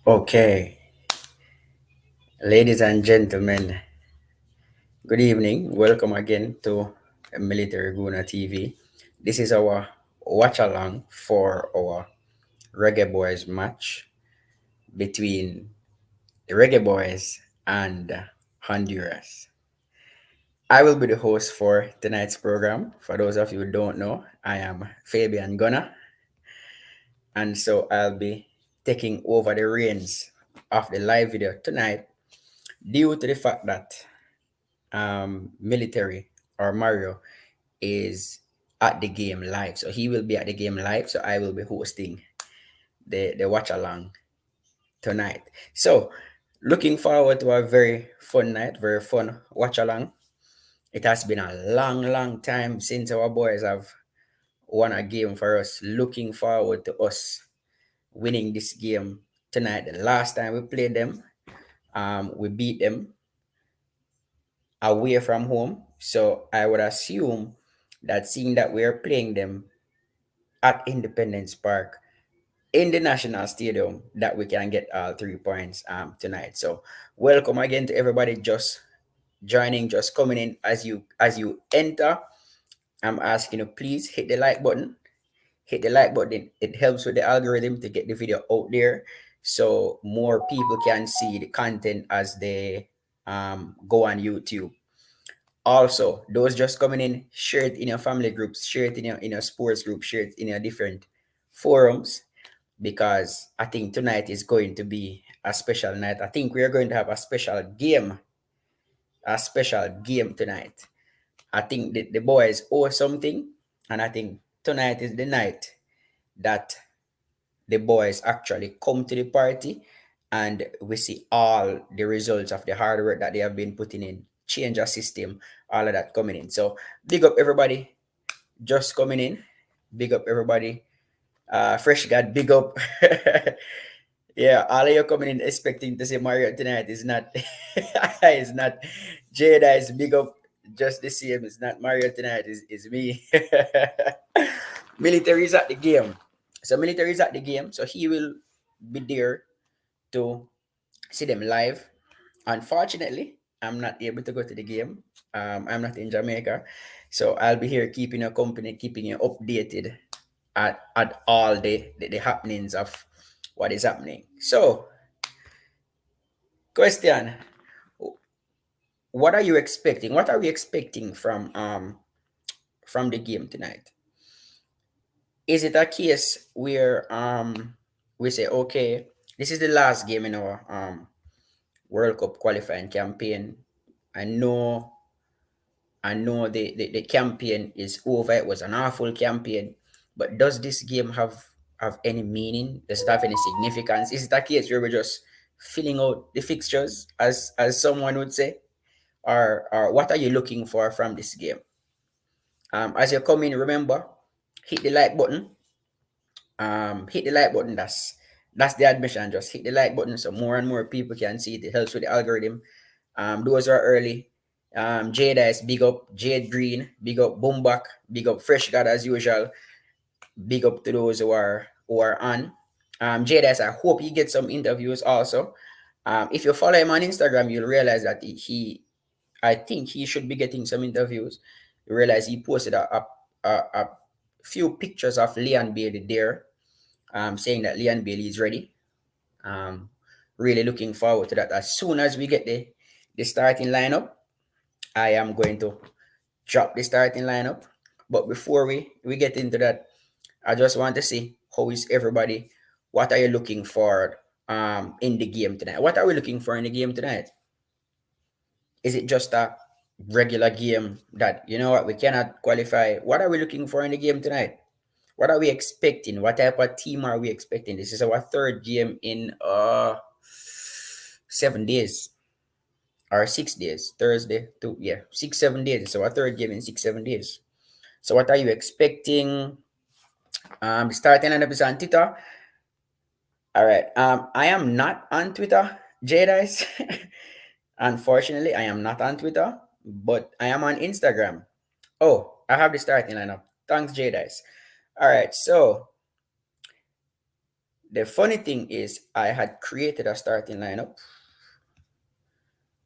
Okay, ladies and gentlemen, good evening. Welcome again to Military Guna TV. This is our watch along for our Reggae Boys match between the Reggae Boys and Honduras. I will be the host for tonight's program. For those of you who don't know, I am Fabian Gunner, and so I'll be taking over the reins of the live video tonight due to the fact that military or Mario is at the game live. So he will be at the game live. So I will be hosting the watch along tonight. So looking forward to a very fun night, very fun watch along. It has been a long time since our boys have won a game for us. Looking forward to us winning this game tonight. The last time we played them, we beat them away from home. So I would assume that seeing that we're playing them at Independence Park in the National Stadium, that we can get all 3 points tonight. So welcome again to everybody just joining, just coming in. As you enter, I'm asking you please hit the like button. Hit the like button. It helps with the algorithm to get the video out there so more people can see the content as they go on YouTube. Also, those just coming in, share it in your family groups, share it in your sports group, share it in your different forums, because I think tonight is going to be a special night. I think we are going to have a special game tonight. I think the boys owe something, and I think tonight is the night that the boys actually come to the party and we see all the results of the hard work that they have been putting in, change a system, all of that coming in. So big up everybody just coming in. Big up everybody. Fresh God, big up. Yeah, all of you coming in expecting to see Mario tonight is not is not Jada is big up just the same. It's not Mario tonight, is me. Military is at the game. So military is at the game. So he will be there to see them live. Unfortunately, I'm not able to go to the game. I'm not in Jamaica. So I'll be here keeping you company, keeping you updated at all the happenings of what is happening. So, question: what are you expecting? What are we expecting from the game tonight? Is it a case where we say, okay, this is the last game in our World Cup qualifying campaign? I know the campaign is over. It was an awful campaign, but does this game have any meaning? Does it have any significance? Is it a case where we're just filling out the fixtures, as someone would say, or what are you looking for from this game? As you come in, remember, hit the like button. Hit the like button. That's the admission. Just hit the like button so more and more people can see it. It helps with the algorithm. Those are early. Jada is big up. Jade Green, big up. Boomback, big up. Fresh God as usual. Big up to those who are on. Jada, I hope he gets some interviews also. If you follow him on Instagram, you'll realize that I think he should be getting some interviews. You realize he posted a few pictures of Leon Bailey there, saying that Leon Bailey is ready. Um, really looking forward to that. As soon as we get the starting lineup, I am going to drop the starting lineup. But before we get into that, I just want to see how is everybody. What are you looking for in the game tonight? What are we looking for in the game tonight? Is it just a regular game that you know what we cannot qualify? What are we looking for in the game tonight? What are we expecting? What type of team are we expecting? This is our third game in 7 days or 6 days. Thursday to 6 7 days. So our third game in 6 7 days. So what are you expecting? The starting lineup is on Twitter. All right. I am not on Twitter, Jedi's. Unfortunately, I am not on Twitter, but I am on Instagram. Oh, I have the starting lineup. Thanks, Jedi's. All right. So The funny thing is, I had created a starting lineup.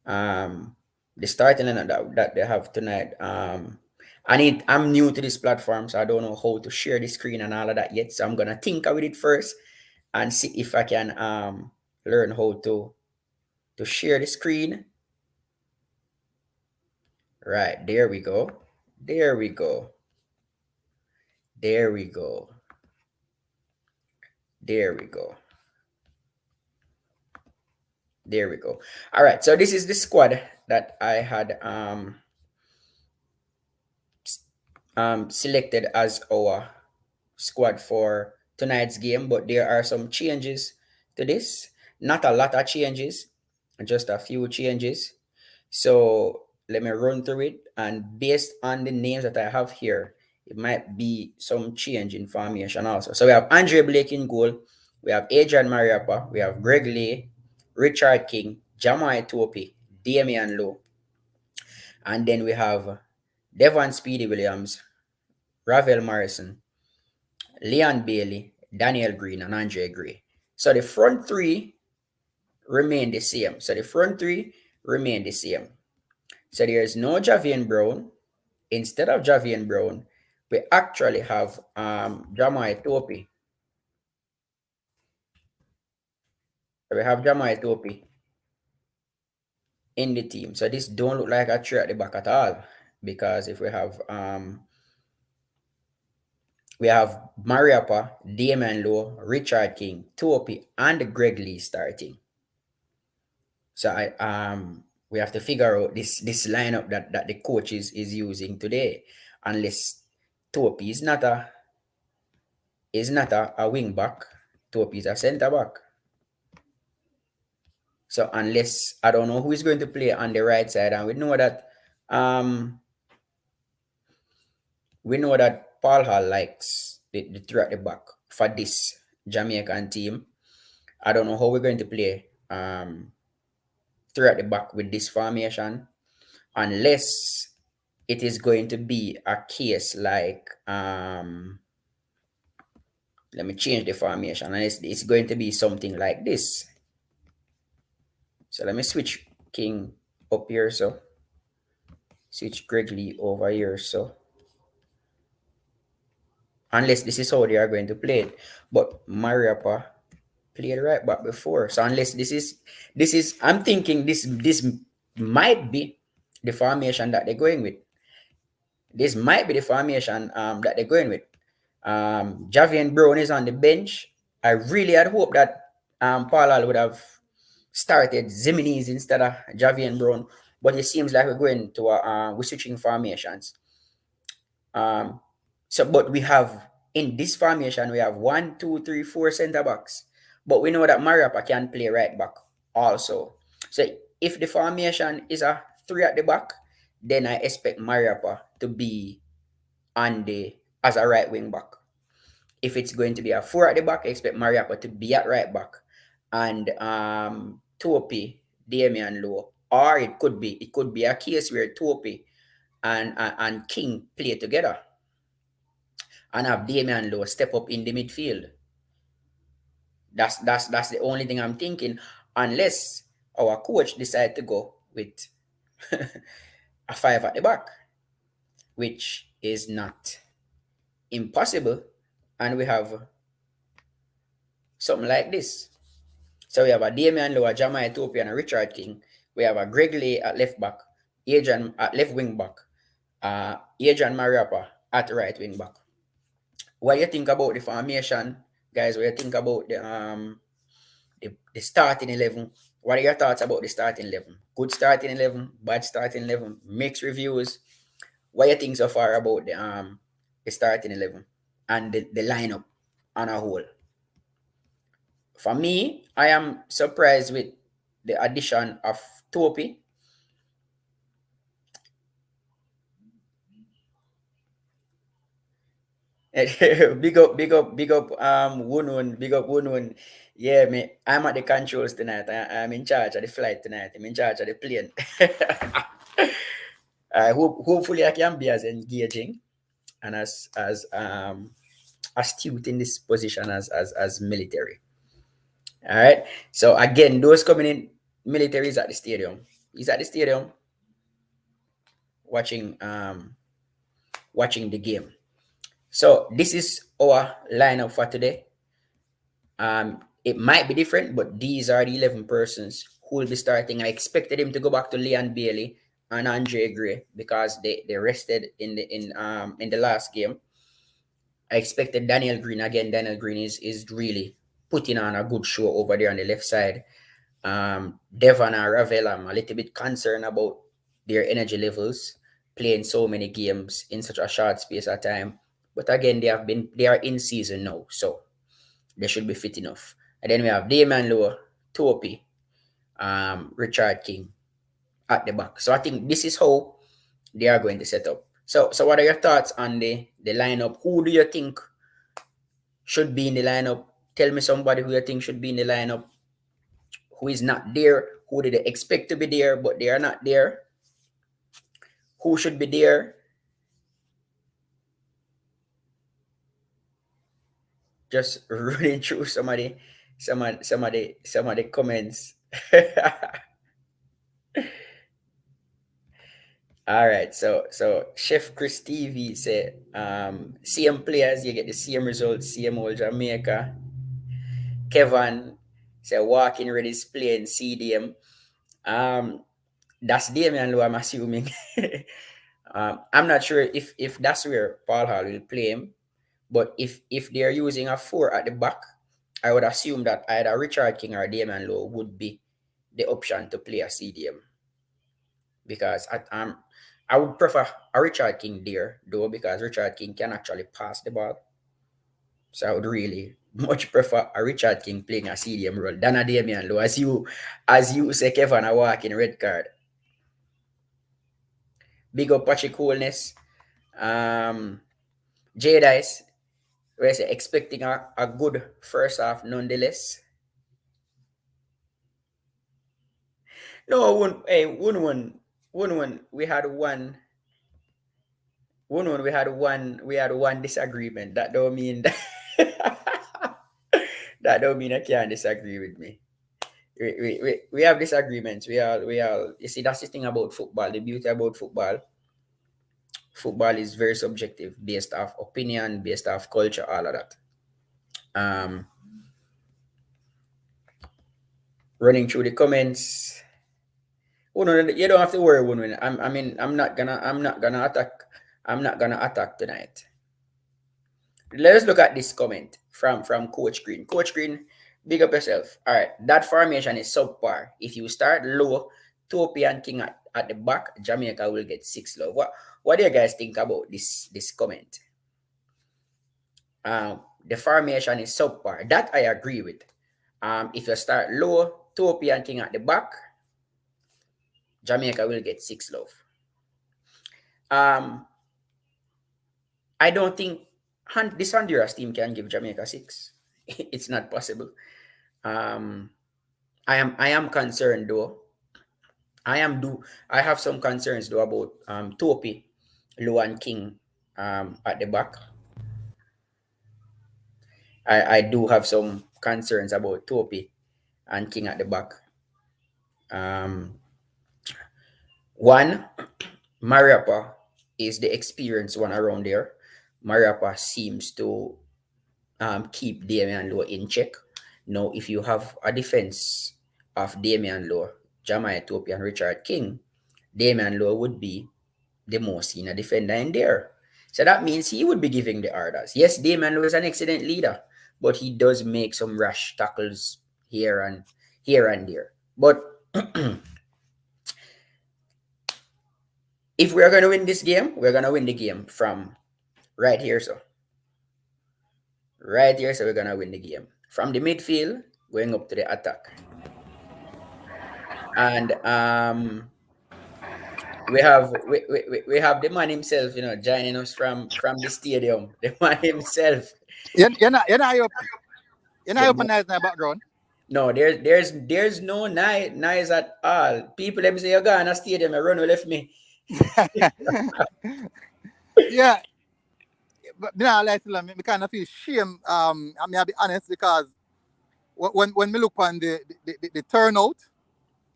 Um, the starting lineup that they have tonight. I'm new to this platform, so I don't know how to share the screen and all of that yet. So I'm gonna tinker with it first and see if I can learn how to share the screen. Right, there we go. There we go. There we go. There we go. There we go. All right, so this is the squad that I had selected as our squad for tonight's game, but there are some changes to this. Not a lot of changes, just a few changes. So let me run through it, and based on the names that I have here, it might be some change in formation also. So we have Andre Blake in goal, we have Adrian Mariappa, we have Greg Lee, Richard King, Jamai Topi, Damian Lowe, and then we have Devon Speedy Williams, Ravel Morrison, Leon Bailey, Daniel Green, and Andre Gray. So the front three remain the same. So the front three remain the same. So there's no Javian Brown. Instead of Javian Brown, we actually have Jamai Topi. So we have Jamai Topi in the team. So this don't look like a three at the back at all. Because if we have Mariapa, Damon Lowe, Richard King, Topi, and Greg Lee starting. So we have to figure out this lineup that the coach is using today. Unless Topi is not a wing back, Topi is a centre back. So unless I don't know who is going to play on the right side, and um we know that Paul Hall likes the three at the back for this Jamaican team. I don't know how we're going to play three at the back with this formation, unless it is going to be a case like let me change the formation, and it's going to be something like this. So let me switch King up here, so switch Greg Lee over here, so unless this is how they are going to play it. But Mariapa played right back before, so unless this is I'm thinking this might be the formation that they're going with. This might be the formation that they're going with. Javian Brown is on the bench. I really had hoped that Paulal would have started Ziminis instead of Javian Brown, but it seems like we're switching formations. Um, but we have in this formation we have 1, 2, 3, 4 center backs, but we know that Mariapa can play right back also. So if the formation is a three at the back, then I expect Mariapa to be on the as a right wing back. If it's going to be a four at the back, I expect Mariapa to be at right back, and Topi, Damian Lowe, or it could be a case where Topi and King play together and have Damian Lowe step up in the midfield. That's the only thing I'm thinking, unless our coach decide to go with a five at the back, which is not impossible, and we have something like this. So we have a Damian Lowe, a Jamai Topi, and a Richard King. We have a Greg Lee at left back, Adrian at left wing back, Adrian Mariapa at right wing back. What do you think about the formation, guys? What do you think about the starting 11? What are your thoughts about the starting 11? Good starting 11, bad starting 11, mixed reviews. What do you think so far about the starting 11 and the lineup on a whole? For me, I am surprised with the addition of Topi. big up, Wunun, big up Wunun. Yeah, me, I'm at the controls tonight. I'm in charge of the flight tonight. I'm in charge of the plane. I hopefully I can be as engaging and as astute in this position as military. All right. So again, those coming in, military is at the stadium. He's at the stadium watching watching the game. So this is our lineup for today. It might be different, but these are the 11 persons who will be starting. I expected him to go back to Leon Bailey and Andre Gray because they rested in the last game. I expected Daniel Green again. Daniel Green is really putting on a good show over there on the left side. Devon and Ravel, I'm a little bit concerned about their energy levels playing so many games in such a short space of time. But again, they are in season now, so they should be fit enough. And then we have Damian Lowe, Topi, Richard King at the back. So I think this is how they are going to set up. So what are your thoughts on the lineup? Who do you think should be in the lineup? Tell me somebody who you think should be in the lineup, who is not there, who did they expect to be there, but they are not there. Who should be there? Just running through some of the comments. All right, so Chef Chris TV said, same players, you get the same results, same old Jamaica. Kevin said, walking ready is playing CDM. Um, that's Damian Lowe, I'm assuming. I'm not sure if that's where Paul Hall will play him, but if they're using a four at the back, I would assume that either Richard King or Damian Lowe would be the option to play a CDM because I would prefer a Richard King there though because Richard King can actually pass the ball. So I would really much prefer a Richard King playing a CDM role than a Damian Lowe. As you say, Kevin, a walking red card. Big up Patrick Coolness. J Dice, we're expecting a good first half nonetheless. No, one, we had one disagreement. That don't mean that, that don't mean I can't disagree with me. We have disagreements. We all you see that's the thing about football. The beauty about football is very subjective, based off opinion, based off culture, all of that. Um Running through the comments. Oh no, you don't have to worry, Wunwin. I'm not gonna attack. I'm not gonna attack tonight. Let us look at this comment from Coach Green. Coach Green, big up yourself. All right, that formation is subpar. If you start low, Topi and King at the back, Jamaica will get 6 love. What do you guys think about this comment? The formation is subpar. That I agree with. If you start low, Topi and King at the back, Jamaica will get 6 love. I don't think this Honduras team can give Jamaica 6. It's not possible. I am concerned though. I have some concerns though about Topi, Luan King at the back. I do have some concerns about Topi and King at the back. One, Mariapa is the experienced one around there. Mariapa seems to keep Damian Lowe in check. Now, if you have a defense of Damian Lowe, Jamai Topi, and Richard King, Damian Lowe would be the most senior defender in there. So that means he would be giving the orders. Yes, Damian Lowe is an excellent leader, but he does make some rash tackles here and there. But if we're gonna win this game, we're gonna win the game from right here. So we're gonna win the game from the midfield going up to the attack. And we have the man himself, joining us from the stadium. The man himself. You're not open nice in the background. No, there's no nice at all. People let me say you go in a stadium, you run left me. Yeah, but me not like to me kind of feel shame. I mean, I'll be honest because when we look on the turnout,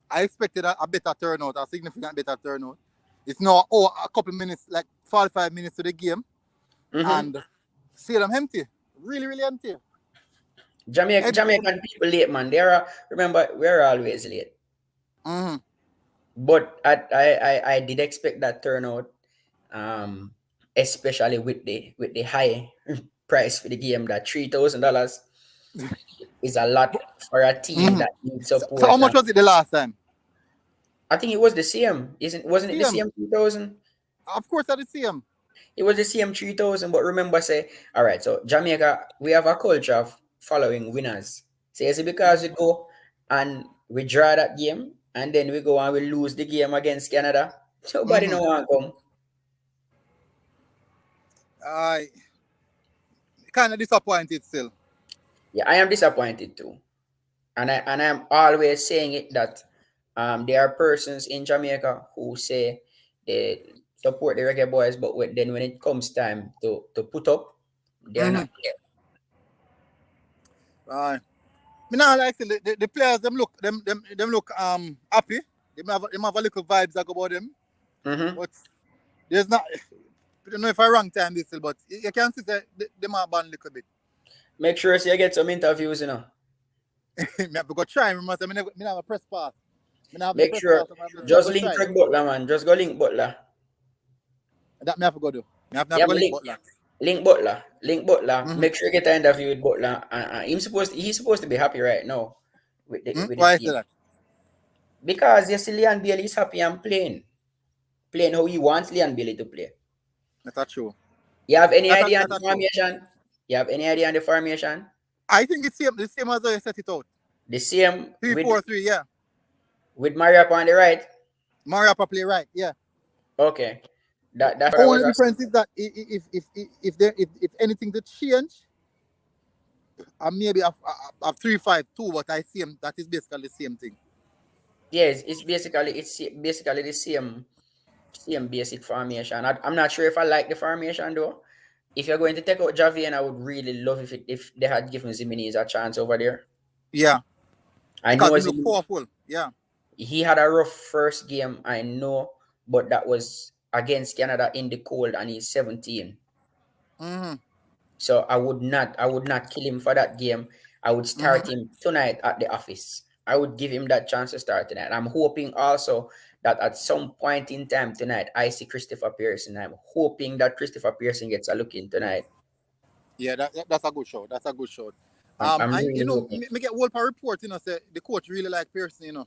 I expected a better turnout, a significant better turnout. It's now a couple minutes, like 45 minutes to the game, Mm-hmm. and see them empty, really really empty, empty. Jamaican people late, man. Remember, we're always late. Mm-hmm. But I did expect that turnout, especially with the high price for the game. That $3,000 is a lot for a team Mm-hmm. that needs So support. how much was it the last time? I think it was the same, wasn't it the Same, same 2,000? of course, at the same. It was the same 3,000. But remember, say, all right. So Jamaica, we have a culture of following winners. Say, is it because we go and we draw that game, and then we go and we lose the game against Canada? Nobody Mm-hmm. no want to come. I kind of disappointed still. Yeah, I am disappointed too, and I'm always saying it that there are persons in Jamaica who say they support the Reggae Boys, but then when it comes time to put up, they're Mm-hmm. not there. Me now like say the players them look happy. Them have a little vibes like about them, Mm-hmm. but there's not. I don't know if I wrong time this still, but you can see that them are banned a little bit. Make sure you get some interviews, you know. Me have to go try. Remember, say me have a press pass. Me have the Make press sure pass. So I have just to link try. Craig Butler, man. Just go link Butler. That me have to go do. Me have Yeah, to go me link link Butler. link Butler. Link Butler. Mm-hmm. Make sure you get an interview with Butler. He's supposed to be happy right now with Why his I say team. that? Because you see Leon Bailey is happy and playing. Playing how he wants Leon Bailey to play. That's true. You have any idea on the That's true. formation? You have any idea on the formation? I think it's the same as I set it out. The same 3-4-3. Yeah. with Mariap on the right. Mariapa play right. Yeah. Okay. That's what I was Only asking. difference is that if anything to change, I maybe have 3-5-2, but I see him that is basically the same thing. Yes, it's basically the same basic formation. I'm not sure if I like the formation though. If you're going to take out Javian, I would really love if they had given Zimenez a chance over there. Yeah, I because know him look powerful. Yeah. he had a rough first game, I know, but that was against Canada in the cold and he's 17. Mm-hmm. So I would not kill him for that game. I would start Mm-hmm. him tonight at the office. I would give him that chance to start tonight. I'm hoping also that at some point in time tonight, I see Christopher Pearson. I'm hoping that Christopher Pearson gets a look in tonight. Yeah, that's a good show. That's a good show. I'm And really hoping. me get one report. Say the coach really like Pearson.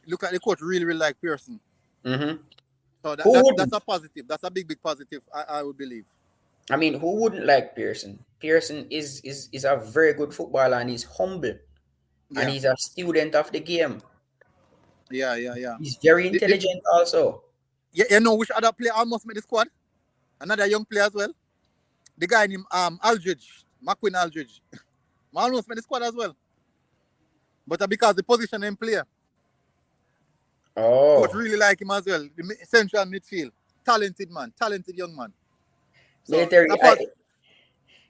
Look at the coach really like Pearson. Mm-hmm. So Who that's wouldn't? a positive. That's a big positive. I would believe. I mean, who wouldn't like Pearson? Pearson is a very good footballer and he's humble and Yeah. he's a student of the game. Yeah. He's very The, intelligent also. you know which other player almost made the squad? Another young player as well. The guy named Aldridge, McQueen Aldridge. Almost made the squad as well. But because the position and player, coach Oh, really like him as well. The central midfield, talented man, talented young man. So military. apart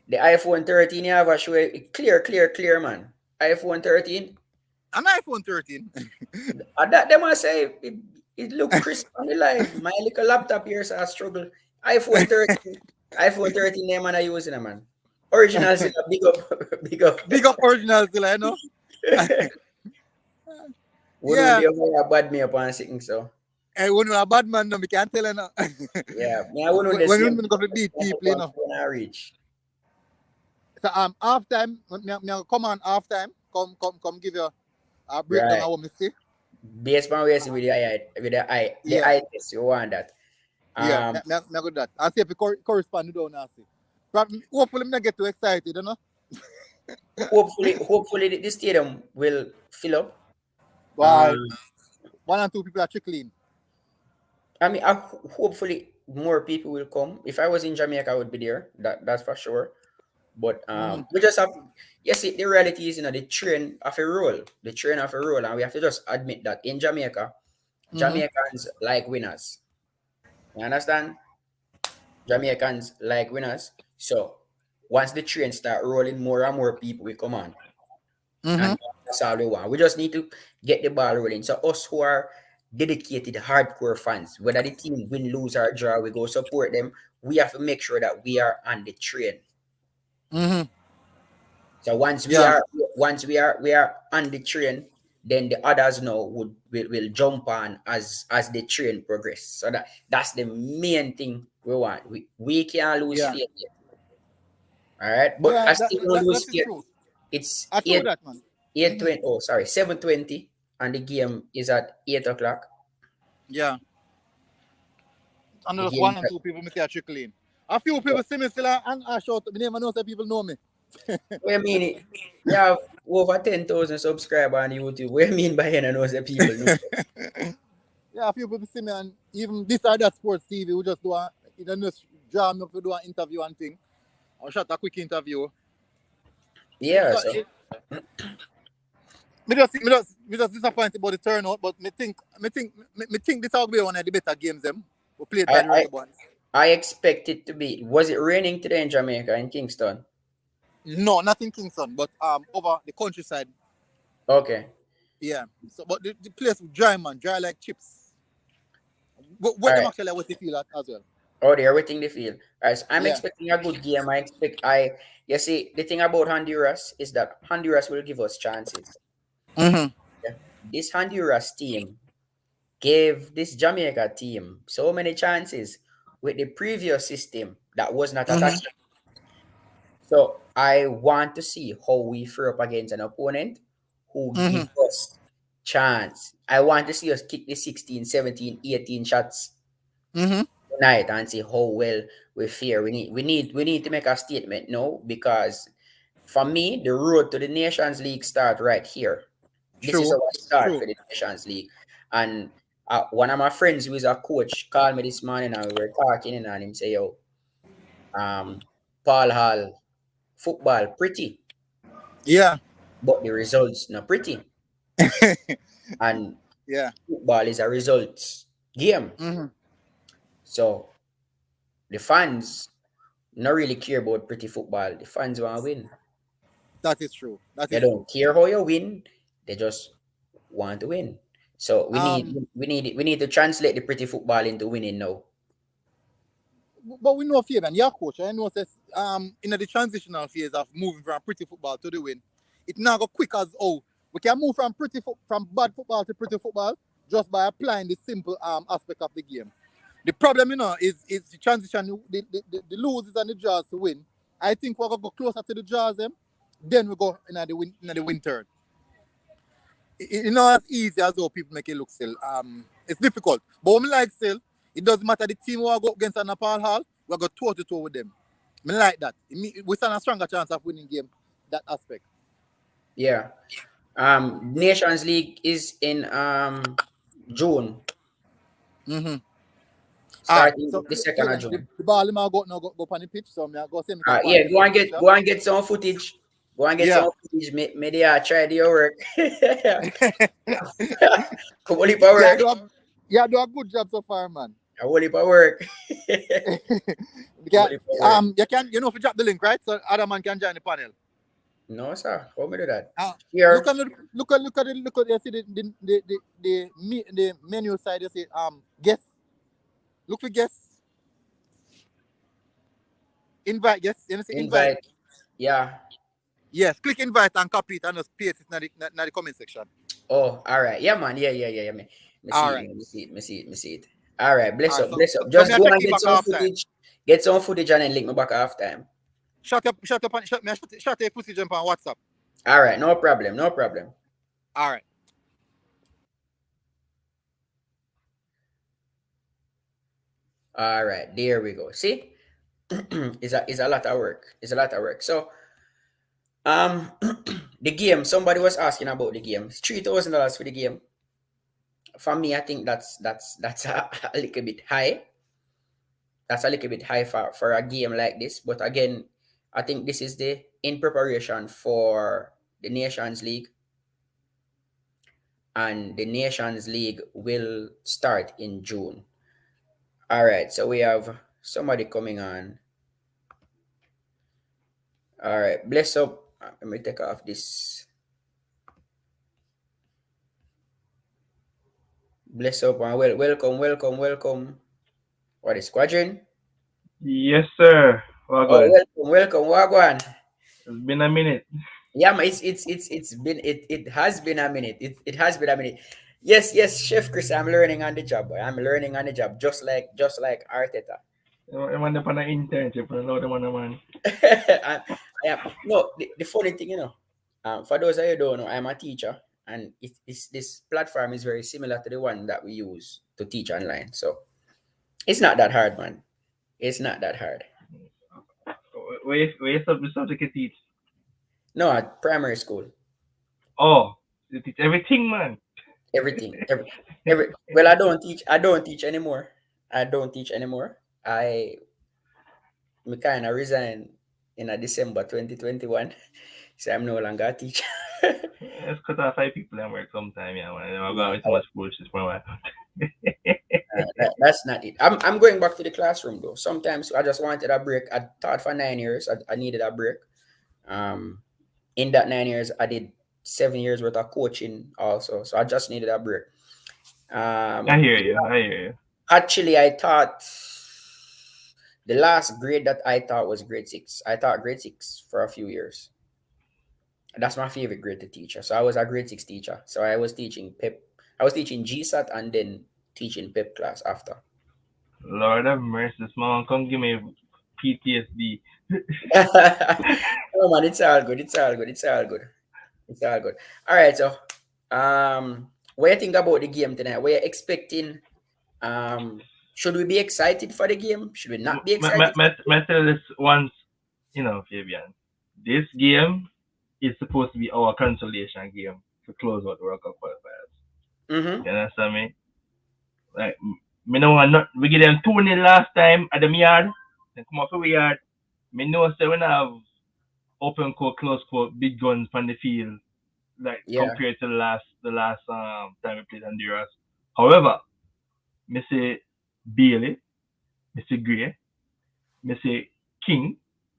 The iPhone 13 you have a show it clear, man. iPhone 13. an iPhone 13. That them I say it look crisp on the live. My little laptop here so I struggle. iPhone 13. iPhone 13 them man I using it, man. Original still a big up, big up. Big up original still, you know. Wouldn't Yeah. be a bad me upon sitting so. And when you're a bad man, no, we can't tell you no. Yeah, me I wouldn't the When same you go to beat people, you know. when I reach. So half time, me come on half time, come give you a breakdown Right. of what me see. Based on where see the Yeah. eye test, you want that. Yeah, Um me good that. I'll see if it correspond to down now see. But hopefully me not get too excited, you know. hopefully the stadium will fill up. Why Um one and two people are trickling. I mean, hopefully more people will come. If I was in Jamaica, I would be there. That's for sure. But Mm-hmm. we just have, yes, the reality is, the train of a roll, and we have to just admit that in Jamaica, Mm-hmm. Jamaicans like winners. You understand? Jamaicans like winners. So once the train start rolling, more and more people will come on. Mm-hmm. And that's all we want. We just need to get the ball rolling. So us who are dedicated, hardcore fans, whether the team win, lose, or draw, we go support them. We have to make sure that we are on the train. Mm-hmm. So Yeah. we are on the train, then the others now will jump on as the train progress. So that's the main thing we want. We can't lose Yeah. faith yet. All right. But Yeah. I still don't That lose is faith. true. It's I true that, man. 8:20. Oh, sorry, 7:20, and the game is at 8 o'clock. Yeah. And The just game one is and at, two people me see a trickle in. A few people see me still and I shout. Me never know say people know me. what you mean? You have over 10,000 subscribers on YouTube. What you mean by you know the people know? Yeah, a few people see me and even this or that sports TV we just do a you know just draw me up to do an interview and thing. Or shot a quick interview. Yeah, So so me just disappointed about the turnout, but me think this will be one of the better games them. We played I by the I Reggae Boyz. I expect it to be. Was it raining today in Jamaica in Kingston? No, not in Kingston, but over the countryside. Okay. Yeah. So but the place dry man, dry like chips. But All what them right. actually what they feel as well. Oh, they're waiting the field. All right. So I'm Yeah. expecting a good game. You see, the thing about Honduras is that Honduras will give us chances. Mm-hmm. Yeah. This Honduras team gave this Jamaica team so many chances with the previous system that was not Mm-hmm. attacking. So I want to see how we throw up against an opponent who Mm-hmm. give us chance. I want to see us kick the 16, 17, 18 shots Mm-hmm. tonight and see how well we fare. We need to make a statement now, because for me the road to the Nations League start right here. This is True. our start True. for the Nations League. And one of my friends who is a coach called me this morning and we were talking, and him say, yo, um, Paul Hall, football pretty, Yeah. but the results not pretty. And Yeah. football is a results game. Mm-hmm. So the fans not really care about pretty football. The fans want to win. That is true. That They is don't true. care how you win. They just want to win. So Um, we need to translate the pretty football into winning now. but we know Fabian, yeah, coach. I know that in the transitional phase of moving from pretty football to the win, it now go quick as oh we can move from from bad football to pretty football just by applying the simple aspect of the game. The problem, is the transition, the losses and the draws to win. I think we're gonna go closer to the draws them, then we go in the win third. As easy as how people make it look still. It's difficult. But what me like still, it doesn't matter the team we go against on Paul Hall, we go toe to toe with them. Me like that. We stand a stronger chance of winning game that aspect. Yeah. Nations League is in June, Mm-hmm. All right. starting So the second of Fabian, June. the ball him go now go on the pitch, so me I go see me can call Yeah, you some picture. go and get some footage. Go and get Yeah. some footage. Maybe I try to your work. Come on, for Yeah, work. do a good job so far, man. I want it for work. Come Yeah, on, for work. you can if you drop the link, right? So other man can join the panel. No, sir. How me do that? Look Here. at you see the menu side. You see guest. Look for guests. Invite guests. You see invite. Invite. Yeah. Yes, click invite and copy it and just paste it in the comment section. Oh, all right. Yeah, man. Yeah. Me All see it, right. man. Me see it. All right. All Bless right. up, So, bless so, up. so Just me I go check and you get back some half time. footage. Get some footage and then link me back half time. Shut your pussy jump on WhatsApp. All right. No problem. No problem. All right. All right. There we go. See? It's a lot of work. It's a lot of work. So, um, the game. Somebody was asking about the game. It's $3,000 for the game. For me, I think that's a little bit high. That's a little bit high for a game like this. But again, I think this is the in preparation for the Nations League, and the Nations League will start in June. All right, so we have somebody coming on. All right, bless up. Let me take off this. Bless up and welcome. What is squadron? Yes, sir. Well, Oh, good. welcome, Wagwan. It's been a minute. Yeah, it's been it has been a minute. It has been a minute. Yes, Chef Chris. I'm learning on the job. Boy. I'm learning on the job, just like Arteta. I'm on the internship. I know the man. I am no the funny thing, for those of you who don't know, I'm a teacher, and it's this platform is very similar to the one that we use to teach online. So it's not that hard, man. It's not that hard. Where the subject you teach? No, at primary school, Oh, you teach everything, man. everything, every. Well, I don't teach. I don't teach anymore. I don't teach anymore. Me kind of resigned in a December 2021, so I'm no longer a teacher. Let's cut off 5 people and work sometime, yeah, man. I'm No, going too much bullshit for my that's not it. I'm going back to the classroom though. Sometimes I just wanted a break. I taught for 9 years. I needed a break. Um, in that 9 years, I did 7 years worth of coaching also. So I just needed a break. I Um, hear you. I hear you. Actually, I taught the last grade that I taught was grade six. I taught grade six for a few years. That's my favorite grade to teach. So I was a grade six teacher. So I was teaching PEP. I was teaching GSAT and then teaching PEP class after. Lord have mercy, this man come give me PTSD. No man, it's all good. It's all good. It's all good. It's all good. All right. So, what you think about the game tonight? We're expecting. Should we be excited for the game? Should we not be excited for the Me tell this once, Fabian. This game is supposed to be our consolation game to close out the World Cup qualifiers. game? Mm-hmm. You understand me? Like, me know not we give them 2-0 last time at the yard. Then come off the yard. Me know say when I have open court, close court, big guns on the field, like Yeah. compared to the last time we played Honduras. However, me say Bailey, me say Gray, me say King,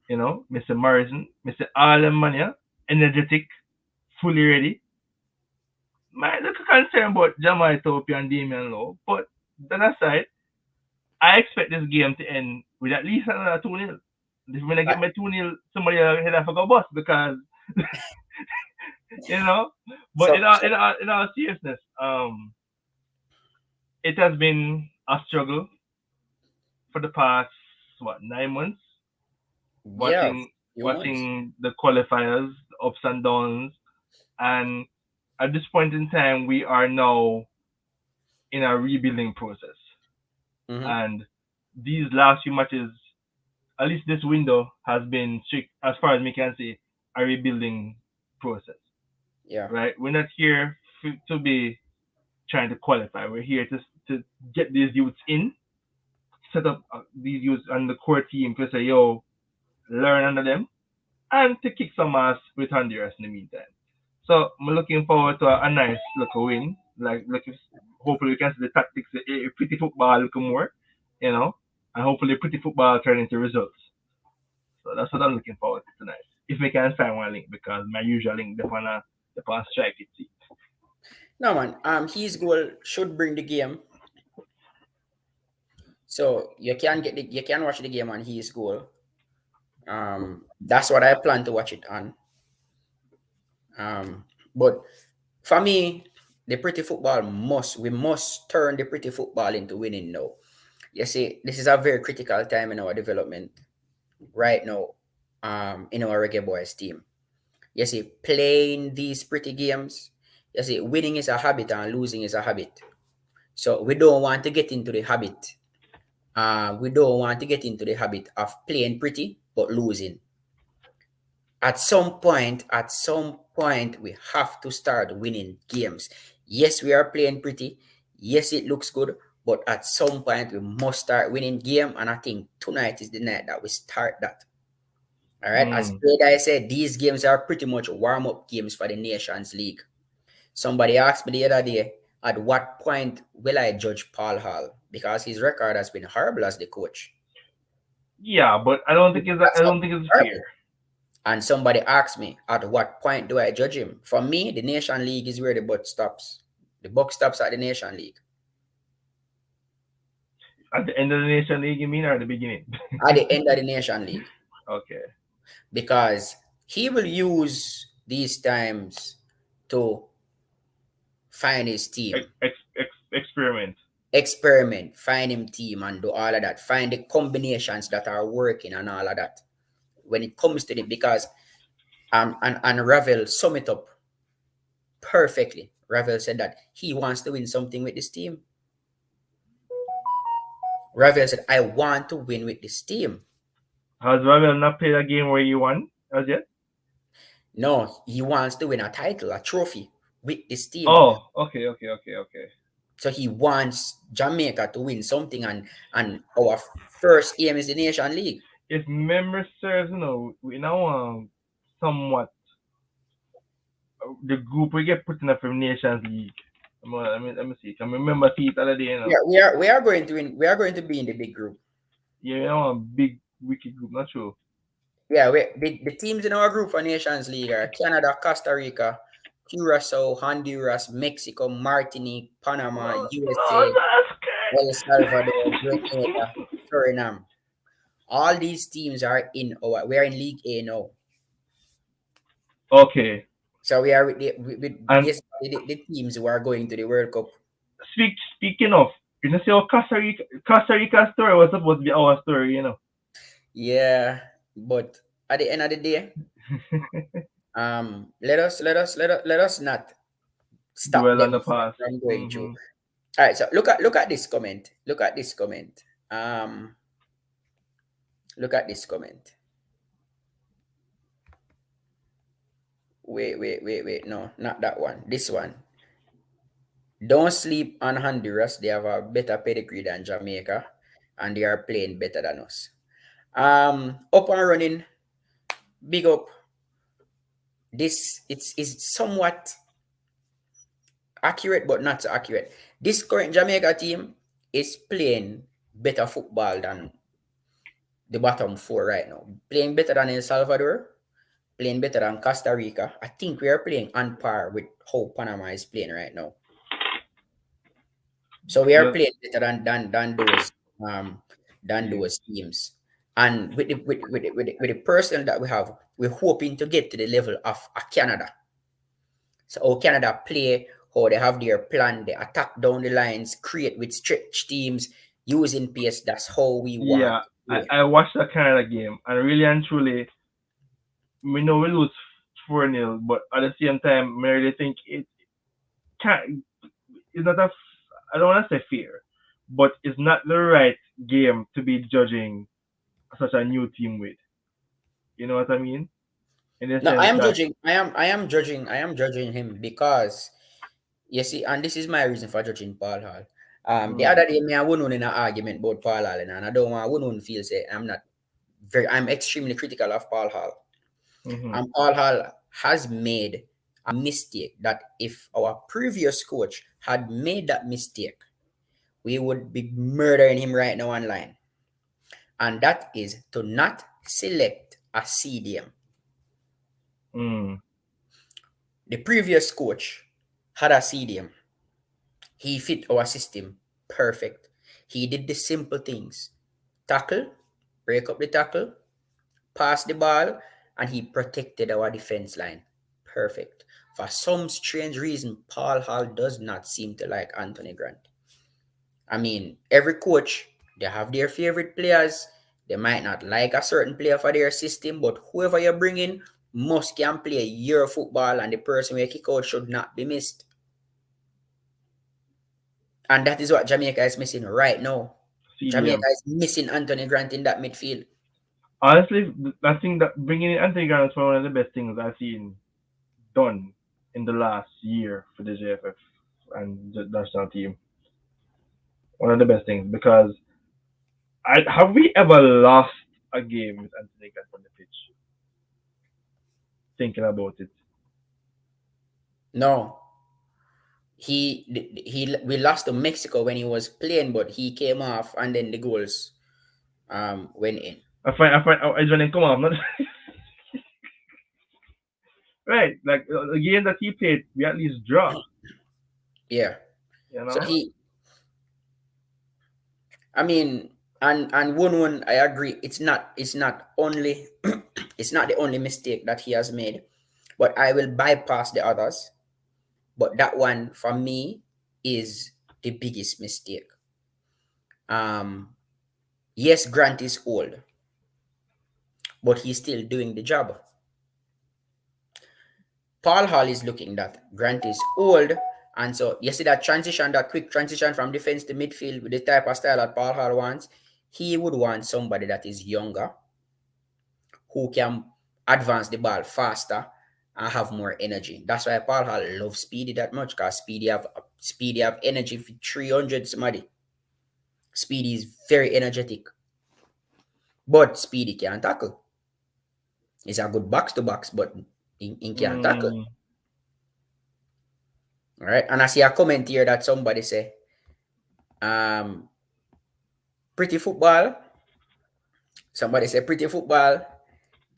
me say Morrison, me say all them man, yeah, energetic, fully ready. My little concern about Jamal Topi and Damian Lowe, but that aside, I expect this game to end with at least another 2-0. When I get my 2-0, somebody will head off a go bust because, you know. But So, in all, so in all, in all seriousness, it has been a struggle for the past, 9 months, yeah, watching few months. watching the qualifiers, the ups and downs, and at this point in time, we are now in a rebuilding process. Mm-hmm. And these last few matches, at least this window, has been strict, as far as we can say, a rebuilding process. Yeah. Right? We're not here to be trying to qualify. We're here to get these youths in, set up these youths on the core team to say, yo, learn under them, and to kick some ass with Honduras in the meantime. So I'm looking forward to a nice little win. Hopefully we can see the tactics, pretty football a little more, and hopefully pretty football turn into results. So that's what I'm looking forward to tonight. If we can find one link, because my usual link, the one strike it. See. No man. His goal should bring the game. So you can watch the game on his goal. That's what I plan to watch it on. But for me, the pretty football we must turn the pretty football into winning now. You see, this is a very critical time in our development right now. In our Reggae Boys team. You see, playing these pretty games, you see, winning is a habit and losing is a habit. So we don't want to get into the habit. We don't want to get into the habit of playing pretty but losing. At some point, we have to start winning games. Yes, we are playing pretty. Yes, it looks good. But at some point, we must start winning game. And I think tonight is the night that we start that. All right. As Mm. I said, these games are pretty much warm-up games for the Nations League. Somebody asked me the other day, at what point will I judge Paul Hall? Because his record has been horrible as the coach. Yeah, but I don't think it's That's I how don't think it's fair. horrible. And somebody asked me, at what point do I judge him? For me, the Nation League is where the buck stops. The buck stops at the Nation League. At the end of the Nation League, you mean, or at the beginning? at the end of the Nation League, Okay. because he will use these times to find his team, Experiment. experiment, find him team, and do all of that. Find the combinations that are working and all of that. When it comes to it, because and Ravel sum it up perfectly. Ravel said that he wants to win something with this team. Ravel said, "I want to win with this team." Has Ravel not played a game where he won as yet? No, he wants to win a title, a trophy with this team. Oh, okay. So he wants Jamaica to win something, and our first aim is the Nation League. If memory serves, we now somewhat the group we get put in the Nations League. Let me see. Can remember see it the other day. Yeah, we are going to win. We are going to be in the big group. Yeah, a big wicked group, not true. Yeah, the teams in our group for Nations League are Canada, Costa Rica, Curacao, Honduras, Mexico, Martinique, Panama, No, USA, that's El Salvador, good. Grenada, Suriname. All these teams are in our. We are in League A now. Okay. So we are with And basically the teams who are going to the World Cup. speaking of, you know, see how Costa Rica story was supposed to be our story. Yeah, but at the end of the day, let us not stop Dwell on them the past. from going through. Hmm. All right, so look at this comment. Look at this comment. Look at this comment. Wait. No, not that one. This one. Don't sleep on Honduras. They have a better pedigree than Jamaica, and they are playing better than us. Up and running. Big up. This it's is somewhat accurate, but not so accurate. This current Jamaica team is playing better football than the bottom four right now. Playing better than El Salvador, playing better than Costa Rica. I think we are playing on par with how Panama is playing right now. So we are Yes, playing better um than team. those teams. And with the personnel that we have, we're hoping to get to the level of Canada. So how Canada play, how they have their plan, they attack down the lines, create with stretch teams, using pace. That's how we want Yeah, to I, play. I watched the Canada game, and really and truly, we know we lose 4-0, but at the same time, I really think it can't. It's not a. I don't want to say fair, but it's not the right game to be judging such a new team with. You know what I mean? In the No, I sense am that. judging. I am judging him because you see, and this is my reason for judging Paul Hall. The Mm, other day, me I won in an argument about Paul Hall, and I don't want one feel say I'm not very. I'm extremely critical of Paul Hall. mm-hmm. And Paul Hall has made a mistake that if our previous coach had made that mistake, we would be murdering him right now online. And that is to not select a CDM. Mm, The previous coach had a CDM. He fit our system perfect. He did the simple things: tackle, break up the tackle, pass the ball, and he protected our defense line. Perfect. For some strange reason, Paul Hall does not seem to like Anthony Grant. I mean, every coach, they have their favorite players. They might not like a certain player for their system, but whoever you bring in must can play your football, and the person we kick out should not be missed. And that is what Jamaica is missing right now. Jamaica CDM. is missing Anthony Grant in that midfield. Honestly, I think that bringing in Anthony Grant is one of the best things I've seen done in the last year for the JFF and the national team. One of the best things because have we ever lost a game with Anthony Grant on the pitch? Thinking about it. No, we lost to Mexico when he was playing, but he came off, and then the goals went in. I didn't come off. Not right. Like the game that he played, we at least draw. Yeah. You So know. I mean, and one I agree. It's not only it's not the only mistake that he has made, but I will bypass the others. But that one for me is the biggest mistake. Um, yes, Grant is old, but he's still doing the job. Paul Hall is looking that Grant is old, and so you see that transition, that quick transition from defense to midfield with the type of style that Paul Hall wants. He would want somebody that is younger, who can advance the ball faster and have more energy. That's why Paul Hall loves Speedy that much, because Speedy have energy for 300 somebody. Speedy is very energetic, but Speedy can't tackle. He's a good box to box, but he can't tackle. Mm, All right, and I see a comment here that somebody say, um, pretty football. Somebody say pretty football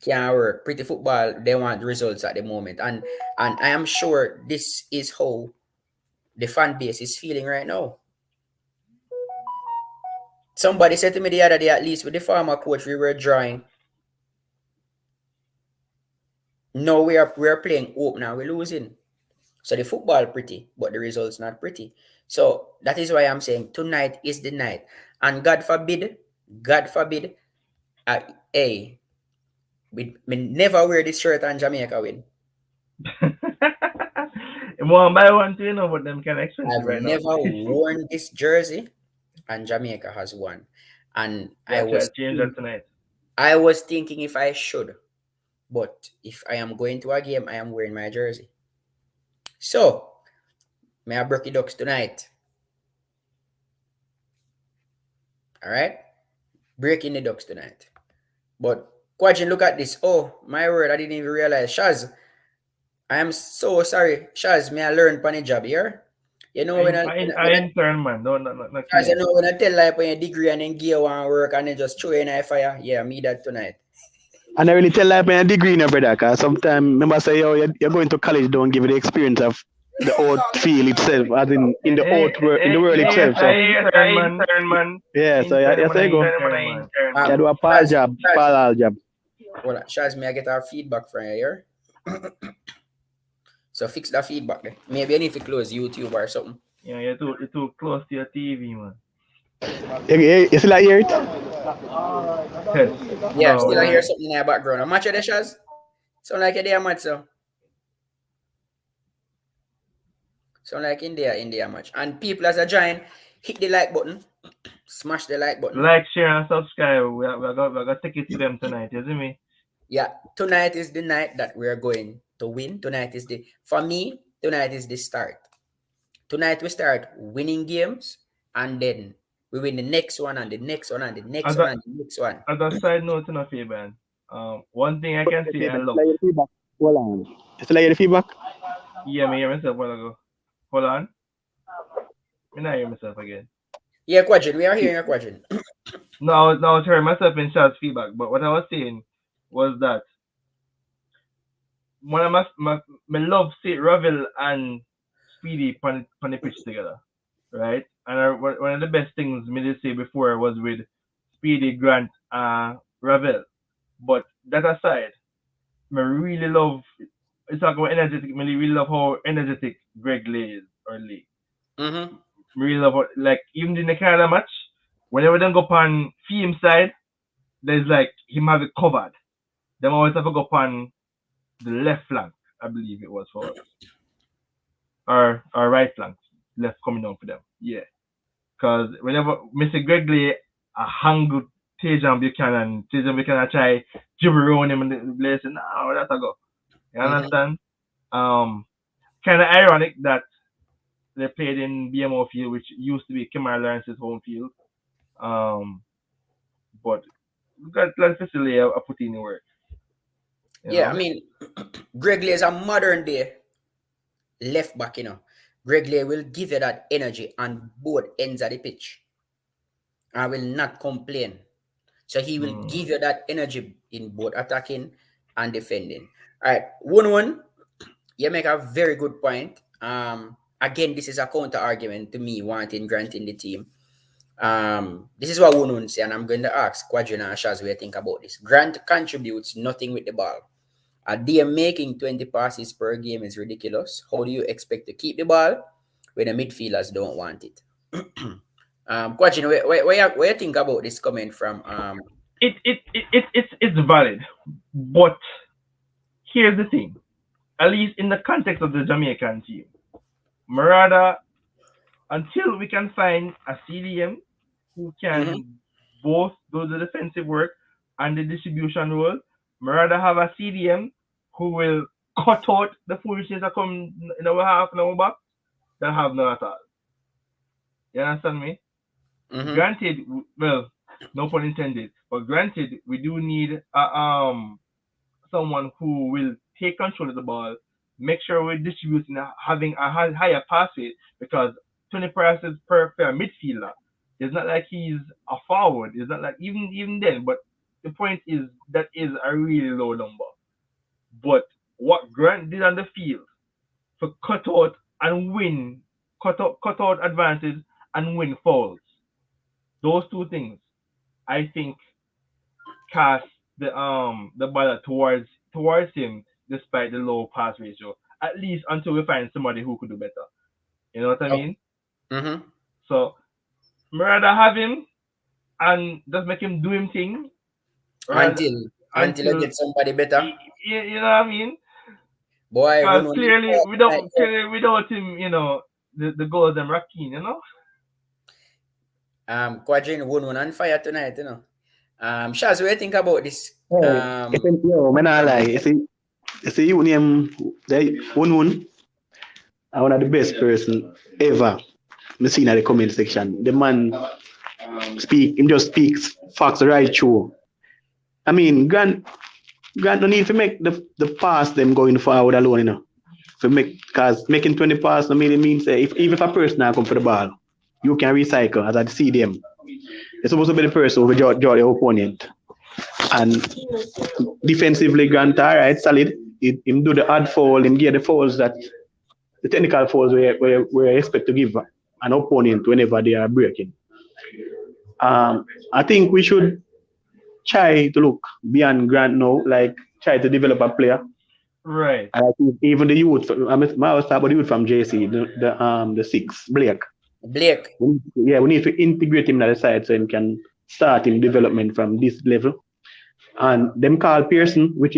can't work. Pretty football, they want results at the moment, and I am sure this is how the fan base is feeling right now. Somebody said to me the other day, at least with the former coach we were drawing. No, we are playing hope now. We're losing. So the football pretty, but the results not pretty. So that is why I'm saying tonight is the night. And God forbid, uh, hey, we never wear this shirt and Jamaica win. one by one, too, but them kind of expensive I've right now. never worn this jersey and Jamaica has won. And Yeah, try to change that tonight. I was thinking if I should, but if I am going to a game, I am wearing my jersey. So, may I break the ducks tonight? All right, breaking the ducks tonight. But Quajin, look at this. Oh my word, I didn't even realize. Shaz, I am so sorry. Shaz, may I learn pan the job here? You know when I intern, man. No, not Shaz, you killing. know when I tell like when your degree and then give one work and then just throw in a fire. Yeah, me that tonight. And I really tell like my degree now, brother, because sometimes remember say, oh, you're going to college, don't give you the experience of the old feel itself, as in the old world, in the world Yes, itself. I So intern, man. yeah, so Intern, you man. I say go, intern, man. you do a pal Shaz, job, pal job. well, Shaz, may I get our feedback from you here? So fix that feedback there. Maybe I need to close YouTube or something. Yeah, you're too close to your TV, man. You still like hear it? Yes. Yeah, No, still I no. hear something in the background. How much of the Shaz? Sound like you're there much, so. Sound like in there much. And people as a giant, hit the like button. Smash the like button. Like, share, and subscribe. We got take it to them tonight. You see me? Yeah, tonight is the night that we're going to win. For me, tonight is the start. Tonight we start winning games, and then we win the next one and the next one and the next As one a and the next one. as a side note, to Fabian. One thing I can The say I feedback. love. Still like the feedback. Hold on. You still like the feedback? Yeah, me hear myself a while ago. Hold on. Me not hear myself again. Yeah, Quadrant, we are hearing a Quadrant. No, I was hearing myself in Shad's feedback. But what I was saying was that one of my love see Ravel and Speedy on the pitch together, right? And one of the best things me did say before was with Speedy, Grant, Ravel. But that aside, I really love. It's talking about energetic. I really love how energetic Greg Lay is or Lee. Mm-hmm. I really love like even in the Canada match, whenever they go on Theme side, there's like him have it covered. Them always have to go on the left flank, I believe it was for us, or right flank, left coming down for them. Yeah, because whenever Mr. Gregley hang with Tejan Buchanan try dribble around him and the place, no, that's a go. You Mm-hmm. understand? Kind of ironic that they played in BMO field, which used to be Kemar Lawrence's home field. But let's facility I put in the work, you Yeah, I know. mean, Greg Lee is a modern day left back, Greg Lee will give you that energy on both ends of the pitch. I will not complain. So he will Mm. give you that energy in both attacking and defending. All right, 1-1. You make a very good point. Again, this is a counter argument to me wanting Grant in the team. This is what Wunun say, and I'm going to ask Quadrina and Shaz what you think about this. Grant contributes nothing with the ball. A DM making 20 passes per game is ridiculous. How do you expect to keep the ball when the midfielders don't want it? Quadrina, where you think about this comment from It's valid, but here's the thing. At least in the context of the Jamaican team, Murada, until we can find a CDM who can both do the defensive work and the distribution role, Murada have a CDM who will cut out the foolishness that come in our half and our back that have none at all. You understand me? Granted, well, no pun intended, but granted, we do need someone who will take control of the ball, make sure we're distributing, having a higher pass rate, because 20 passes per midfielder. It's not like he's a forward. It's not like even then. But the point is that is a really low number. But what Grant did on the field to cut out and win, cut out advances and win fouls, those two things, I think, cast the ball towards him despite the low pass ratio. At least until we find somebody who could do better. You know what I mean? So rather have him and just make him do him thing until you get somebody better. You know what I mean? Boy, because clearly without him, you know, the goals them rocking, you know. Quadrin won on fire tonight, you know. Shaz, what do you think about this? Man, I lie. You see, you name they Wun. One of the best person ever. Me seen at the comment section. The man just speaks facts right through. I mean, Grant no need to make the pass them going forward alone, you know. Because making 20 passes no really means even if a person now come for the ball, you can recycle as I see them. It's supposed to be the person who will draw the opponent. And defensively, Grant, all right, solid. Him do the hard foul, him give the fouls that the technical fouls we expect to give an opponent whenever they are breaking. I think we should try to look beyond Grant now, like try to develop a player. Right. I think even the youth, I was talking about the youth from JC, the six, Blake. Yeah, we need to integrate him in the side so he can start in development from this level. And them call Pearson, which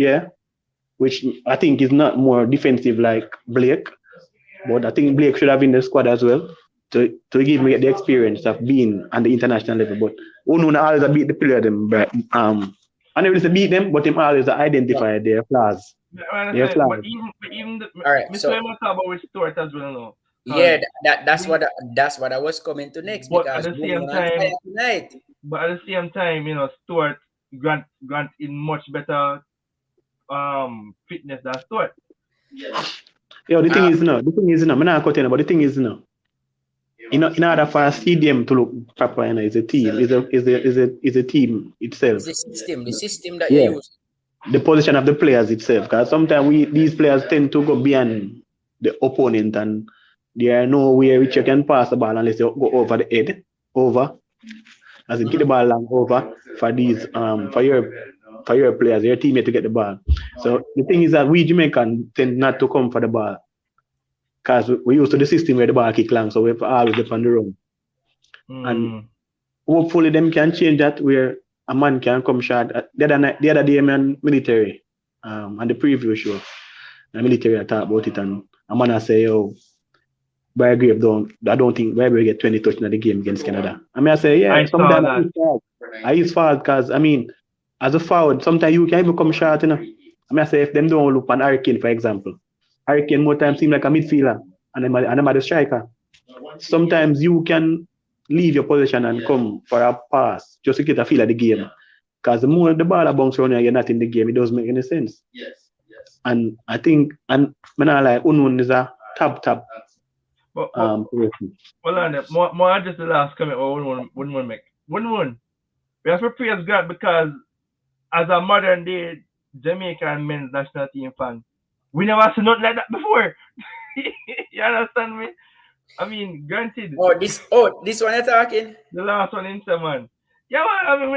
I think is not more defensive like Blake, but I think Blake should have been in the squad as well to give me the experience of being on the international level. But Ununa always beat the player them, but I never to beat them, but him always identify their flaws. But even all right, Mr. Emma talk about Stuart as well, no. Yeah, that's what I was coming to next. But because at the same time, you know, Stuart Grant in much better fitness than Stuart. Yeah, the thing is, I'm not cutting, but the thing is, in order for a CDM to look proper, you know, is a team, is a team itself. It's the system that you use. The position of the players itself, because sometimes these players tend to go beyond the opponent, and there are nowhere which you can pass the ball unless you go over the head, as in get the ball long over for these for your players, your teammate to get the ball. So the thing is that we Jamaicans tend not to come for the ball, because we used to the system where the ball kick long, so we're always up on the run. And hopefully them can change that where a man can come short. The other day, man, military, on the preview show, the military I talk about it, and a man I say, yo, Briargrave I don't think Briargrave get 20 touches in the game against Canada. I mean, I say, yeah, sometimes I use fault because, I mean, as a forward, sometimes you can even come short, you know. I mean, I say, if them don't look on Hurricane, for example, Hurricane more times seem like a midfielder and I'm a striker. Sometimes you can leave your position and come for a pass just to get a feel of the game. Because the more the ball bounce around you're not in the game, it doesn't make any sense. Yes. And I think, and when I like Unun is a top. Well, more just the last comment Unun make. Unun, we have to praise God because as a modern day Jamaican men's national team fan, we never seen nothing like that before. You understand me? I mean, granted, this one you're talking? the last one in man. Yeah, man, I mean,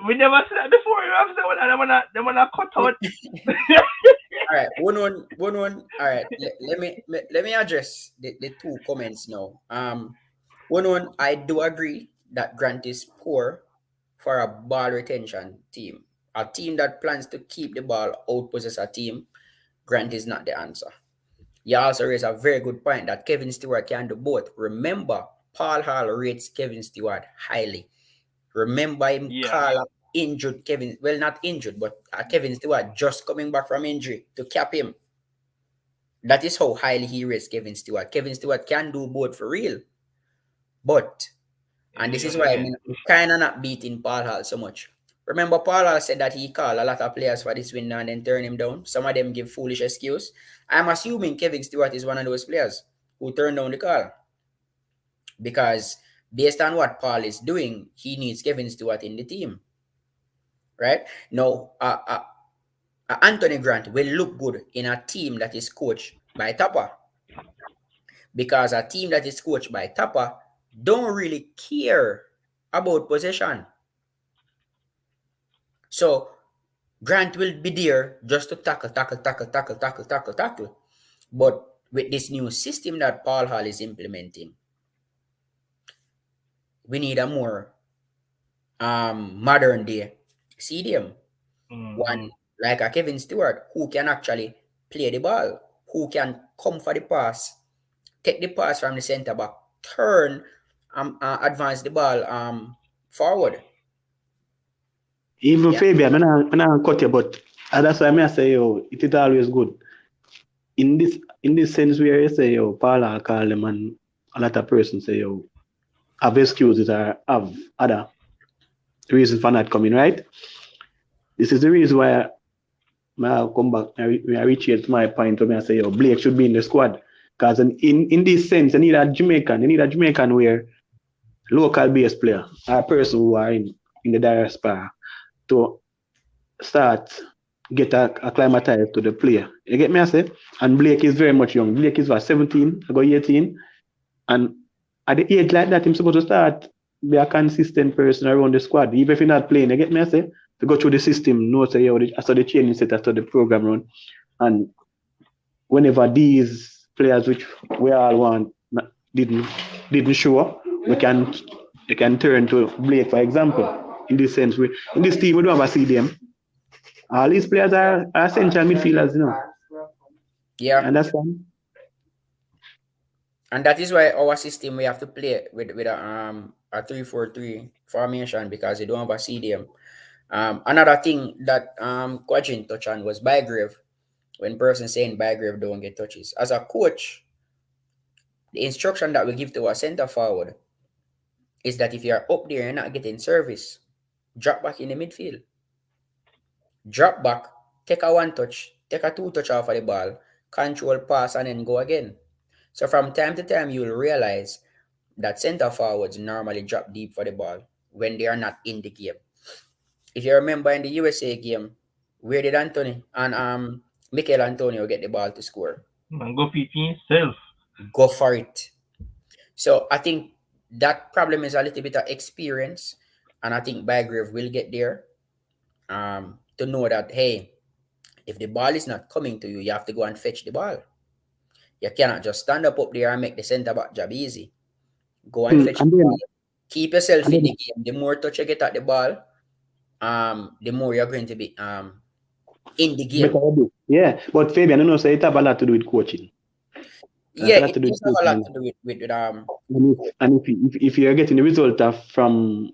we never said that before. You have to say, they wanna cut out. All right, one. All right, let me address the two comments now. One, I do agree that Grant is poor for a ball retention team. A team that plans to keep the ball out possess a team, Grant is not the answer. You also raise a very good point that Kevin Stewart can do both. Remember, Paul Hall rates Kevin Stewart highly. Remember him call up injured Kevin, well, not injured, but Kevin Stewart just coming back from injury to cap him. That is how highly he rates Kevin Stewart. Kevin Stewart can do both for real. But, and this is why I'm kind of not beating Paul Hall so much. Remember, Paul Hall said that he called a lot of players for this win and then turn him down. Some of them give foolish excuse. I'm assuming Kevin Stewart is one of those players who turned down the call. Because based on what Paul is doing, he needs Kevin Stewart in the team. Right? Now, Anthony Grant will look good in a team that is coached by Tapa. Because a team that is coached by Tapa don't really care about possession. So Grant will be there just to tackle. But with this new system that Paul Hall is implementing, we need a more modern day CDM. One like a Kevin Stewart who can actually play the ball, who can come for the pass, take the pass from the center back, turn, advance the ball forward. Even Fabian, I'm not cut you, but that's why I say, it is always good. In this sense where you say, Paul call them and a lot of persons say, have excuses or have other reasons for not coming, right? This is the reason why I come back, I reach my point where I say, Blake should be in the squad. Because in this sense, you need a Jamaican where local base player, or a person who are in the diaspora to start get acclimatized to the player. You get me, I say? And Blake is very much young. Blake is 17, I go 18. And at the age like that, he's supposed to start be a consistent person around the squad. Even if you're not playing, you get me, I say? To go through the system, know say, I saw the training set, I saw the program run. And whenever these players which we all want didn't show up, you can turn to Blake, for example. In this sense, in this team, we don't have a CDM. All these players are essential midfielders, Yeah. Understand? And that is why our system we have to play with a 3-4-3 formation because they don't have a CDM. Another thing that Quadrin touched on was Bygrave. When person saying Bygrave don't get touches. As a coach, the instruction that we give to our center forward is that if you're up there and not getting service, drop back in the midfield. Drop back, take a 1 touch, take a 2 touch off of the ball, control pass, and then go again. So from time to time, you will realize that center forwards normally drop deep for the ball when they are not in the game. If you remember in the USA game, where did Anthony and Mikel Antonio get the ball to score? Man, go fit himself. Go for it. So I think that problem is a little bit of experience, and I think Bygrave will get there to know that, hey, if the ball is not coming to you, you have to go and fetch the ball. You cannot just stand up there and make the centre back job easy. Go and fetch the ball. Keep yourself in the game. The more touch you get at the ball, the more you're going to be in the game. Yeah, but Fabian, I know so it have a lot to do with coaching. Yeah, it does have a lot to do with and if you're getting the result from,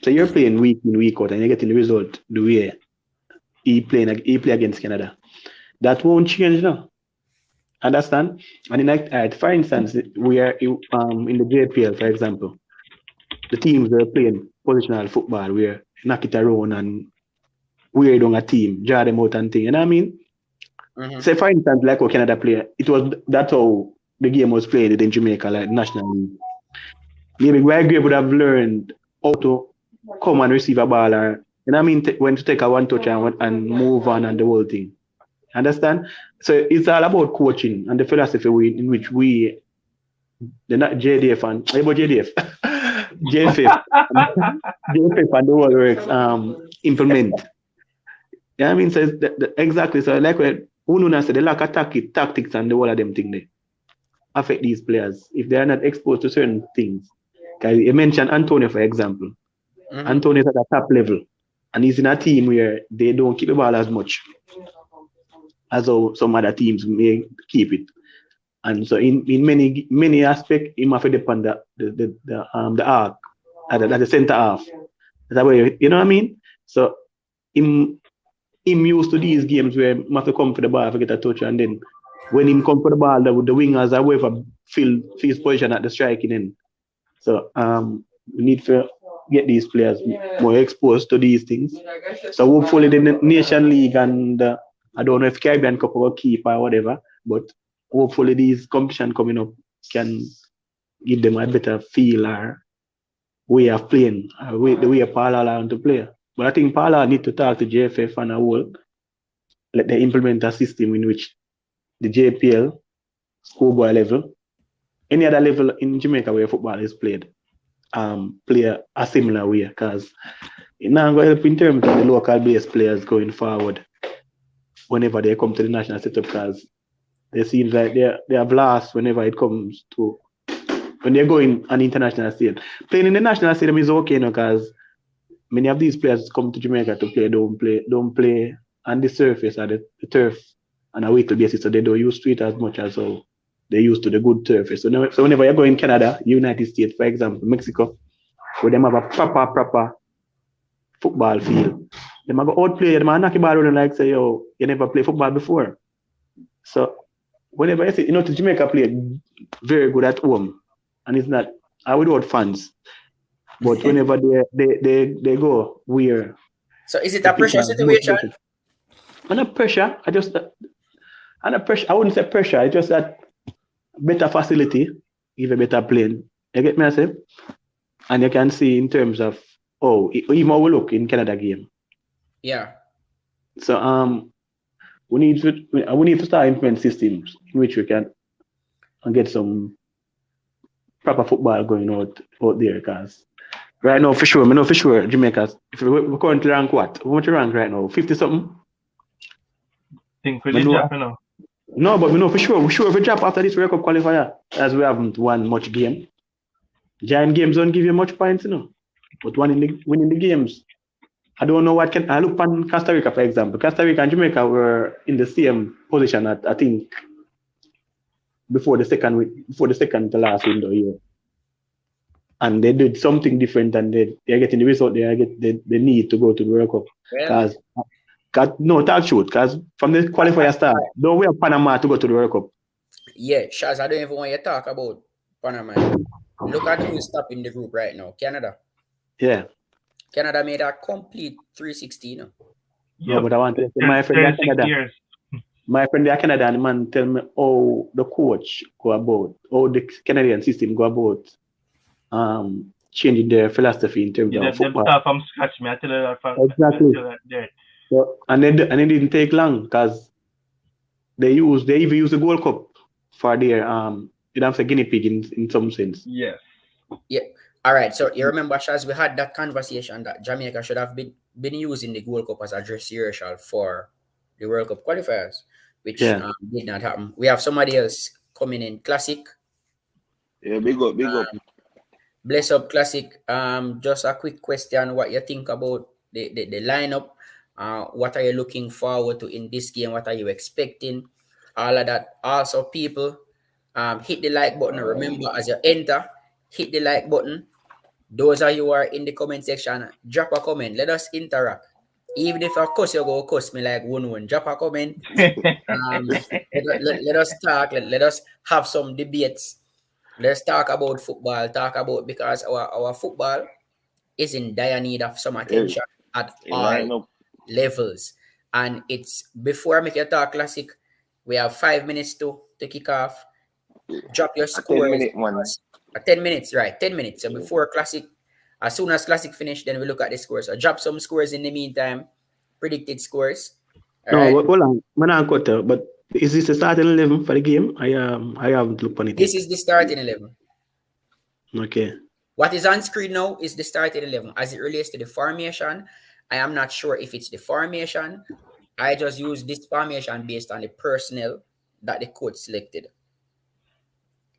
so you're playing week in, week out, and you're getting the result the way he play against Canada, that won't change now. Understand? And for instance, we are in the JPL, for example, the teams that are playing positional football, where knock it around and we're doing a team, draw them out and thing. You know what I mean? Mm-hmm. Say for instance, like how Canada play, that's how the game was played in Jamaica, like National League. Maybe Bygrave would have learned how to come and receive a ball, or you know what I mean, when to take a 1 touch and move on and the whole thing. Understand? So it's all about coaching and the philosophy in which we They're not JDF and what about JDF? JFF. JFF and the whole works implement. Yeah, I mean, so exactly. So like what Ununa said, the lack of tactics and the whole of them thing they affect these players if they are not exposed to certain things. Because you mentioned Antonio, for example. Antonio is at the top level, and he's in a team where they don't keep the ball as much as how some other teams may keep it. And so in many aspects, he must depend on the arc at the center half. That way, you know what I mean? So him used to these games where he must come for the ball, get a touch, and then when him come for the ball, the wingers or whoever feel his position at the striking end. So we need to get these players more exposed to these things. So hopefully the Nation League and I don't know if Caribbean Cup will keep or whatever, but hopefully these competition coming up can give them a better feel or way of playing, the way Paula want to play. But I think Paula need to talk to JFF and a whole, let them implement a system in which the JPL, schoolboy level, any other level in Jamaica where football is played, play a similar way, because it now going to help in terms of the local based players going forward whenever they come to the national setup, because they seem like they have lost whenever it comes to when they're going on international stage. Playing in the national stadium is okay now, because many of these players come to Jamaica to play, don't play on the surface or the turf on a weekly basis, so they don't use to it as much as how they used to the good surface. So whenever you go in Canada, United States, for example, Mexico, where they have a proper football field, they might go outplay, they might knock the ball around like say, yo, you never play football before. So whenever you see, to Jamaica play very good at home, and it's not without fans, but whenever they go where. So is it a pressure situation? Under pressure, under pressure, I wouldn't say pressure. It's just that better facility, give a better plane. You get me, I say? And you can see in terms of even how we look in Canada game. Yeah. So we need to start implement systems in which we can get some proper football going out there, because right now for sure Jamaica, if we currently rank what? How much rank right now? 50 something? Think for the drop, you know. No, but we know for sure if we drop after this World Cup qualifier, as we haven't won much game. Giant games don't give you much points, But winning the games, I don't know what can. I look on Costa Rica, for example. Costa Rica and Jamaica were in the same position at, I think, before the second to last window here, and they did something different, and they're getting the result. They need to go to the World Cup, because because from the qualifier start, don't we have Panama to go to the World Cup? Yeah, Shaz, I don't even want you to talk about Panama. Look at who's top in the group right now. Canada. Yeah. Canada made a complete 360, Yeah, but I want to say, my friend in Canada. My friend in Canada, and the man tell me how the coach go about, how the Canadian system go about changing their philosophy in terms of football. Them start from scratch, me. I tell you that from exactly. So, and it didn't take long, because they even use the Gold Cup for their you know, guinea pig in some sense. Yes. Yeah. All right. So you remember, Shaz, we had that conversation that Jamaica should have been using the Gold Cup as a dress rehearsal for the World Cup qualifiers, which did not happen. We have somebody else coming in. Classic. Yeah, big up. Bless up, Classic. Just a quick question: what you think about the lineup? What are you looking forward to in this game? What are you expecting? All of that. Also, people, hit the like button. Remember, as you enter, hit the like button. Those of you who are in the comment section, drop a comment. Let us interact. Even if of course you go cuss me like one, drop a comment. Let us talk. Let us have some debates. Let's talk about football. Because our football is in dire need of some attention at all levels. And it's before I make you talk, Classic. We have 5 minutes to kick off. Drop your score. 10 minutes, right? 10 minutes. So before Classic, as soon as Classic finish, then we look at the scores. So drop some scores in the meantime. Predicted scores. All right? Hold on. I'm not cut out, but Is this the starting 11 for the game? I haven't looked on it This yet. is the starting 11. Okay. What is on screen now is the starting 11. As it relates to the formation, I am not sure if it's the formation. I just use this formation based on the personnel that the coach selected.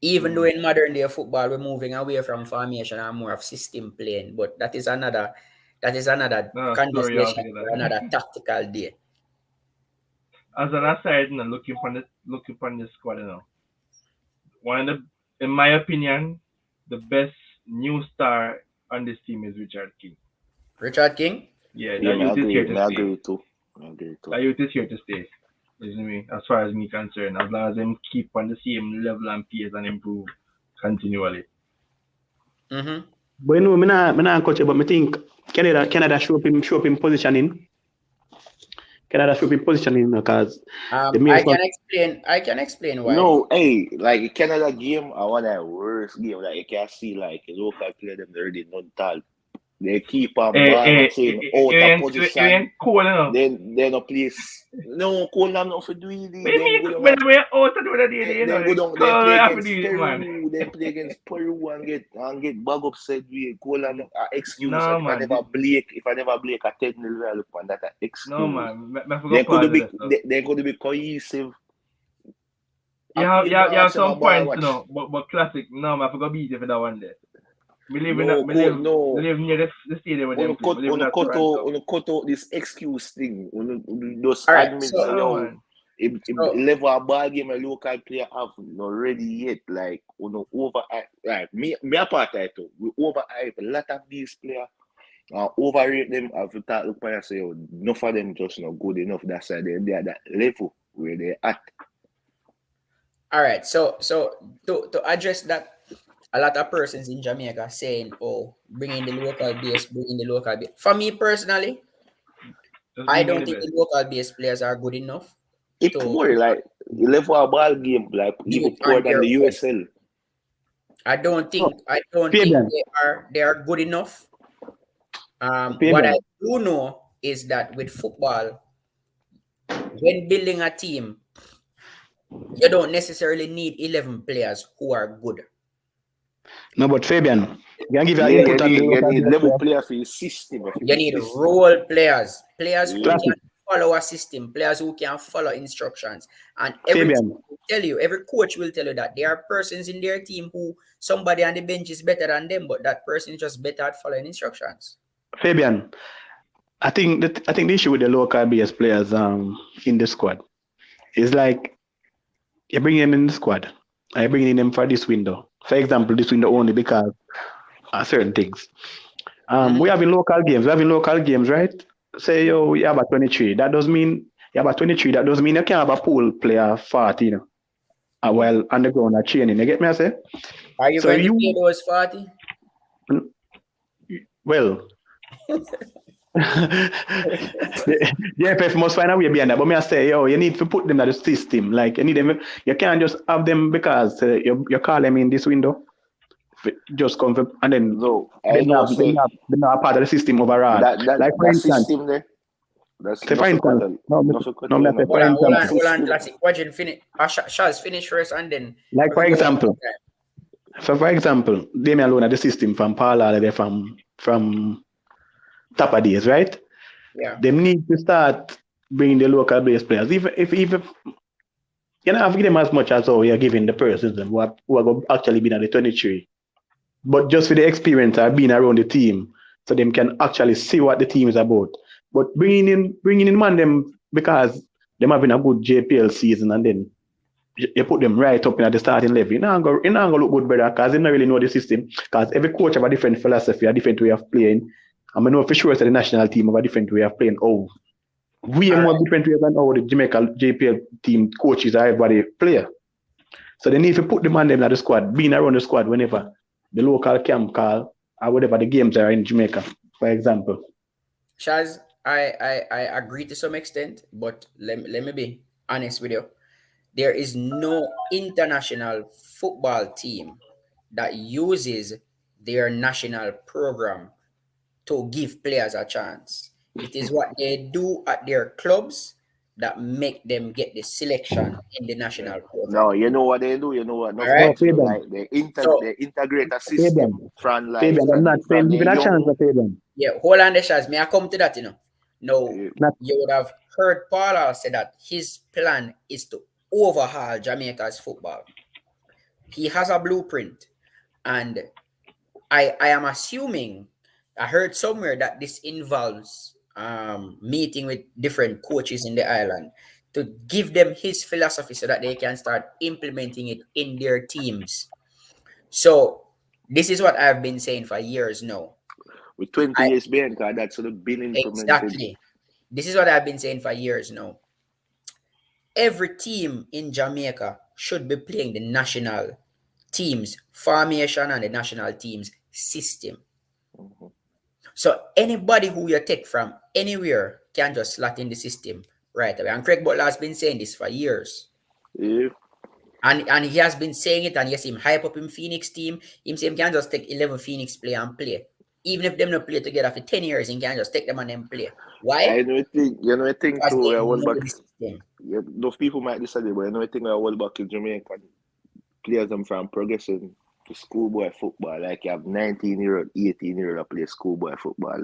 Even though in modern day football we're moving away from formation and more of system playing, but that is another No story conversation altogether. for another tactical day. As an aside, you know, looking upon the squad, you know, one of the, in my opinion, the best new star on this team is Richard King. Richard King? Yeah, Yeah, that youth is here to I stay. agree too. I agree too. That youth is here to stay. Isn't me? As far as me concerned, as long as them keep on the same level and pace and improve continually. Mm-hmm. But you know, me not coach, but me think Canada show up in positioning. Canada show up in positioning because the main I can explain why. No, hey, like Canada game, I want that worst game. Like you can see, like local player them already non tall. They keep on marching out of It position. ain't cool enough. Then no place. No, cool them not for do it. What do you Then go mean? down. When we're out to do that, you know, Then go down. Then cool play have to against do it, man. Peru. Then play against Peru and get bag upset with cool them excuse. No, And man. if I never Blake a 10-0 I look on that excuse. No, man. I They forgot could be that stuff. they could be cohesive. You have some points, you know, but classic. No, man, I forgot beat you for that one day. We live near the stadium with them. Cut out this excuse thing. Just All right, admit so- say, yo, So- level a ball game a local player have not ready yet. Like over like me apart that too. We overhype a lot of these players. Overrate them. I've thought look and say, enough of them just not good enough. That's why they are that level where they at. All right, so to address that, a lot of persons in Jamaica saying, "Oh, bring in the local base, bring in the local base." For me personally, I don't think the local base players are good enough. It poor like you level a ball game like even poor than the USL. I don't think Fabian. they are good enough. Fabian. What I do know is that with football, when building a team, you don't necessarily need 11 players who are good. No, but Fabian, you can give your Yeah, input on the you local need base level player. player for your system. You need role players who Yeah. can follow a system, players who can follow instructions. And Fabian. every coach will tell you that there are persons in their team who somebody on the bench is better than them, but that person is just better at following instructions. Fabian, I think the issue with the local base players in the squad is like you bring them in the squad. I bring in them for this window. For example, this window only because certain things. We have in local games, right? Say you have a 23. That does mean you have a 23. That does mean you can't have a pool player 40, you know. While on the ground are training. You get me I say? Are you going to play those 40? Well, the FF must find a way behind that. But me I say, you need to put them in the system. Like you need them. You can't just have them because you call them in this window. Just come and then they're not part of the system overall. Like for instance, system there. That's say for instance. Hold on, classic. Watching finish. Shaz finish first and then. Like for example. So for example, they may alone at the system from Paula, they're from Tapa days, right? Yeah. They need to start bringing the local base players. If you know, give them as much as you're giving the persons who are actually been at the 23. But just for the experience of being around the team, so them can actually see what the team is about. But bringing in man them because them having a good JPL season and then you put them right up in at the starting level. It's not going to look good, brother, because they don't really know the system. Because every coach have a different philosophy, a different way of playing. I know for sure that the national team have a different way of playing. Oh, we are more different ways than how the Jamaica JPL team coaches are everybody player. So they need to put them on them at the squad, being around the squad whenever the local camp call or whatever the games are in Jamaica, for example. Shaz, I agree to some extent, but let me be honest with you. There is no international football team that uses their national program to give players a chance. It is what they do at their clubs that make them get the selection in the national No, program. you know what they do. You know what All enough right. No, clubs do. Fabian. Like So they integrate a system Fabian. from like Fabian, I'm not saying from give the it a chance young. for Fabian. yeah, hold on the shots. May I come to that, Now, eh, Not you would have heard Paul say that his plan is to overhaul Jamaica's football. He has a blueprint, and I am assuming I heard somewhere that this involves meeting with different coaches in the island to give them his philosophy so that they can start implementing it in their teams. So this is what I've been saying for years now. with 20 I years behind, cause that's sort of been implemented. exactly. This is what I've been saying for years now. Every team in Jamaica should be playing the national teams formation and the national teams system. Mhm. So anybody who you take from anywhere can just slot in the system right away. And Craig Butler has been saying this for years. Yeah. And he has been saying it, and you see him hype up in Phoenix team. Him say him can just take 11 Phoenix player and play. Even if them not play together for 10 years, he can just take them and then play. Why? I know think you know think Because too. they I hold know back. the system. Yeah, those people might disagree, but you know think I hold back in Jamaica. Players them from progressing to schoolboy football. Like you have 19-year-old, 18-year-old that play schoolboy football.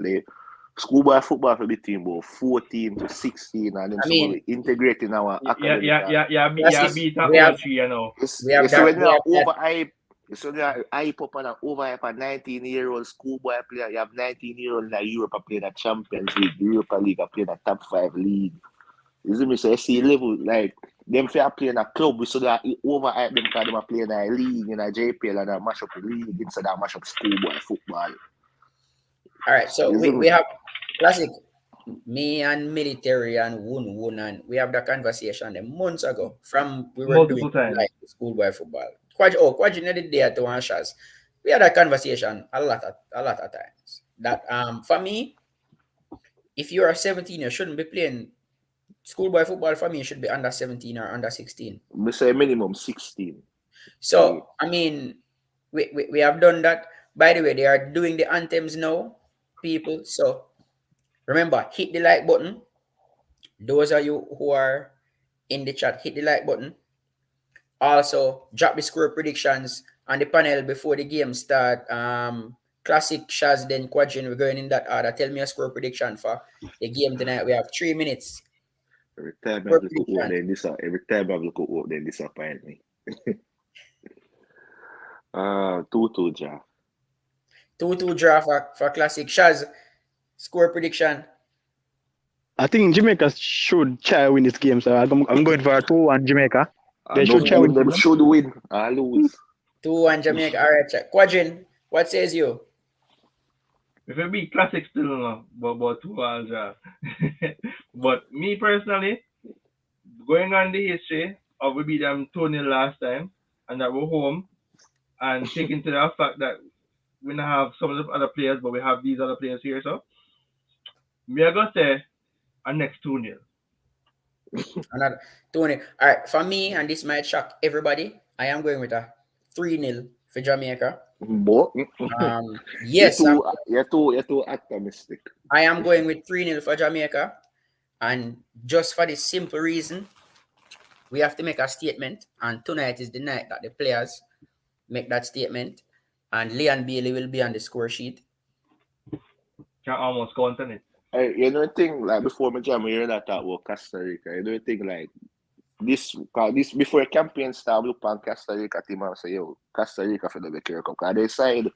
Schoolboy football for between about 14 to 16, and then I some of mean, it integrate in our academic. Yeah, classic, beat a we have OG, you know. we have It's when that you we are have that overhype. It's when you are hype up and overhype a 19-year-old schoolboy player. You have 19-year-old in the Europe playing the Champions League, Europa League, playing the top 5 league. You see me? So I see level like them for playing a club, so that overhype them because them are playing a league in a JPL and a mash up the league instead of mash up schoolboy football. all right. So You see we me? have classic me and military and Woon and we have that conversation months ago from we were doing Multiple times. like schoolboy football. Quite the day to one shots. We had that conversation a lot of times. That for me, if you are 17, you shouldn't be playing schoolboy football. For me, you should be under 17 or under 16. We say minimum 16. Yeah. So I mean, we have done that. By the way, they are doing the anthems now, people. So remember, hit the like button. Those of you who are in the chat, hit the like button. Also, drop the score predictions on the panel before the game start. Classic Shaz, then Quadrin, we're going in that order. Tell me a score prediction for the game tonight. We have 3 minutes. Every time I Score look up, prediction. then this every time I look up, then disappoint me. 2-2 ja. 2-2 draw for Classic Shaz. Score prediction. I think Jamaica should try win this game, so I'm going for a 2-1 Jamaica. They No should try game win them this game. should win or lose. 2-1 Jamaica. All right, check. Quadrin, what says you? If it be classic still, no, but 2 hours. But me personally, going on the history of we beat them 2-0 last time, and that we're home, and taking to the fact that we don't have some of the other players, but we have these other players here, so me are gonna say a next 2-0. Another 2-0. All right, for me, and this might shock everybody, I am going with a 3-0 for Jamaica. But Yes, you're too optimistic. I am going with 3-0 for Jamaica. And just for the simple reason, we have to make a statement. And tonight is the night that the players make that statement. And Leon Bailey will be on the score sheet. Can almost count on it. You know thing like before my jam, you hear that talk about Costa Rica. You know think like this before campaign start, look on Costa Rica team and say, yo, Costa Rica for the Baker Cup. Cause they side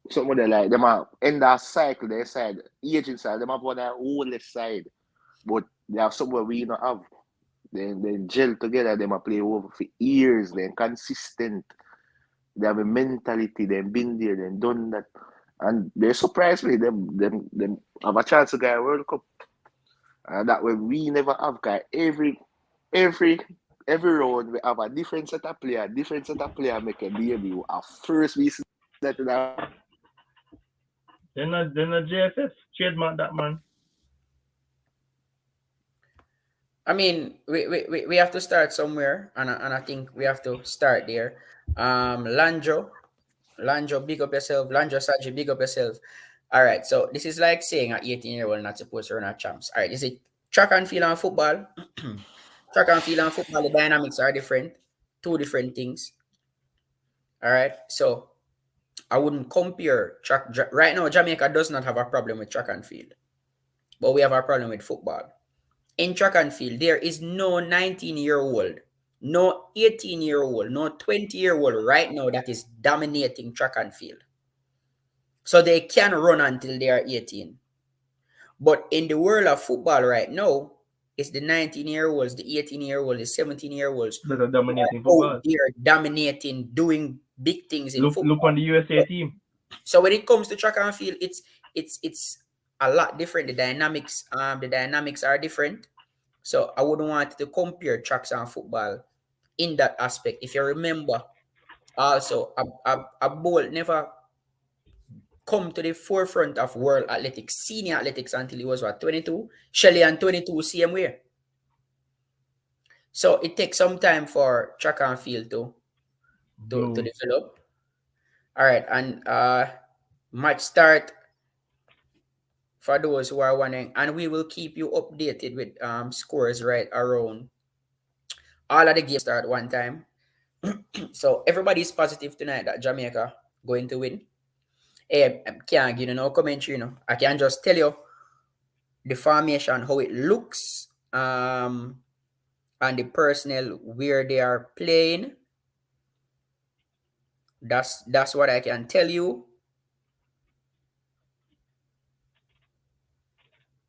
some of them like them are end that cycle, they side agent side, them have one that oldest side. But they have somewhere we don't have. Then gel together, them a play over for years, then consistent. They have a mentality, they've been there, they've done that. And they surprise me, them have a chance to get a World Cup. And that way we never have guy. Every round we have a different set of player make a debut. At first we see that in our They're not JFF trademark that, man. I mean, we have to start somewhere. And I think we have to start there. Landro, big up yourself. Landro Saji, big up yourself. All right, so this is like saying an 18-year-old not supposed to run a champs. All right, this is track and field and football, track and field and football, the dynamics are different. Two different things. All right. So I wouldn't compare right now. Jamaica does not have a problem with track and field, but we have a problem with football. In track and field, there is no 19-year-old, no 18-year-old, no 20-year-old right now that is dominating track and field. So they can run until they are 18. But in the world of football right now, it's the 19-year-olds, the 18-year-olds, the 17-year-olds that are who are dominating out football. there dominating, doing big things in Look football. on the USA team. So when it comes to track and field, it's a lot different. The dynamics are different. So I wouldn't want to compare tracks and football in that aspect. If you remember, also a Bolt never come to the forefront of world athletics, senior athletics until he was what, 22? Shelley and 22 same way. So it takes some time for track and field to develop. All right, and match start for those who are wondering, and we will keep you updated with scores right around all of the games start one time. So everybody's positive tonight that Jamaica going to win. I can't give you no commentary, I can just tell you the formation, how it looks, and the personnel where they are playing. That's what I can tell you.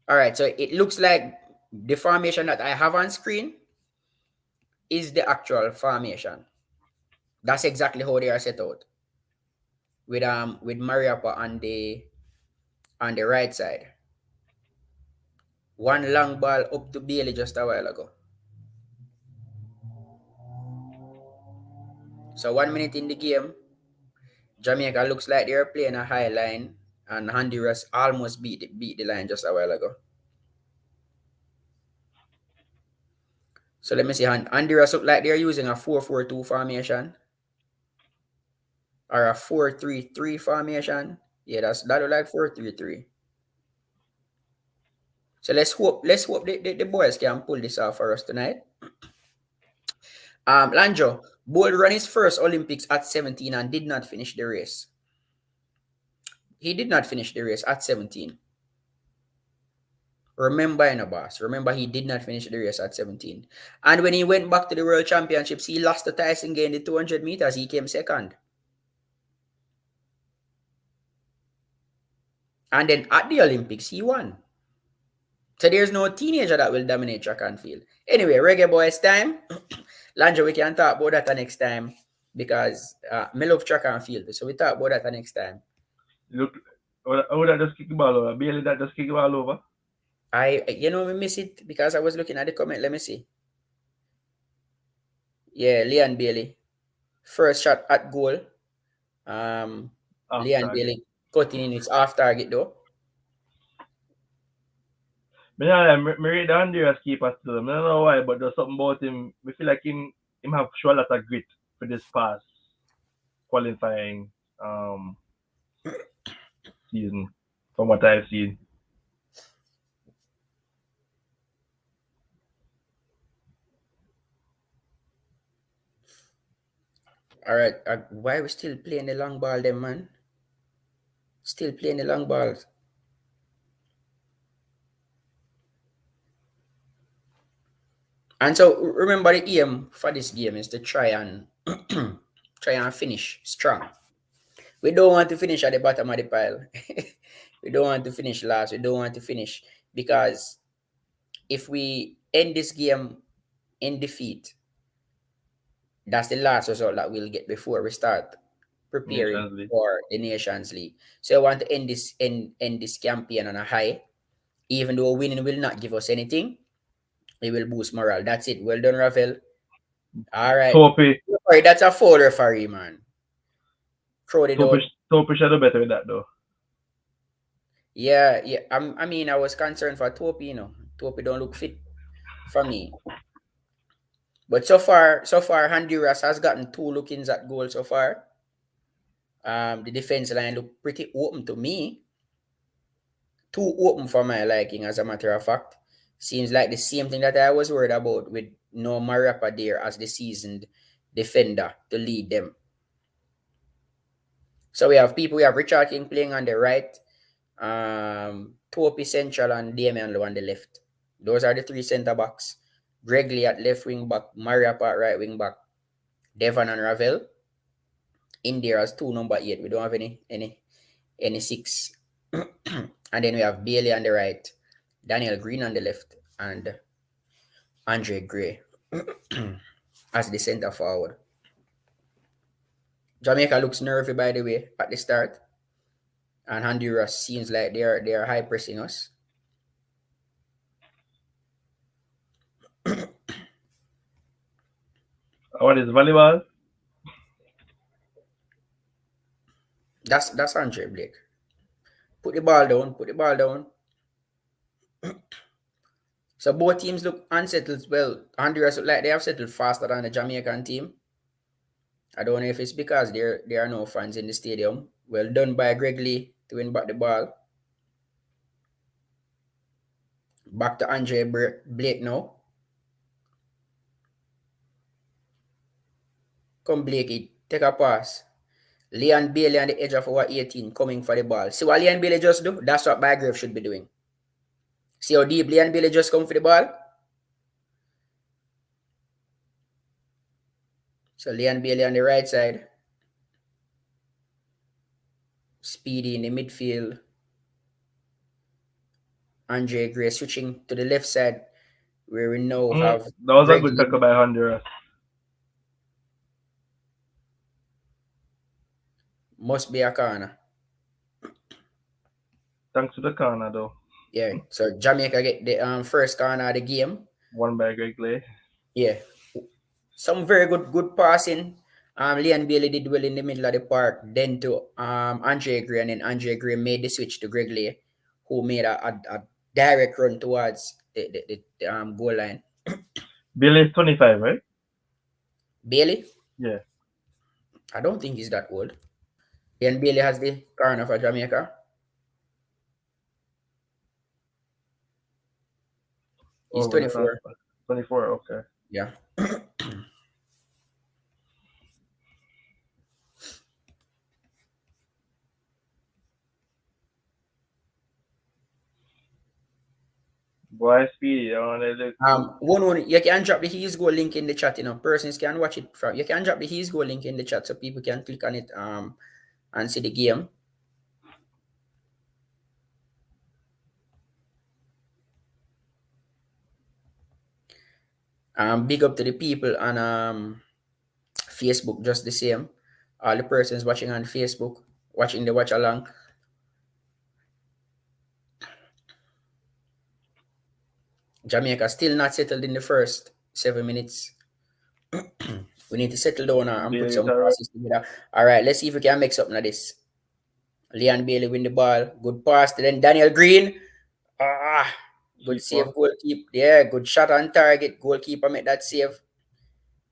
All right, so it looks like the formation that I have on screen is the actual formation. That's exactly how they are set out. With Mariapa on the right side. One long ball up to Bailey just a while ago. So 1 minute in the game, Jamaica looks like they're playing a high line, and Honduras almost beat the line just a while ago. So let me see. Honduras look like they're using a 4-4-2 formation or a 4-3-3 formation. Yeah, that look like 4-3-3. So let's hope the boys can pull this off for us tonight. Lanjo, Bold ran his first Olympics at 17 and did not finish the race. He did not finish the race at 17. Remember, boss. Remember, he did not finish the race at 17. And when he went back to the World Championships, he lost to Tyson Gay in the 200 meters. He came second. And then at the Olympics, he won. So there's no teenager that will dominate track and field. Anyway, Reggae Boyz time. Lanjo, we can talk about that next time because me love track and field. So we talk about that next time. Look, oh, that just kick the ball over. Bailey, that just kick the ball over. We miss it because I was looking at the comment. Let me see. Yeah, Leon Bailey. First shot at goal. Leon Bailey cutting in. It's off target though. I rate the Honduras keeper still. I don't know why, but there's something about him. We feel like him have shown a lot of grit for this past qualifying season, from what I've seen. All right. Why are we still playing the long ball then, man? Still playing the long balls. And so remember the aim for this game is to try and finish strong. We don't want to finish at the bottom of the pile. We don't want to finish last. We don't want to finish because if we end this game in defeat, that's the last result that we'll get before we start preparing for the Nations League. So I want to end this campaign on a high. Even though winning will not give us anything, it will boost morale. That's it. Well done, Rafael. All right. Sorry, that's a foul referee, man. Throw it out. Topi should have better with that though. Yeah. I was concerned for Topi, Topi don't look fit for me. But so far, Honduras has gotten 2 look-ins at goal so far. The defense line look pretty open to me. Too open for my liking, as a matter of fact. Seems like the same thing that I was worried about with no Mariappa there as the seasoned defender to lead them. So we have Richard King playing on the right, Topi Central and Damian Lowe on the left. Those are the three centre backs. Gregley at left wing back, Mariappa at right wing back, Devon and Ravel in there as 2 number 8. We don't have any 6. And then we have Bailey on the right, Daniel Green on the left, and Andre Gray as the centre forward. Jamaica looks nervy, by the way, at the start, and Honduras seems like they are high pressing us. What is volleyball? That's Andre Blake. Put the ball down. So both teams look unsettled. Well, Honduras look like they have settled faster than the Jamaican team. I don't know if it's because there are no fans in the stadium. Well done by Gregley to win back the ball. Back to Andre Blake now. Come Blakey, take a pass. Leon Bailey on the edge of our 18 coming for the ball. See what Leon Bailey just do? That's what Bygrave should be doing. See how deep Leon Bailey just come for the ball? So Leon Bailey on the right side. Speedy in the midfield. Andre Gray switching to the left side where we now have... That was a good tackle by Honduras. Must be a corner. Thanks to the corner, though. Yeah, so Jamaica get the first corner of the game. Won by Gregley. Yeah. Some very good passing. Leon Bailey did well in the middle of the park. Then to Andre Gray, and then Andre Gray made the switch to Gregley, who made a direct run towards the goal line. Bailey is 25, right? Bailey? Yeah. I don't think he's that old. Leon Bailey has the corner for Jamaica. He's 24. 24, okay. Yeah. Boy, Speedy, I want to look. You can drop the His Goal link in the chat, persons can watch it from. You can drop the His Goal link in the chat so people can click on it and see the game. Big up to the people on Facebook, just the same. All the persons watching on Facebook, watching the watch along. Jamaica still not settled in the first 7 minutes. We need to settle down and put some passes together. All right, let's see if we can make something of this. Leon Bailey win the ball. Good pass to then Daniel Green. Good save, goalkeeper. Yeah, good shot on target. Goalkeeper made that save.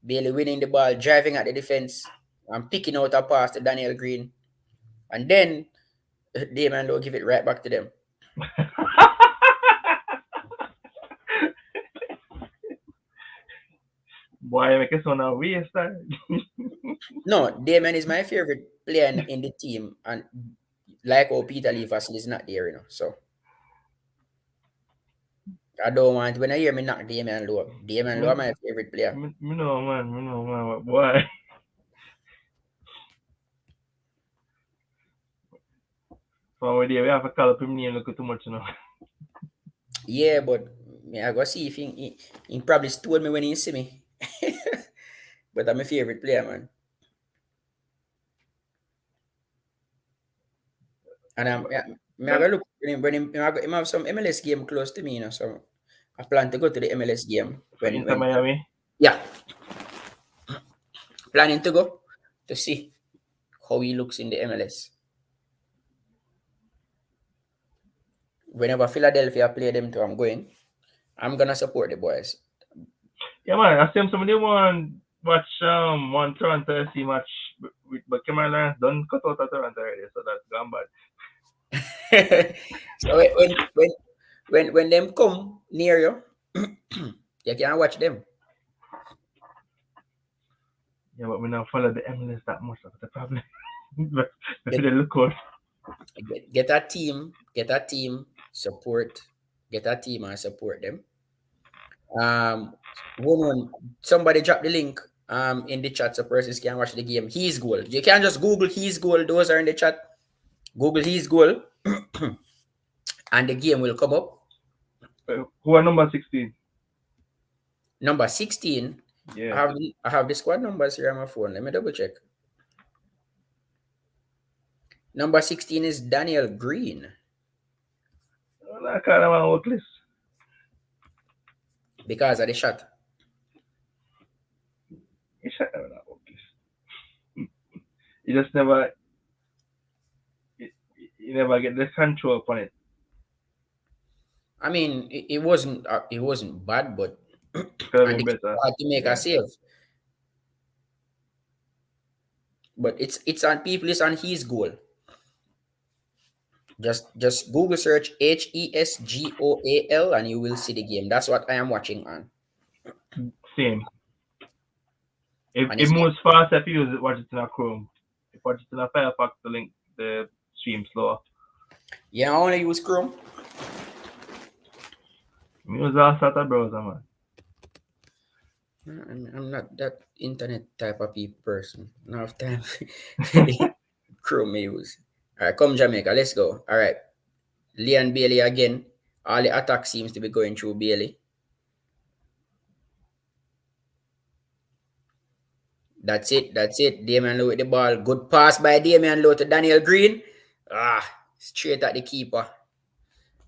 Bailey winning the ball, driving at the defense, and picking out a pass to Daniel Green. And then Damian Lowe give it right back to them. Boy, make it sound a waste. No, Damian is my favorite player in the team, and like how Peter Leverson is not there, so I don't want when I hear me knock Damian Lowe. Damian Lowe my favorite player. Me know, man. Boy. From where we have to call up him name look too much, Yeah, but I go see if he probably stole me when he see me. But I'm my favorite player, man. And I'm gonna look when him have some MLS game close to me, so I plan to go to the MLS game when Miami. Yeah. Planning to go to see how he looks in the MLS. Whenever Philadelphia play them too, I'm going. I'm gonna support the boys. Yeah, man. I see somebody want watch one Toronto FC match but Cameron Lawrence done cut out of Toronto already, so that's gone bad. So when them come, near you, you can watch them. Yeah, but we don't follow the MLS that much. That's the problem. But Get, they look out. get a team, support, get a team and support them. Um, somebody drop the link in the chat so persons can watch the game. His goal. You can just Google his goal. Those are in the chat. Google his goal, and the game will come up. Who are number 16? Number 16. Yeah. I have the squad numbers here on my phone. Let me double check. Number 16 is Daniel Green. I can't have a work list. Because of the shot. He should have a work list. He just never. You never get the control upon it. I mean, it wasn't bad, but Could have and been the better. hard to make a save. But it's on people. It's on his goal. Just Google search HESGOAL and you will see the game. That's what I am watching on. Same. If And it it's not, moves fast, if you watch it in a Chrome. If you watch it in a Firefox, the stream slower. yeah, I only use Chrome. I use all sort of browser, man. I'm not that internet type of person. I don't have time Chrome I use. All right, come Jamaica, let's go. All right, Leon Bailey again. All the attack seems to be going through Bailey. That's it. Damian Lowe with the ball. Good pass by Damian Lowe to Daniel Green. Straight at the keeper.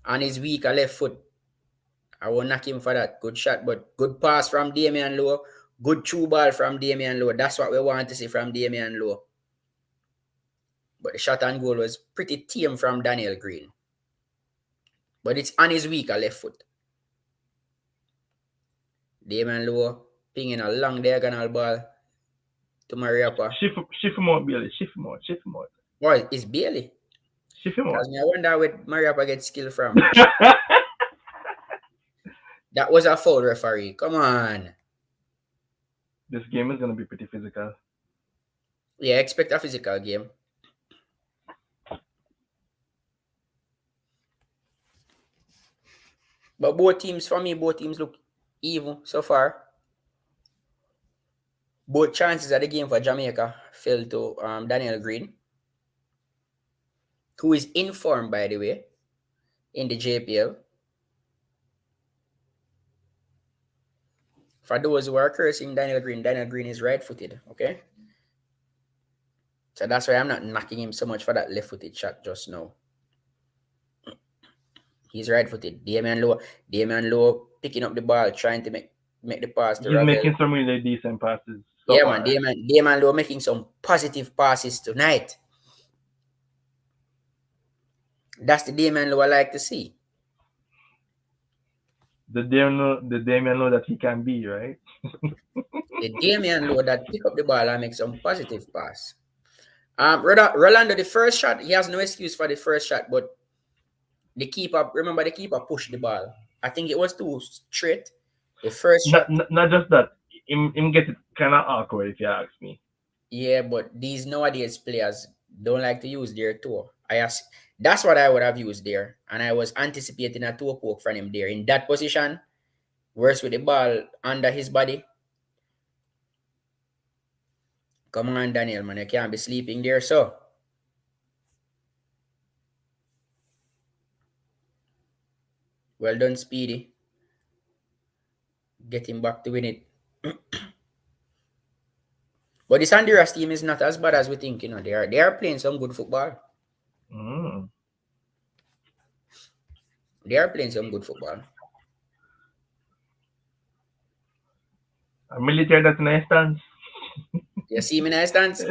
On his weak left foot. I won't knock him for that. Good shot, but good pass from Damian Lowe. Good true ball from Damian Lowe. That's what we want to see from Damian Lowe. But the shot and goal was pretty tame from Daniel Green. But it's on his weak left foot. Damian Lowe pinging a long diagonal ball to Mariappa. Shift him out, Bailey. Shift him out. Boy, it's Bailey. Shift him out. Because I wonder where Mariappa gets skill from. That was a foul, referee. Come on. This game is going to be pretty physical. Yeah, expect a physical game. But both teams look even so far. Both chances of the game for Jamaica fell to Daniel Green, who is informed, by the way, in the JPL. For those who are cursing Daniel Green is right-footed, okay? So that's why I'm not knocking him so much for that left-footed shot just now. He's right-footed. Damian Lowe picking up the ball, trying to make the pass to He's Ravel. making some really decent passes. So yeah, far. Man. Damian Lowe making some positive passes tonight. That's the Damian Lowe I like to see. The Damian Lowe that he can be, right? The Damian Lowe that pick up the ball and make some positive pass. Rolando, the first shot, he has no excuse for the first shot, but the keeper pushed the ball. I think it was too straight. The first shot. Not just that. Him get it kind of awkward, if you ask me. Yeah, but these nowadays players don't like to use their toe. That's what I would have used there. And I was anticipating a toe poke from him there. In that position, worse with the ball under his body. Come on, Daniel, man. You can't be sleeping there, so. Well done, Speedy. Getting back to win it. But this Honduras team is not as bad as we think, you know. They are playing some good football. They are playing some good football. A military that's in a stance. You see me in a stance?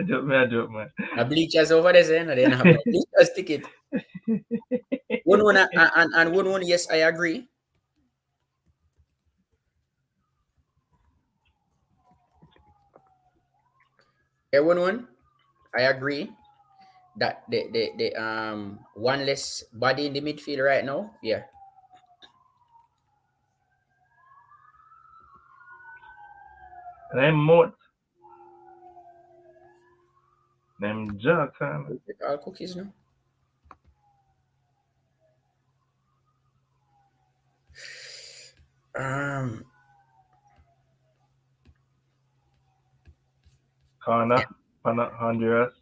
Joke, man. A bleachers over there, saying they don't have no bleachers ticket. One, yes, I agree. Yeah, one, I agree that the one less body in the midfield right now. Yeah. Them mouth. Them Jackson. All cookies now. Um, Corner. Honduras.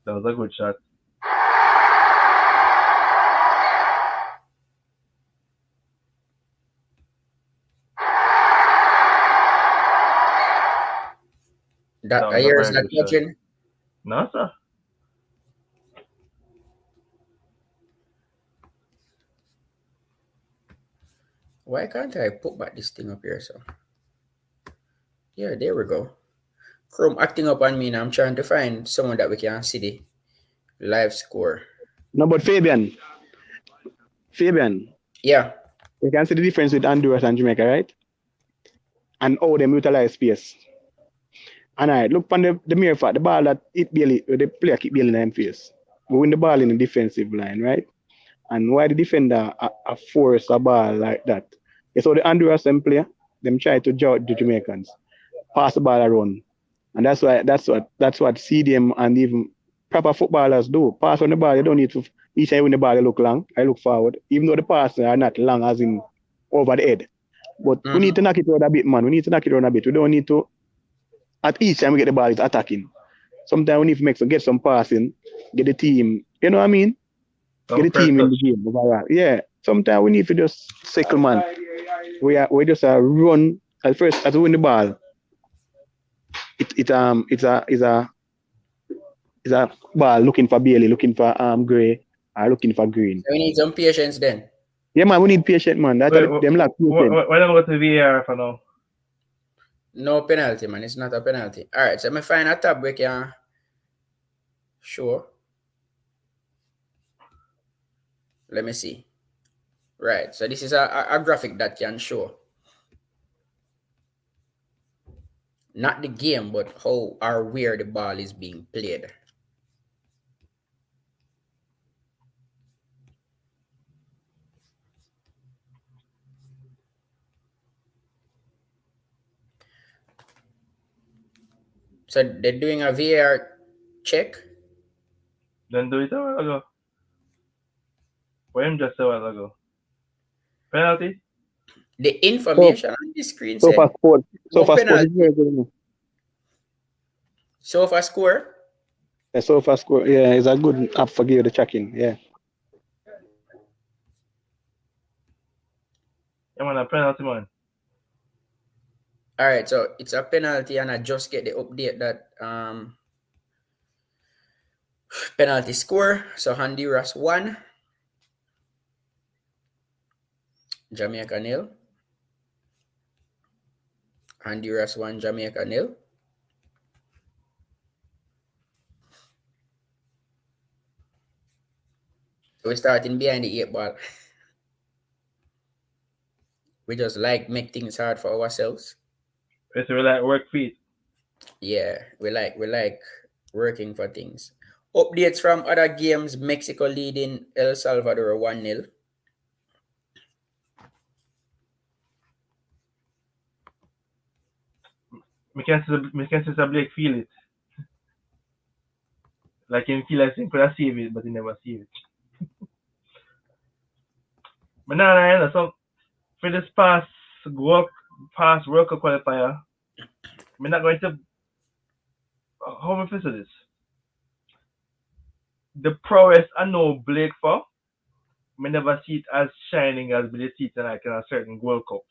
That was a good shot. that That I was a hear very that good shot. touching. No, sir. Why can't I put back this thing up here? So yeah, there we go. Chrome acting up on me now. I'm trying to find someone that we can see the live score. No, but Fabian, Yeah. you can see the difference with Honduras and Jamaica, right? And how them utilize space. And I look on the mere fact, the ball that the player keep bailing them face. We win the ball in the defensive line, right? And why the defender a force a ball like that? Yeah, so the Honduras them player, them try to judge the Jamaicans, pass the ball around. And that's what CDM and even proper footballers do. Pass on the ball, you don't need to each time when the ball you look long, I look forward. Even though the passes are not long as in over the head. But we need to knock it around a bit, man. We need to knock it around a bit. We don't need to at each time we get the ball, it's attacking. Sometimes we need to get some passing, get the team, you know what I mean? Get the team in the game overall. Yeah. Sometimes we need to just cycle, man. We just run at first as we win the ball. It's a ball looking for Bailey, looking for Gray, or looking for Green. So we need some patience then. Yeah, man, we need patience, man. That's them lack patience. Why don't we go to VAR for now? No penalty, man. It's not a penalty. All right, so me find a tab we can show. Let me see. Right, so this is a graphic that can show not the game, but how or where the ball is being played. So they're doing a VAR check. Then do it a while ago. When just a while ago. Penalty? The information on the screen So said far scored. So no far scored. penalty. So far score. Yeah, so far score. Yeah, it's a good app for give the checking. Yeah. Yeah, man, a penalty, man. All right, so it's a penalty, and I just get the update that penalty score. So Honduras 1, Jamaica 0. Honduras 1, Jamaica 0. So we're starting behind the 8 ball. We just like make things hard for ourselves. It's really like work feet. Yeah, we like working for things. Updates from other games: Mexico leading El Salvador 1-0. Me can see the Blake feel it. Like him feel like he could have saved it, but he never saved it. But nah, so for this past World Cup qualifier, I'm not going to. How am I say this? The prowess I know Blake for, I never see it as shining as Billy see it like in a certain World Cup.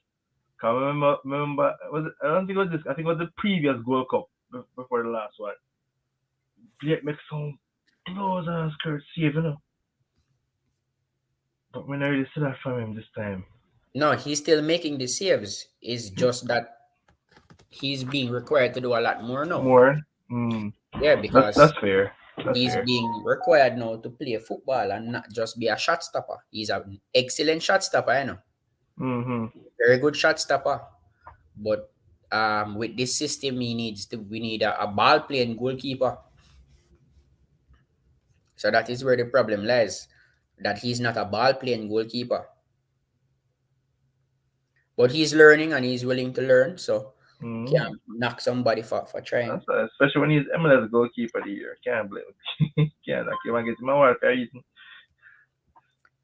Cause remember, I don't think it was this. I think it was the previous World Cup before the last one. Blake makes some blows and skirt save, you know. But we never really see that from him this time. No, he's still making the saves. It's just that he's being required to do a lot more now. More? Yeah, because that's fair. he's being required now to play football and not just be a shot stopper. He's an excellent shot stopper, you know. Very good shot stopper. But with this system, we need a ball playing goalkeeper. So that is where the problem lies. That he's not a ball playing goalkeeper. But he's learning and he's willing to learn, so Mm-hmm. can't knock somebody for trying. Especially when he's MLS goalkeeper of the year. Can't blame him. Can't like you want to get him a wild card reason.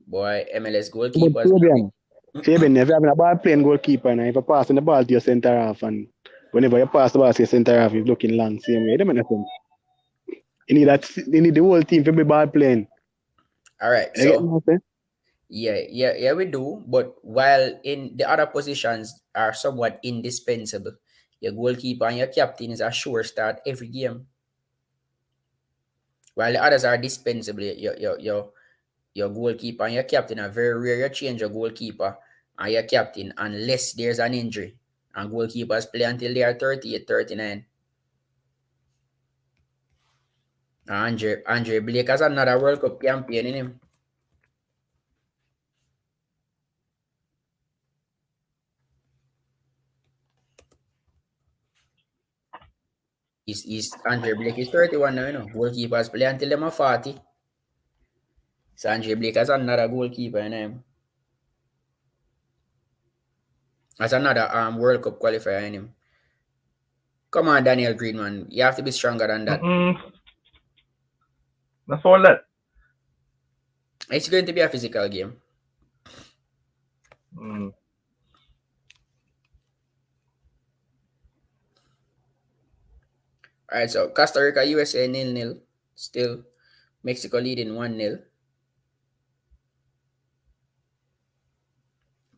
Boy, MLS But goalkeepers. Fabian, if you have a ball playing goalkeeper and if you pass the ball to your centre half and whenever you pass the ball to your centre half, you're looking long same way. That makes no sense. You need the whole team to be ball playing. All right, You get so what I'm saying? yeah, we do. But while in the other positions are somewhat indispensable, your goalkeeper and your captain is a sure start every game. While the others are dispensable, your goalkeeper and your captain are very rare. You change your goalkeeper and your captain unless there's an injury. And goalkeepers play until they are 38, 39. Andre Blake has another World Cup campaign in him. He's Andre Blake is 31 now, you know. Goalkeepers play until them are 40. So Andre Blake has another goalkeeper in him. That's another World Cup qualifier in him. Come on, Daniel Greenman. You have to be stronger than that. That's all that. It's going to be a physical game. Mm. Alright, so Costa Rica, USA 0-0. Still Mexico leading 1-0.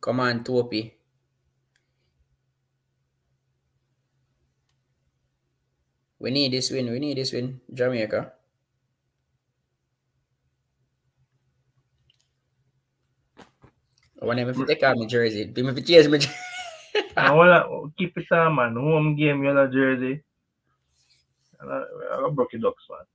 Come on, Topi. We need this win. We need this win. Jamaica. I want them to take out my jersey. Be me change my jersey. I wanna keep it on, man. Home game, yellow jersey. I broke it Ducks, man.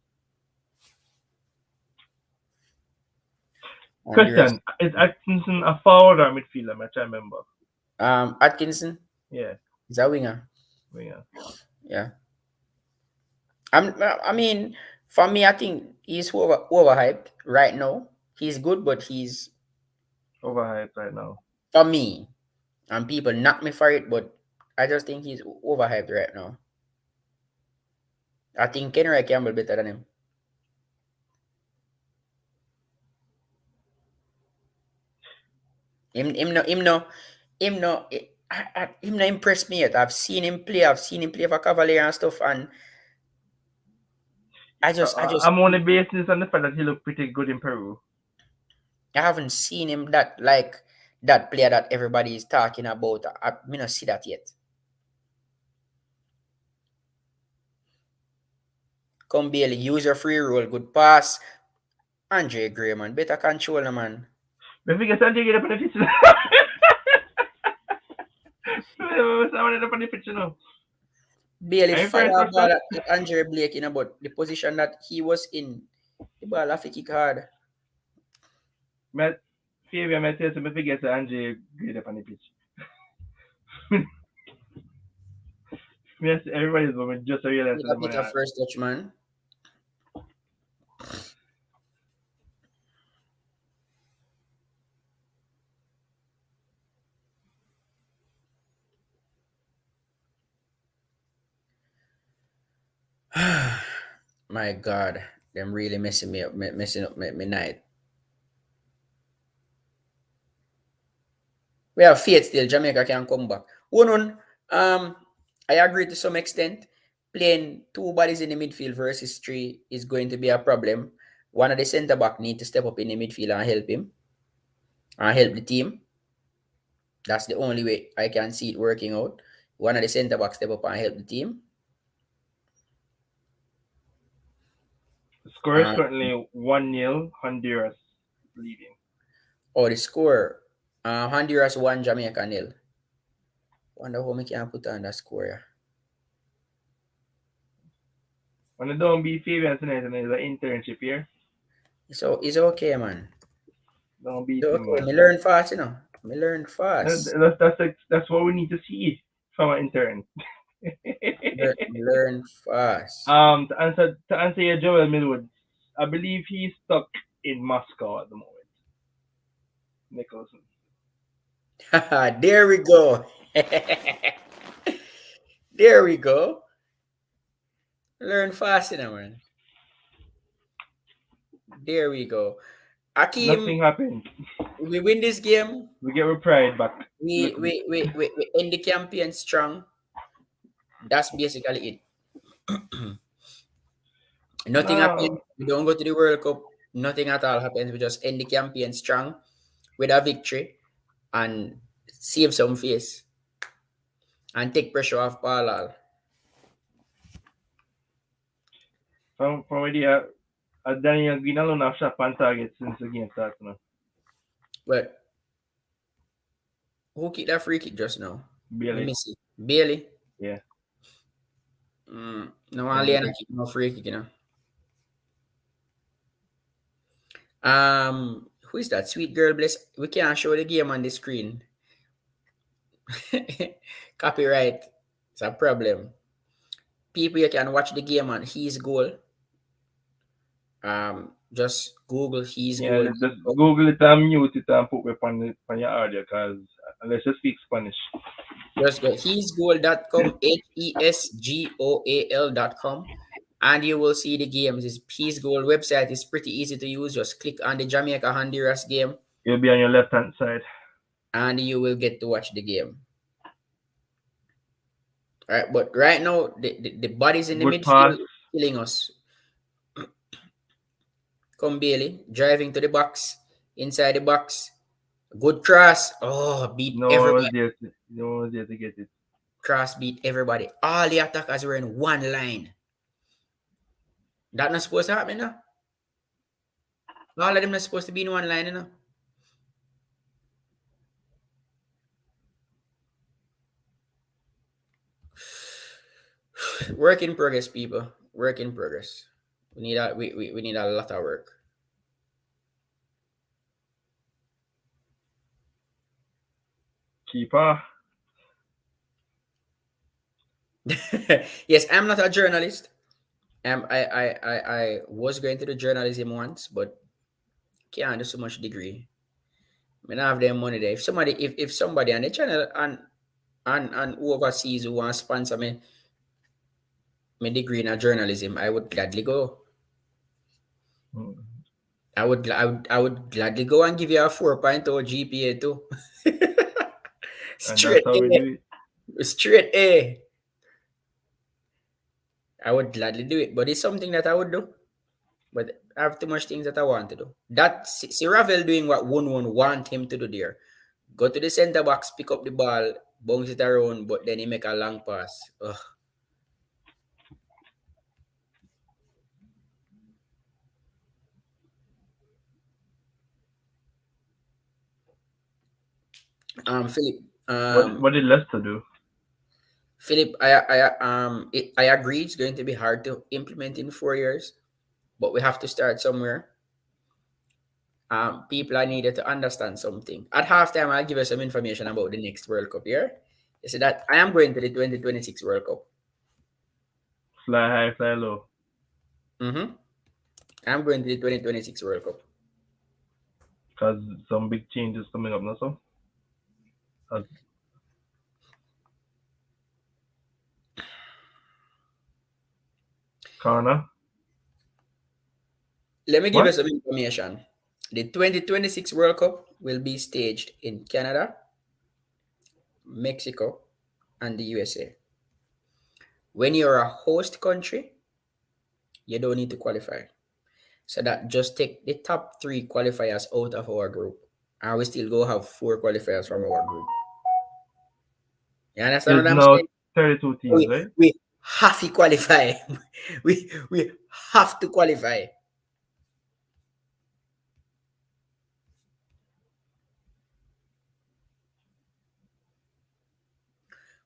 Question: is Atkinson a forward or midfielder? I'm trying to remember. Atkinson. Yeah. He's a winger. Winger. Yeah. I mean, for me, I think he's overhyped right now. He's good, but he's Overhyped right now. for me. And people knock me for it, but I just think he's overhyped right now. I think Kenry Campbell better than him. Him no impress me yet. I've seen him play for Cavalier and stuff, and I'm only basing this on the fact that he looked pretty good in Peru. I haven't seen him that player that everybody is talking about. I not see that yet. Come Bailey, use your free roll, good pass. Andre Gray, man, better control him, man. But if we get Andre get up on the pitch, someone end up on the pitch, you know. Bailey fire a ball at Andre Blake, you know, but the position that he was in, the ball have to kick hard. Fabian, I tell you, if we get Andre get up on the pitch. Yes, everybody's going just realize a bit of first touch, man. My God, them really messing me up, messing up my night. We have faith still. Jamaica can come back. I agree to some extent. Playing two bodies in the midfield versus three is going to be a problem. One of the centre back need to step up in the midfield and help him and help the team. That's the only way I can see it working out. One of the centre backs step up and help the team. The score is currently 1-0, Honduras leading. Oh, the score. Honduras 1, Jamaica 0. Wonder how we can put on that score, yeah. When they don't beat Fabian tonight, and there's an internship here. So it's okay, man. Don't beat him, man. Me learn fast, you know. Me learn fast. That's what we need to see from an intern. learn fast. To answer your Joel Millwood, I believe he's stuck in Moscow at the moment. Nicholson. There we go. There we go. Learn fast, man. There we go. Akeem, Nothing happened. we win this game. We get our pride back. We end the campaign strong. That's basically it. Nothing No, happens. We don't go to the World Cup. Nothing at all happens. We just end the campaign strong with a victory and save some face and take pressure off Paul. from where Daniel Green alone have shot on target since the game started. No? But who kicked that free kick just now? Let Barely. me see. Bailey. Yeah. No one Leon kick no free kick, Who is that? Sweet girl bless. We can't show the game on the screen. Copyright. It's a problem. People, you can watch the game on his goal. Just Google his Yeah, goal. just Google it and mute it and put it on your audio because unless you speak Spanish. Just go hisgoal.com, HESGOAL.com, and you will see the games. His goal website is pretty easy to use. Just click on the Jamaica Honduras game. You'll be on your left hand side. And you will get to watch the game. All right, but right now the bodies in the Good midfield pass. killing us. Come Bailey, driving to the box, inside the box. Good cross. Oh, beat everybody. No one was there to get it. Cross beat everybody. All the attackers were in one line. That not supposed to happen, no? All of them not supposed to be in one line, Work in progress, people. Work in progress. We need a lot of work. Keeper. Yes, I'm not a journalist. I was going to do journalism once, but can't do so much degree. I don't have them money there. If somebody on the channel and overseas who want to sponsor me my degree in journalism, I would gladly go. I would gladly go and give you a 4.0 GPA too. Straight And that's how we do A. Straight A. I would gladly do it, but it's something that I would do. But I have too much things that I want to do. That see Ravel doing what one want him to do there. Go to the center box, pick up the ball, bounce it around, but then he make a long pass. Ugh. Philip. What did Leicester do? Philip, I agree. It's going to be hard to implement in 4 years, but we have to start somewhere. People are needed to understand something. At halftime, I'll give you some information about the next World Cup here. You see that I am going to the 2026 World Cup. Fly high, fly low. I'm going to the 2026 World Cup. Because some big changes coming up now, so. Corner. Let me give you some information. The 2026 World Cup will be staged in Canada, Mexico, and the USA. When you're a host country, you don't need to qualify. So that just take the top 3 qualifiers out of our group. And we still go have 4 qualifiers from our group. You understand what I'm saying? 32 teams, right? We have to qualify. we have to qualify.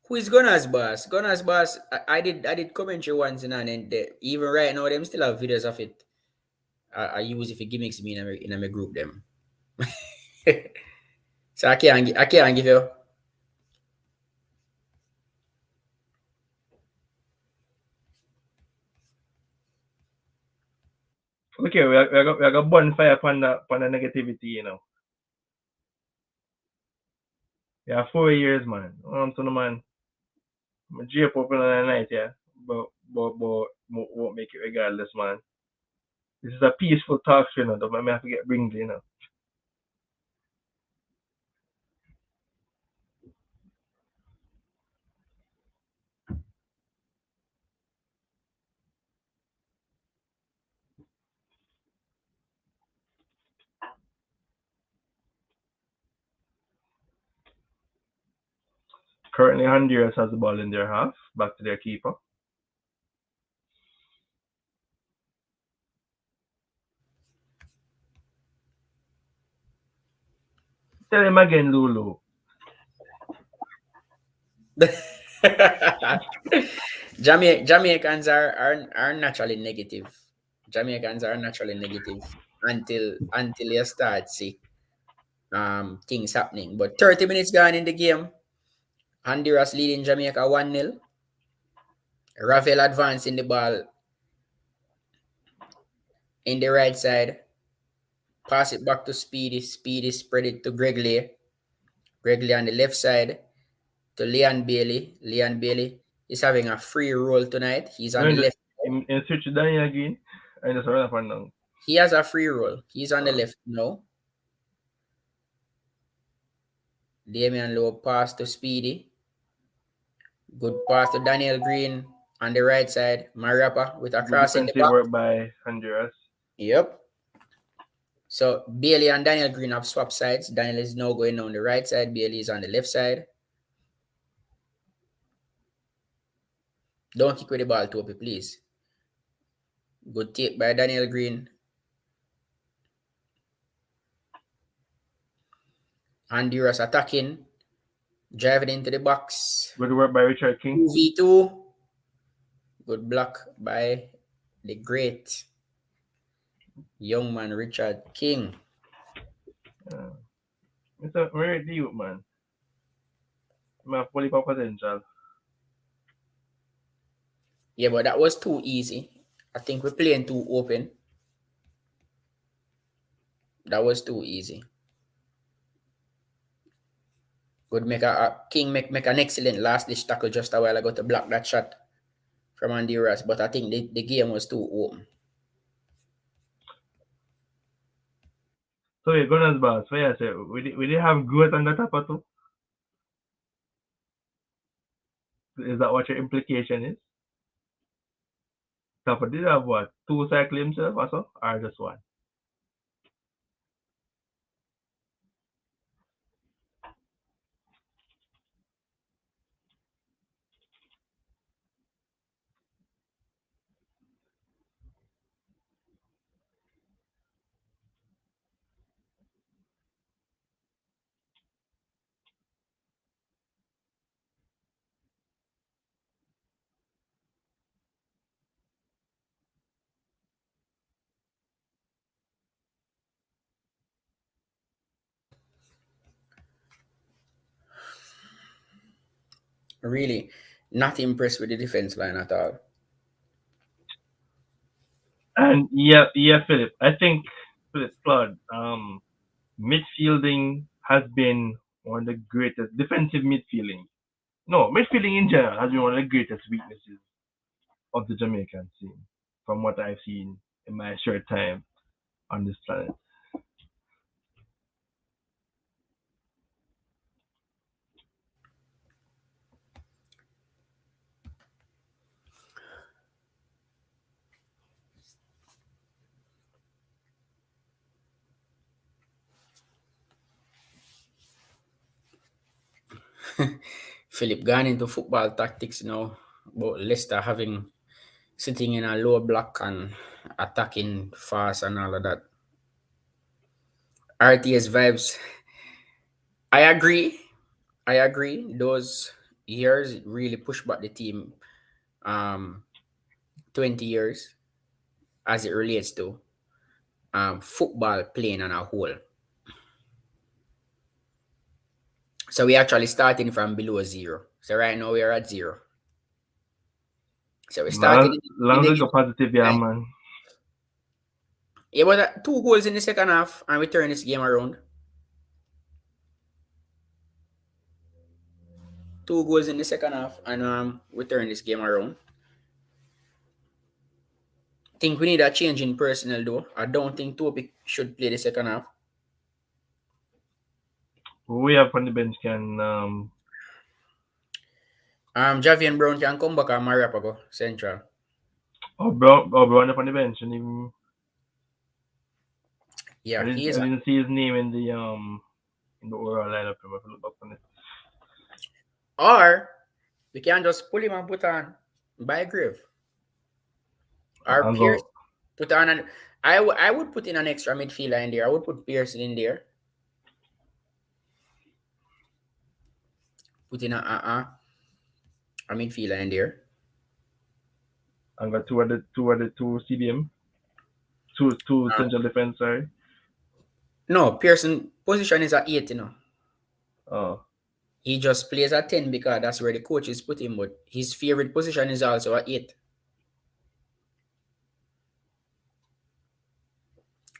Who is Gunners boss? Gunners boss. I did commentary once and even right now them still have videos of it. I use it for gimmicks me in my group them. So I can't give you. Okay, we got bonfire upon the negativity, Yeah, 4 years, man. To the man. I'm jape up in the night, yeah. But won't make it regardless, man. This is a peaceful talk, you know. Don't make me have to get bringed, you know. Currently, Honduras has the ball in their half. Back to their keeper. Tell him again, Lulu. Jamaicans are naturally negative. Jamaicans are naturally negative until you start see things happening. But 30 minutes gone in the game, Honduras leading Jamaica 1-0. Ravel advancing the ball in the right side. Pass it back to Speedy. Speedy spread it to Gregley. Gregley on the left side to Leon Bailey. Leon Bailey is having a free roll tonight. He's on the When left. in switch it down again, and just run up and down. He has a free roll. He's on the left now. Damian Lowe pass to Speedy. Good pass to Daniel Green on the right side. Mariapa with a Good cross in the defensive back. work by Honduras. Yep. So Bailey and Daniel Green have swapped sides. Daniel is now going on the right side. Bailey is on the left side. Don't kick with the ball, Topi, please. Good take by Daniel Green. Honduras attacking. Driving into the box. Good work by Richard King. 2v2. Good block by the great young man Richard King. It's a very deep, man. I have fully potential. Yeah, but that was too easy. I think we're playing too open. That was too easy. Could make King make an excellent last ditch tackle just a while ago to block that shot from Honduras, but I think the game was too open. So yeah, Gunners boss. So yeah, so we did have growth on the top or two. Is that what your implication is? Tapa did have what? 2 cycle himself or so? Or just one? Really not impressed with the defense line at all. And yeah, Philip. I think Philip Flood, midfielding has been one of the greatest defensive midfielding. No, midfielding in general has been one of the greatest weaknesses of the Jamaican scene, from what I've seen in my short time on this planet. Philip gone into football tactics now about Leicester having sitting in a low block and attacking fast and all of that. RTS vibes. I agree. Those years really pushed back the team 20 years as it relates to football playing on a whole. So we actually starting from below zero. So right now we are at zero. So we started Long ago positive, yeah, man. It was 2 goals in the second half and we turned this game around. 2 goals in the second half, and we turn this game around. Think we need a change in personnel though. I don't think Topic should play the second half. Who we have on the bench can Javian Brown can come back and Mariapa go central. Brown up on the bench and even Yeah, I he is. didn't see his name in the overall lineup. I have to look up on it. Or we can just pull him and put on Bygrave. Or And Pierce go. put on an I would put in an extra midfielder in there. I would put Pearson in there. Put in a midfielder in there. And got two CDM. Two central defense, sorry. No, Pearson position is at 8, you know. Oh. He just plays at 10 because that's where the coaches put him, but his favorite position is also at 8.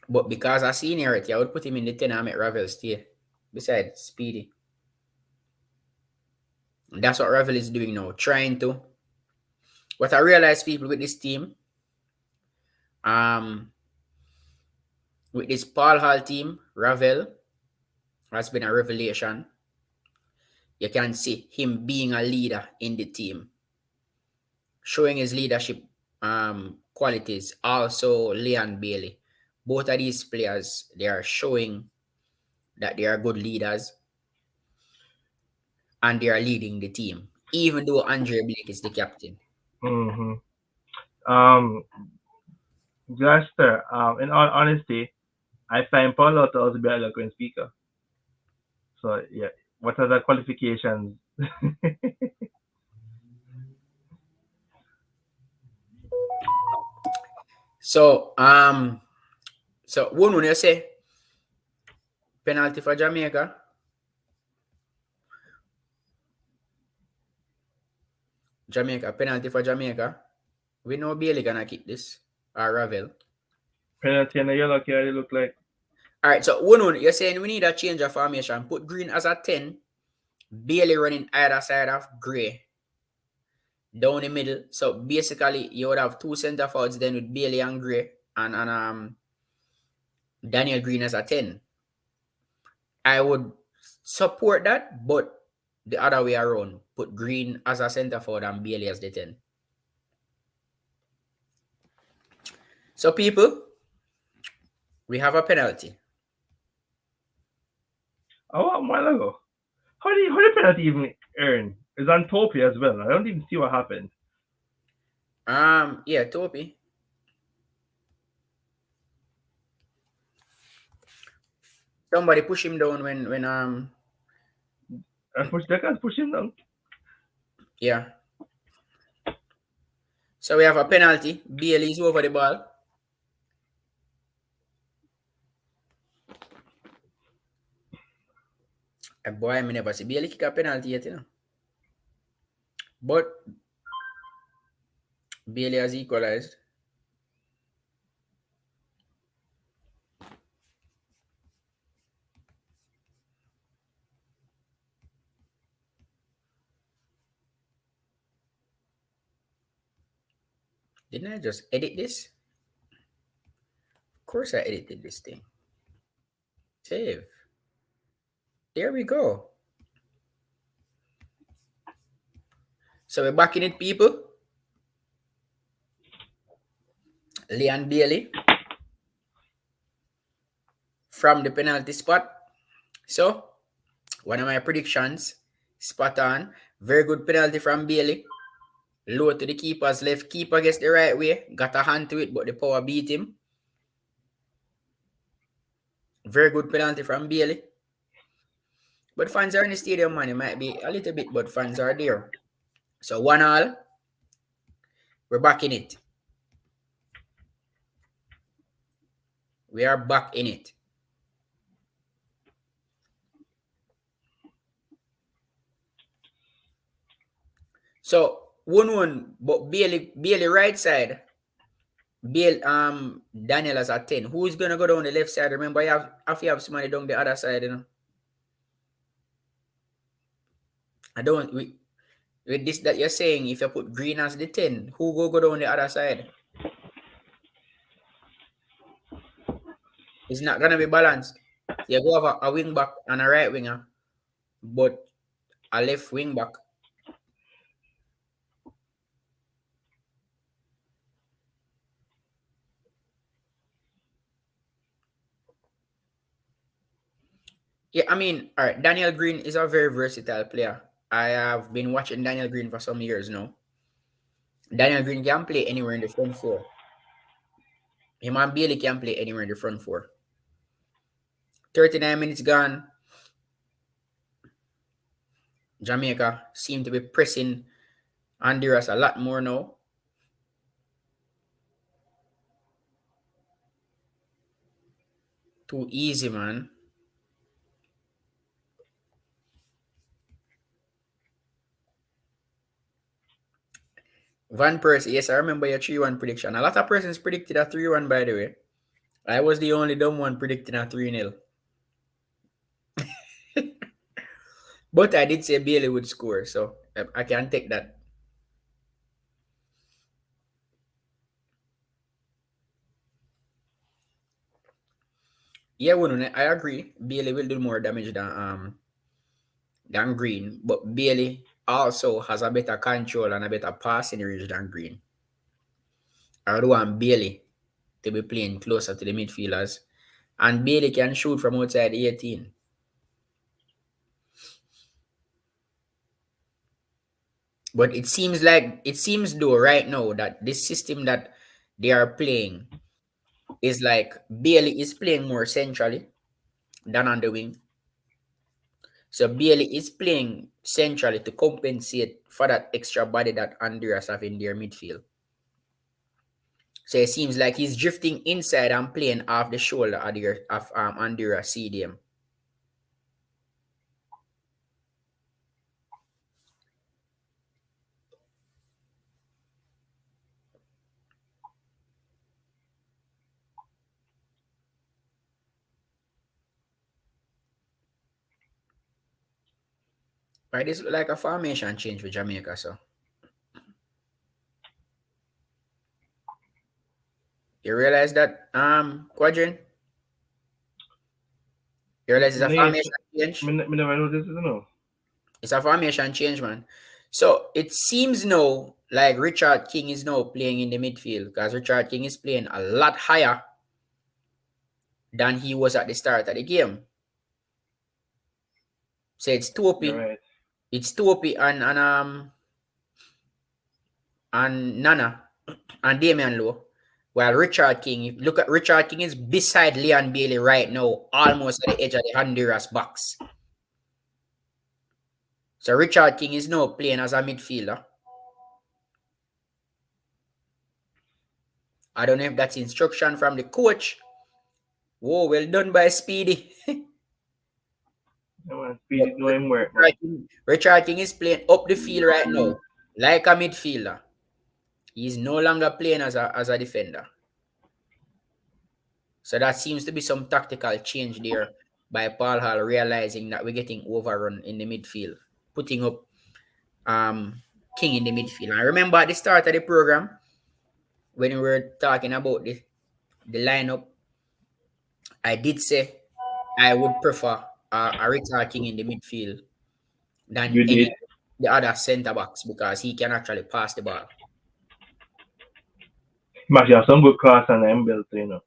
But because of seniority, I would put him in the 10 and make Ravel stay. Besides, Speedy. And that's what Ravel is doing now, trying to. What I realize, people, with this team, with this Paul Hall team, Ravel has been a revelation. You can see him being a leader in the team, showing his leadership qualities. Also, Leon Bailey. Both of these players, they are showing that they are good leaders and they are leading the team, even though Andre Blake is the captain. Mm-hmm. Gaster, in all honesty, I find Paul Lauter to be an eloquent speaker. So yeah, what are the qualifications? So when you say penalty for Jamaica, penalty for Jamaica, we know Bailey gonna kick this, or Ravel. Penalty and a yellow card, it look like. All right, so one, you're saying we need a change of formation. Put Green as a 10, Bailey running either side of Gray, down the middle. So basically, you would have 2 center forwards then with Bailey and Gray, and Daniel Green as a 10. I would support that, but the other way around, put Green as a center forward and Bailey as the 10. So people, we have a penalty. Oh, a while ago. How did penalty even earn? It's on Topi as well. I don't even see what happened. Yeah, Topi. Somebody push him down when I can't push him down. Yeah. So we have a penalty. Bailey is over the ball. And boy, I never see Bailey kick a penalty yet, you know. But Bailey has equalized. Didn't I just edit this? Of course I edited this thing. Save. There we go. So we're back in it, people. Leon Bailey from the penalty spot. So, one of my predictions, spot on. Very good penalty from Bailey. Low to the keeper's left. Keeper gets the right way. Got a hand to it, but the power beat him. Very good penalty from Bailey. But fans are in the stadium, man. It might be a little bit, but fans are there. So 1-1. We're back in it. We are back in it. So 1-1, but Bailey right side. Daniel as a 10. Who's gonna go down the left side? Remember, you have somebody down the other side, you know. I don't with this that you're saying, if you put Green as the 10, who go down the other side? It's not gonna be balanced. You go have a wing back and a right winger, but a left wing back. Yeah, I mean, all right, Daniel Green is a very versatile player. I have been watching Daniel Green for some years now. Daniel Green can play anywhere in the front four. Him and Bailey can play anywhere in the front four. 39 minutes gone. Jamaica seem to be pressing Honduras a lot more now. Too easy, man. Van Persie, yes, I remember your 3-1 prediction. A lot of persons predicted a 3-1, by the way. I was the only dumb one predicting a 3-0. But I did say Bailey would score, so I can take that. Yeah, I agree. Bailey will do more damage than Green, but Bailey also has a better control and a better passing range than Green. I would want Bailey to be playing closer to the midfielders, and Bailey can shoot from outside the 18. But it seems though right now that this system that they are playing is like Bailey is playing more centrally than on the wing. So Bailey is playing centrally to compensate for that extra body that Honduras have in their midfield. So it seems like he's drifting inside and playing off the shoulder of Honduras CDM. Right, this look like a formation change for Jamaica, so. You realize that, Quadrant? You realize it's a formation change? I never noticed it, no. It's a formation change, man. So it seems now like Richard King is now playing in the midfield because Richard King is playing a lot higher than he was at the start of the game. So it's Topi. Right. It's Topi and Nana and Damian Lowe. While Richard King, look at Richard King is beside Leon Bailey right now, almost at the edge of the Honduras box. So Richard King is now playing as a midfielder. I don't know if that's instruction from the coach. Whoa, well done by Speedy. Speedy doing work, man. Richard King is playing up the field right now, like a midfielder. He's no longer playing as a defender. So that seems to be some tactical change there by Paul Hall realizing that we're getting overrun in the midfield, putting up King in the midfield. I remember at the start of the program when we were talking about the lineup, I did say I would prefer a Richard King in the midfield than any of the other centre backs because he can actually pass the ball. He actually have some good class and them built, you know.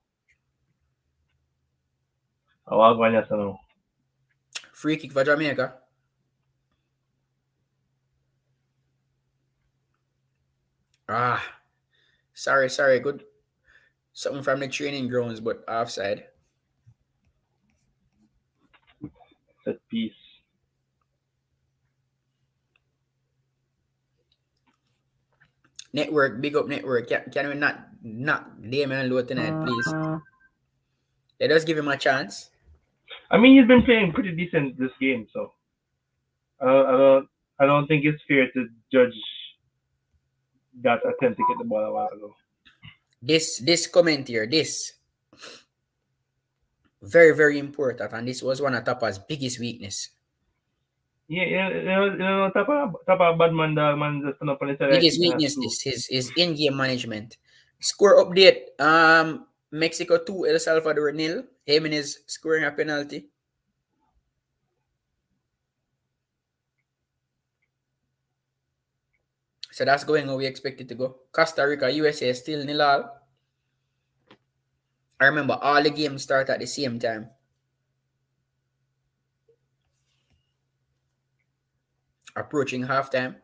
Free kick for Jamaica. Sorry. Good. Something from the training grounds, but offside. Set piece. Network, big up network. Can we not Damien Lowe tonight, please? Let us give him a chance. I mean, he's been playing pretty decent this game, so I don't think it's fair to judge that attempt to get the ball a while ago. This comment here, this very, very important, and this was one of Tapa's biggest weakness. Yeah, type of bad man, the man just stand up on the side like Biggest chicken and weakness stew. is his in-game management. Score update. Mexico 2, El Salvador 0. Jimenez scoring a penalty. So that's going how we expect it to go. Costa Rica, USA still 0-0. I remember all the games start at the same time. Approaching halftime.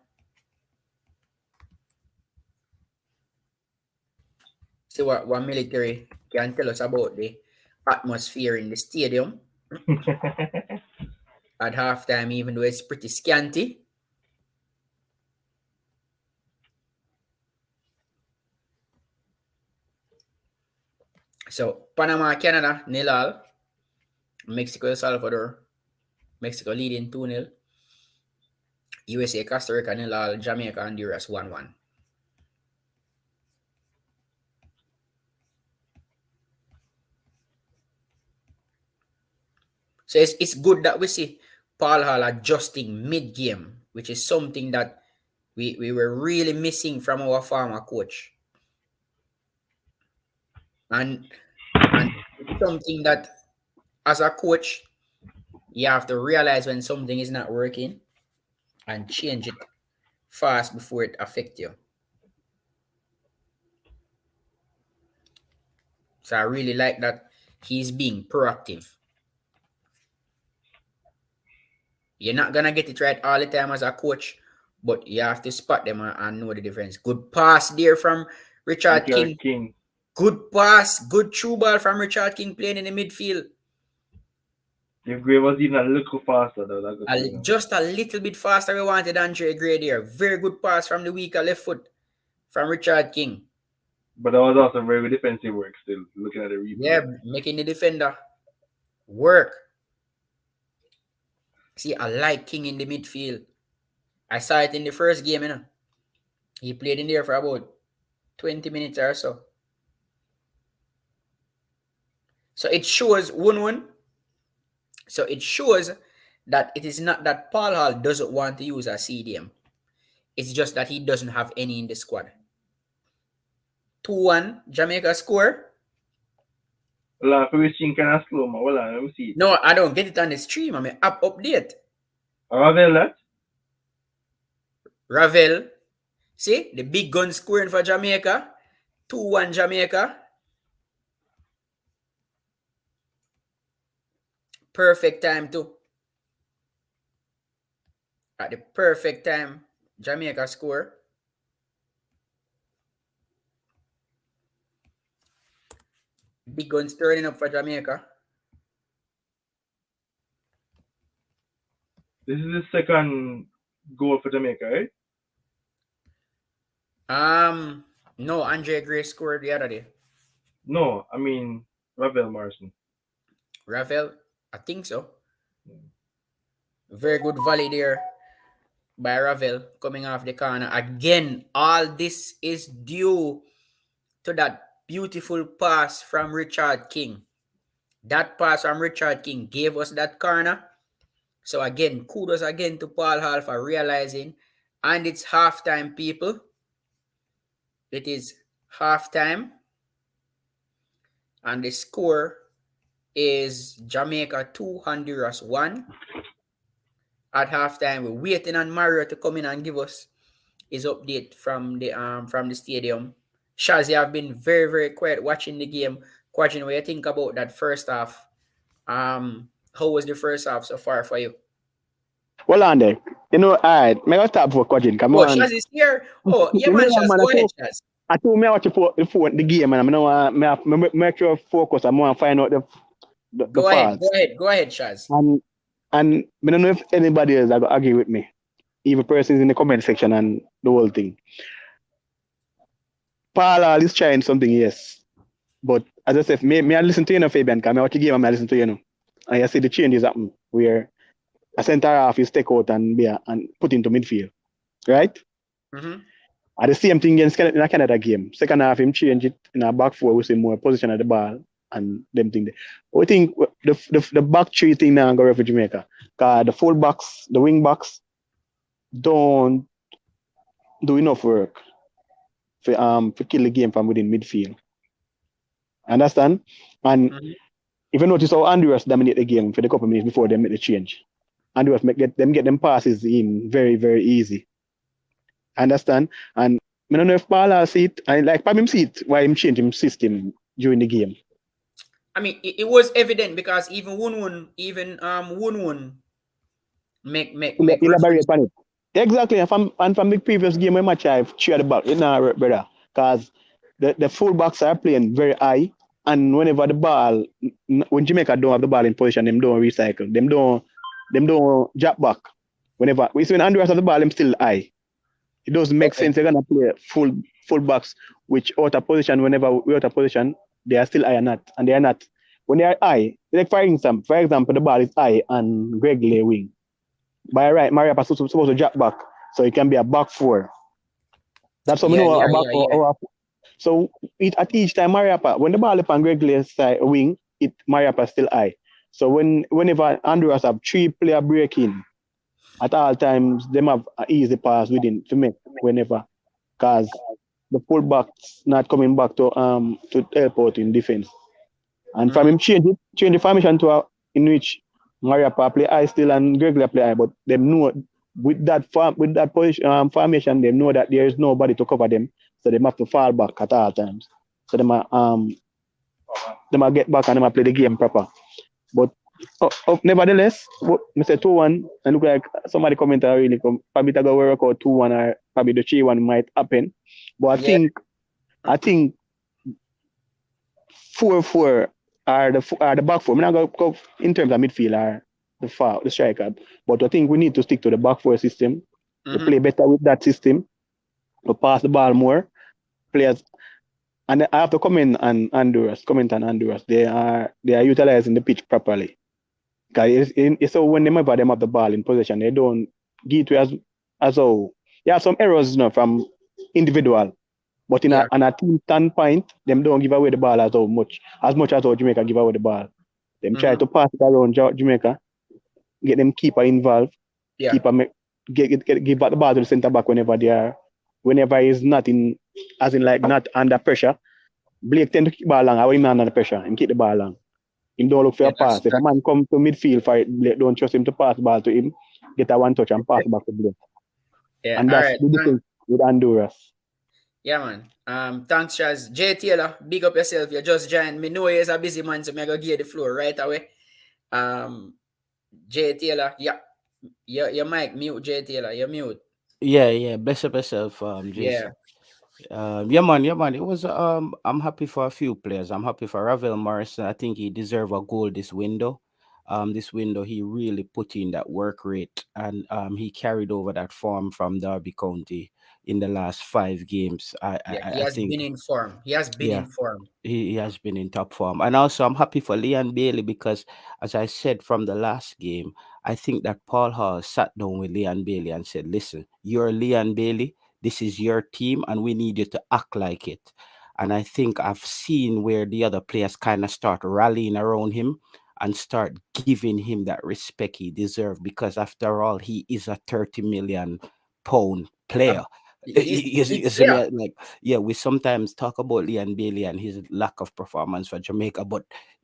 See what military can tell us about the atmosphere in the stadium at halftime, even though it's pretty scanty. So Panama, Canada 0-0. Mexico, El Salvador. Mexico leading 2-0. USA, Costa Rica 0-0. Jamaica, Honduras 1-1. So it's good that we see Paul Hall adjusting mid-game, which is something that we were really missing from our former coach. And it's something that as a coach, you have to realize when something is not working and change it fast before it affects you. So I really like that he's being proactive. You're not going to get it right all the time as a coach, but you have to spot them and know the difference. Good pass there from Richard King. Good pass, good through ball from Richard King playing in the midfield. If Gray was even a little faster, just a little bit faster, we wanted Andre Gray there. Very good pass from the weaker left foot from Richard King. But that was also very good defensive work still, looking at the replay. Yeah, making the defender work. See, I like King in the midfield. I saw it in the first game, you know. He played in there for about 20 minutes or so. So it shows 1-1. So it shows that it is not that Paul Hall doesn't want to use a CDM. It's just that he doesn't have any in the squad. 2-1, Jamaica score. Well, for which thing can I slow, man? Well, let me see. No, I don't get it on the stream. I mean, app update. Ravel that? Ravel. See, the big gun scoring for Jamaica. 2-1 Jamaica. Perfect time too. At the perfect time, Jamaica score. Big guns turning up for Jamaica. This is the second goal for Jamaica, right? No, Andre Gray scored the other day. No, I mean Ravel Morrison. Ravel, I think so. Very good volley there by Ravel coming off the corner. Again, all this is due to that beautiful pass from Richard King. That pass from Richard King gave us that corner. So again, kudos again to Paul Hall for realizing. And it's halftime, people. It is halftime. And the score is Jamaica 2, Honduras 1. At halftime, we're waiting on Mario to come in and give us his update from the stadium. Shaz, you have been very, very quiet watching the game. Quadrin, what you think about that first half? How was the first half so far for you? Well, Andy, you know, all right, I'm going to start for Quadrin. Shaz is here. Oh, yeah, man, Shaz. Go ahead, Shaz. I told me I watch the game, and I'm make sure focus. I'm going to find out the Go ahead, Shaz. And I don't know if anybody else will agree with me, even persons in the comment section and the whole thing. Paul is trying something, yes. But as I said, me I listen to you, Fabian, because I watch the game and I listen to you. And I see the changes happen where a centre half is take out and put into midfield. Right? Mm-hmm. At the same thing in a Canada game. Second half, him change it in a back four, we see more position at the ball and them thing there. But I think the back three thing now go for Jamaica. Cause the full backs, the wing backs don't do enough work for kill the game from within midfield. Understand? And Mhm. if you notice how Honduras dominate the game for the couple minutes before they make the change. Honduras get them passes in very, very easy. Understand? And I don't know if Bala see it, I like Pam him see it why him change him system during the game. I mean, it was evident because even Wun make Elaborate reference. on it. Exactly. And from the previous game when match I've cheered about it now, brother. Because the fullbacks are playing very high. And whenever the ball when Jamaica don't have the ball in position, them don't recycle. Them don't drop back. Whenever we see when Honduras have the ball, them still high. It doesn't make Okay. sense. They're gonna play fullbacks which out of position whenever we're out of position, they are still high or not. And they are not. When they are high, like for example, the ball is high and Greg lay wing. By right, Maria is supposed to drop back. So it can be a back four. That's what we Yeah, know yeah, about yeah, yeah. so at each time Mariapa, when the ball is on Greg Lay's side wing, Mariapa still high. So whenever Honduras have 3 player breaking, at all times them have an easy pass within to make whenever. Because the fullbacks not coming back to help out in defense. And from Mhm. him change the formation to in which Mariapa play high still and Gregory play high, but them know with that position formation, they know that there is nobody to cover them, so they have to fall back at all times. So them get back and them play the game proper. But nevertheless, I say 2-1, and look like somebody comment really probably to go work out 2-1 or probably the 3-1 might happen. But I Yeah. think I think 4-4 are the back four. I'm not going to go in terms of midfield or the striker, but I think we need to stick to the back four system to play Mhm. better with that system, to pass the ball more. Players, and I have to comment on Honduras. They are utilizing the pitch properly. Because it's so whenever them have the ball in possession, they don't give it as how. You have some errors, from individual. But Yeah. on a team standpoint, them don't give away the ball as much as how Jamaica give away the ball. Them try Mhm. to pass it around Jamaica, get them keeper involved, Yeah. keeper give back the ball to the centre back whenever he's not in as in like not under pressure. Blake tend to keep the ball long, or him not under pressure and keep the ball long. Him don't look for Yeah. a pass. If a man come to midfield for it, Blake don't trust him to pass the ball to him, get a one touch and pass back to Blake. Yeah. And All that's right. the difference with Honduras. Yeah, man. Thanks, Chaz. Jay Taylor, big up yourself. You just joined. Me know you're a busy man, so me go give you the floor right away. Um, Jay Taylor, yeah. Your mic mute, Jay Taylor. You mute. Yeah. Bless up yourself, Yeah. Jason. Yeah, man. It was I'm happy for a few players. I'm happy for Ravel Morrison. I think he deserved a goal this window. This window he really put in that work rate, and he carried over that form from Derby County in the last 5 games. I I, Yeah. I He I has think been in form. He has been yeah, in form. he has been in top form. And also, I'm happy for Leon Bailey because, as I said from the last game, I think that Paul Hall sat down with Leon Bailey and said, listen, you're Leon Bailey. This is your team, and we need you to act like it. And I think I've seen where the other players kind of start rallying around him and start giving him that respect he deserves because, after all, he is a 30 million pound Uh, player. he's You big see player. me like, yeah, we sometimes talk about Leon Bailey and his lack of performance for Jamaica, but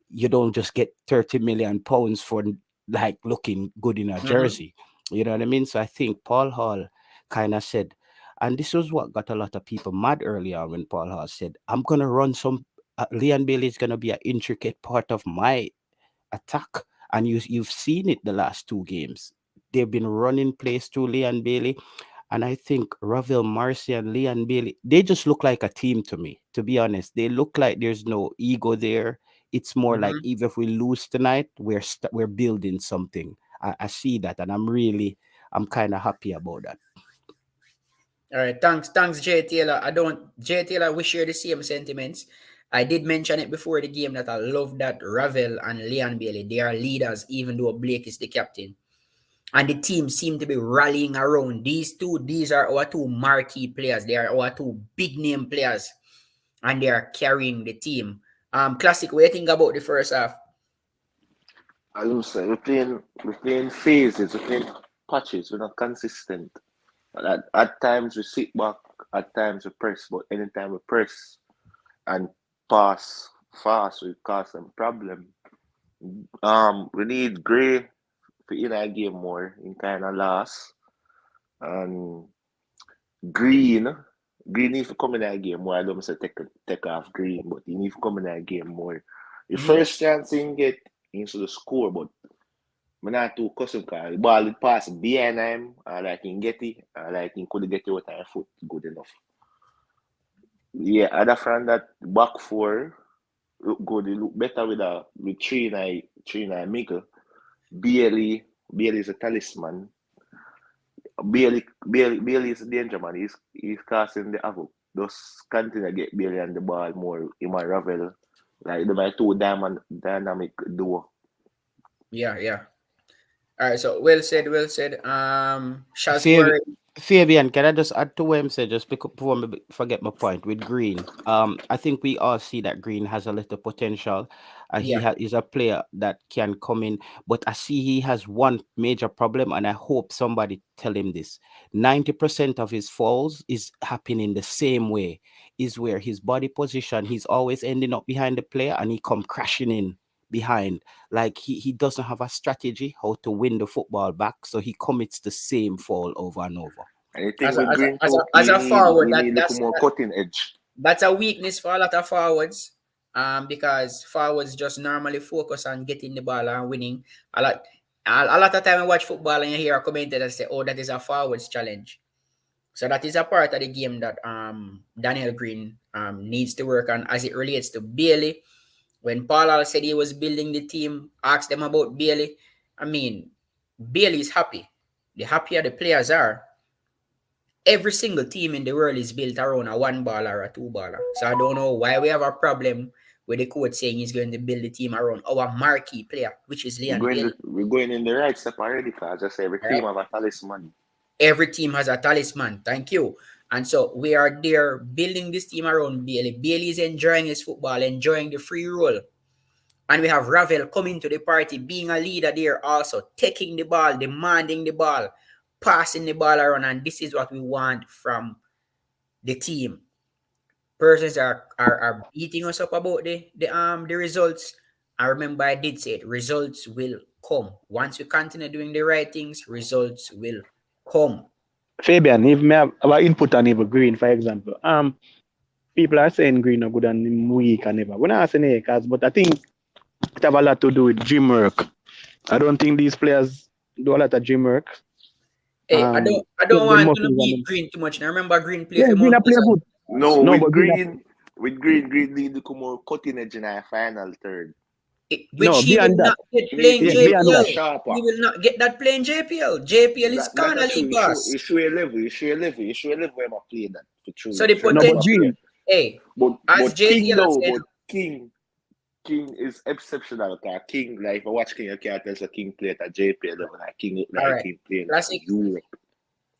you don't just get 30 million pounds for like looking good in a Mm-hmm. jersey. You know what I mean? So I think Paul Hall kind of said, and this was what got a lot of people mad earlier when Paul Hall said, I'm going to run some, Leon Bailey is going to be an intricate part of my attack. And you've seen it the last 2 games. They've been running plays through Leon Bailey, and I think Ravel Marcy and Leon Bailey, they just look like a team to me, to be honest. They look like there's no ego there. It's more like Mm-hmm. even if we lose tonight, we're building something. I see that, and I'm kind of happy about that. All right. Thanks, Jay Taylor. Jay Taylor, we share the same sentiments. I did mention it before the game that I love that Ravel and Leon Bailey, they are leaders, even though Blake is the captain. And the team seem to be rallying around these two. These are our two marquee players. They are our two big name players, and they are carrying the team. Classic. What do you think about the first half? I don't say we're playing phases, we're playing patches, we're not consistent. At times we sit back, at times we press, but anytime we press and pass fast, we cause them problem. We need Gray to in our game more in kind of last, and Green. Green needs to come in our game more. I don't say take off Green, but he needs to come in our game more. The Mhm. first chance he get into the score, but I'm not too custom because the ball it pass behind him, or like he get it, or like he could get it with his foot good enough. Yeah, other from that back four look good. They look better with three and I middle. Bailey is a talisman. Bailey is a danger man. He's casting the havoc. Just continue to get Bailey on the ball more. He might Ravel. Like they might two dynamic duo. Yeah, yeah. All right, so well said, well said. Fabian, Shazwari. Fabian, can I just add to what I'm saying just before I forget my point with Green? I think we all see that Green has a little potential. He Yeah. is a player that can come in, but I see he has one major problem, and I hope somebody tell him this. 90% of his falls is happening the same way. Is where his body position, he's always ending up behind the player, and he come crashing in behind. Like he doesn't have a strategy how to win the football back, so he commits the same foul over and over. And the As thing a with as a Green as a, too, as he a need forward, he that need a little more cutting edge. that's a weakness for a lot of forwards. Because forwards just normally focus on getting the ball and winning. A lot of time I watch football and you hear a commentator say, "Oh, that is a forwards challenge." So that is a part of the game that Daniel Green needs to work on as it relates to Bailey. When Paul Hall said he was building the team, asked them about Bailey. I mean, Bailey is happy. The happier the players are, every single team in the world is built around a one baller or a two baller. So I don't know why we have a problem with the coach saying he's going to build the team around our marquee player, which is We're Leon going Bailey. to, we're going in the right step already, cause just every Right? team have a talisman. Every team has a talisman. Thank you. And so we are there building this team around Bailey. Bailey is enjoying his football, enjoying the free roll. And we have Ravel coming to the party, being a leader there also, taking the ball, demanding the ball, passing the ball around. And this is what we want from the team. Persons are beating us up about the results. I remember I did say it. Results will come. Once we continue doing the right things, results will come. Fabian, if me have our input on even Green, for example, people are saying Green are good and him weak and never. We're not saying it, but I think it have a lot to do with gym work. I don't think these players do a lot of gym work. Hey, I don't The want to muscles and beat them. Green too much. Now remember Green play Yeah, for Green Mount a play Pleasant. good. No, No, with but Green a, Green need to come more cutting edge in our final third. Which no he will beyond that. not get He need playing to Yeah, be beyond more that. JPL. sharper. He will not get that playing JPL. JPL is That corner a true. league boss. You show a level. You show a level. You show a level where I play that for true. So You the show a No, level but of potential, play. Green. hey, But as but King JPL though, said, but King is exceptional. Cause King, like if I watch King, I can't tell a King play at a JPL level. Like King look all like right, King playing for classic. Europe.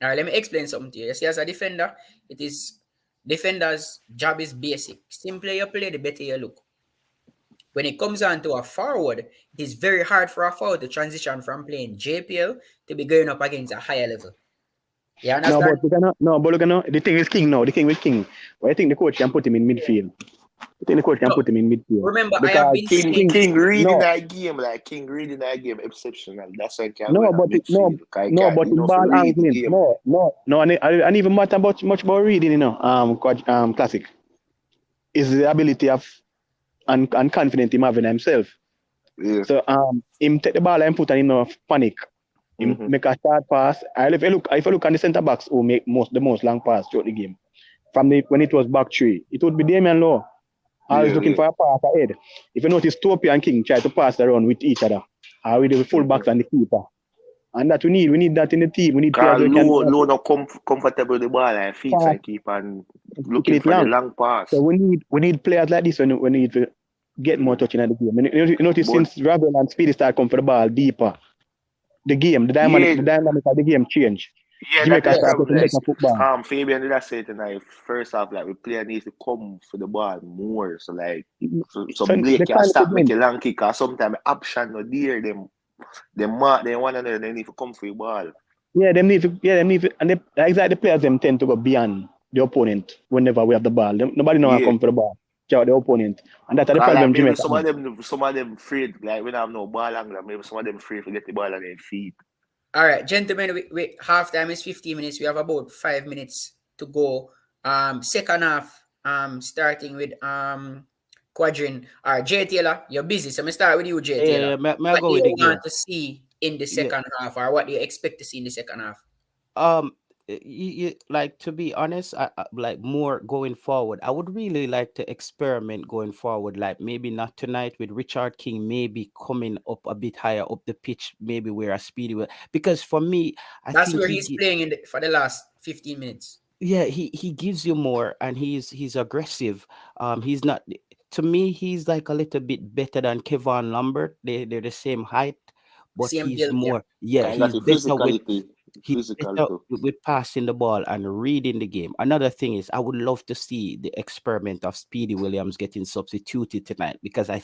All right, let me explain something to you. You see, as a defender, it is defender's job is basic. Simpler you play, the better you look. When it comes on to a forward, it is very hard for a forward to transition from playing JPL to be going up against a higher level. You No, understand? but we cannot. No, but look, no. The thing is King now. The thing with King. But I think the coach can put him in midfield. I think the coach can No, put him in midfield remember, I have because been King saying King. this. King reading No, that game like King reading that game exceptional. That's why he can go no, in a but midfield. Cause he no, can but he his know if ball read the angling. game. No. And even matter much about reading, classic is the ability of and confident him having himself. Yeah. So him take the ball and put on enough panic. Him Mm-hmm. make a start pass. If you look on the centre backs who make the most long pass throughout the game. From the when it was back three, it would be Damian Lowe. Always looking Yeah. for a pass ahead. If you notice, Topi and King try to pass around with each other, with the full backs Mm-hmm. and the keeper. And that we need that in the team. We need players Cause who can low not comfortable with the ball and feet pass and keep on and kicking looking it for the long. long pass. So we need players like this when we need to get more touching at the game. You notice But since Ravel and Speedy start come for the ball deeper, the yeah, dynamic of the game change. Yeah, that Jamaica is Yeah. start probably playing like better football. Fabian did I say tonight. First off, like we player needs to come for the ball more. So like so So Blake they can can't stop make again. a long kick or sometimes option no there them mark them one another they need to come for the ball. Them need to, and exactly the players them tend to go beyond the opponent whenever we have the ball. Nobody know how to Yeah. come for the ball. Check out the opponent. And that's the Cause like problem maybe Jamaica have. some of them afraid like we don't have no ball angler, maybe some of them afraid to get the ball on their feet. All right, gentlemen, we halftime is 15 minutes. We have about 5 minutes to go. Second half, starting with Quadrin. All right, Jay Taylor, you're busy. So I'm start with you, Jay Taylor. Yeah, may I What go do with you the want game? to see in the Yeah. second half, or what do you expect to see in the second half? Like, to be honest, like more going forward. I would really like to experiment going forward. Like maybe not tonight with Richard King, maybe coming up a bit higher up the pitch, maybe where a speedy will. Because for me, I That's think where he's playing for the last 15 minutes. yeah, he gives you more, and he's aggressive. He's not, to me, he's like a little bit better than Kevon Lambert. They're the same height, but Same he's build, yeah. more, yeah, Kind of he's the better with physicality. he's Physical better too. with passing the ball and reading the game. Another thing is, I would love to see the experiment of Speedy Williams getting substituted tonight, because I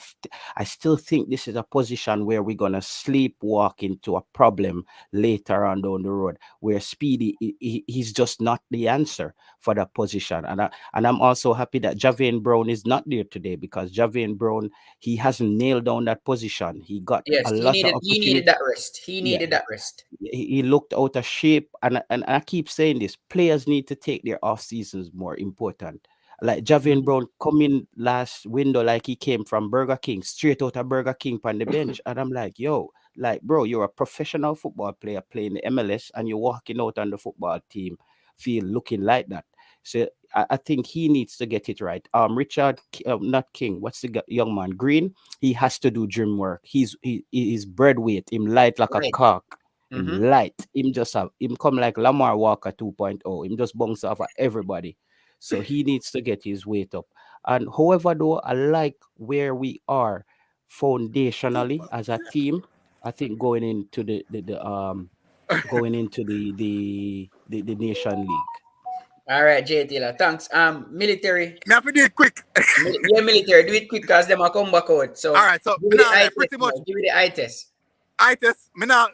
still think this is a position where we're gonna sleepwalk into a problem later on down the road, where Speedy he's just not the answer for that position. And I'm also happy that Javian Brown is not there today, because Javian Brown, he hasn't nailed down that position. He got Yes, a he lot of needed opportunity. that rest. He Yeah, needed that rest. he looked out of shape, and I keep saying this: players need to take their off seasons more important. Like Javian Brown coming last window, like he came from Burger King, straight out of Burger King on the bench, and I'm like, yo, like bro, you're a professional football player playing the MLS, and you're walking out on the football team field looking like that. So I think he needs to get it right. Richard, not King, what's the young man? Green. He has to do gym work. He's bread weight. Him light like a Right. cock. Him Mm-hmm. light. Him just have him come like Lamar Walker 2.0. Him just bounce off of everybody. So he needs to get his weight up. And however, though, I like where we are foundationally as a team. I think going into the Nation League. All right, Jay Taylor. Thanks. Military. Me have to do it quick. Yeah, military. Do it quick because them are come back out. So All right, so give me me the now eye like test. pretty much Give me the eye test. I test me now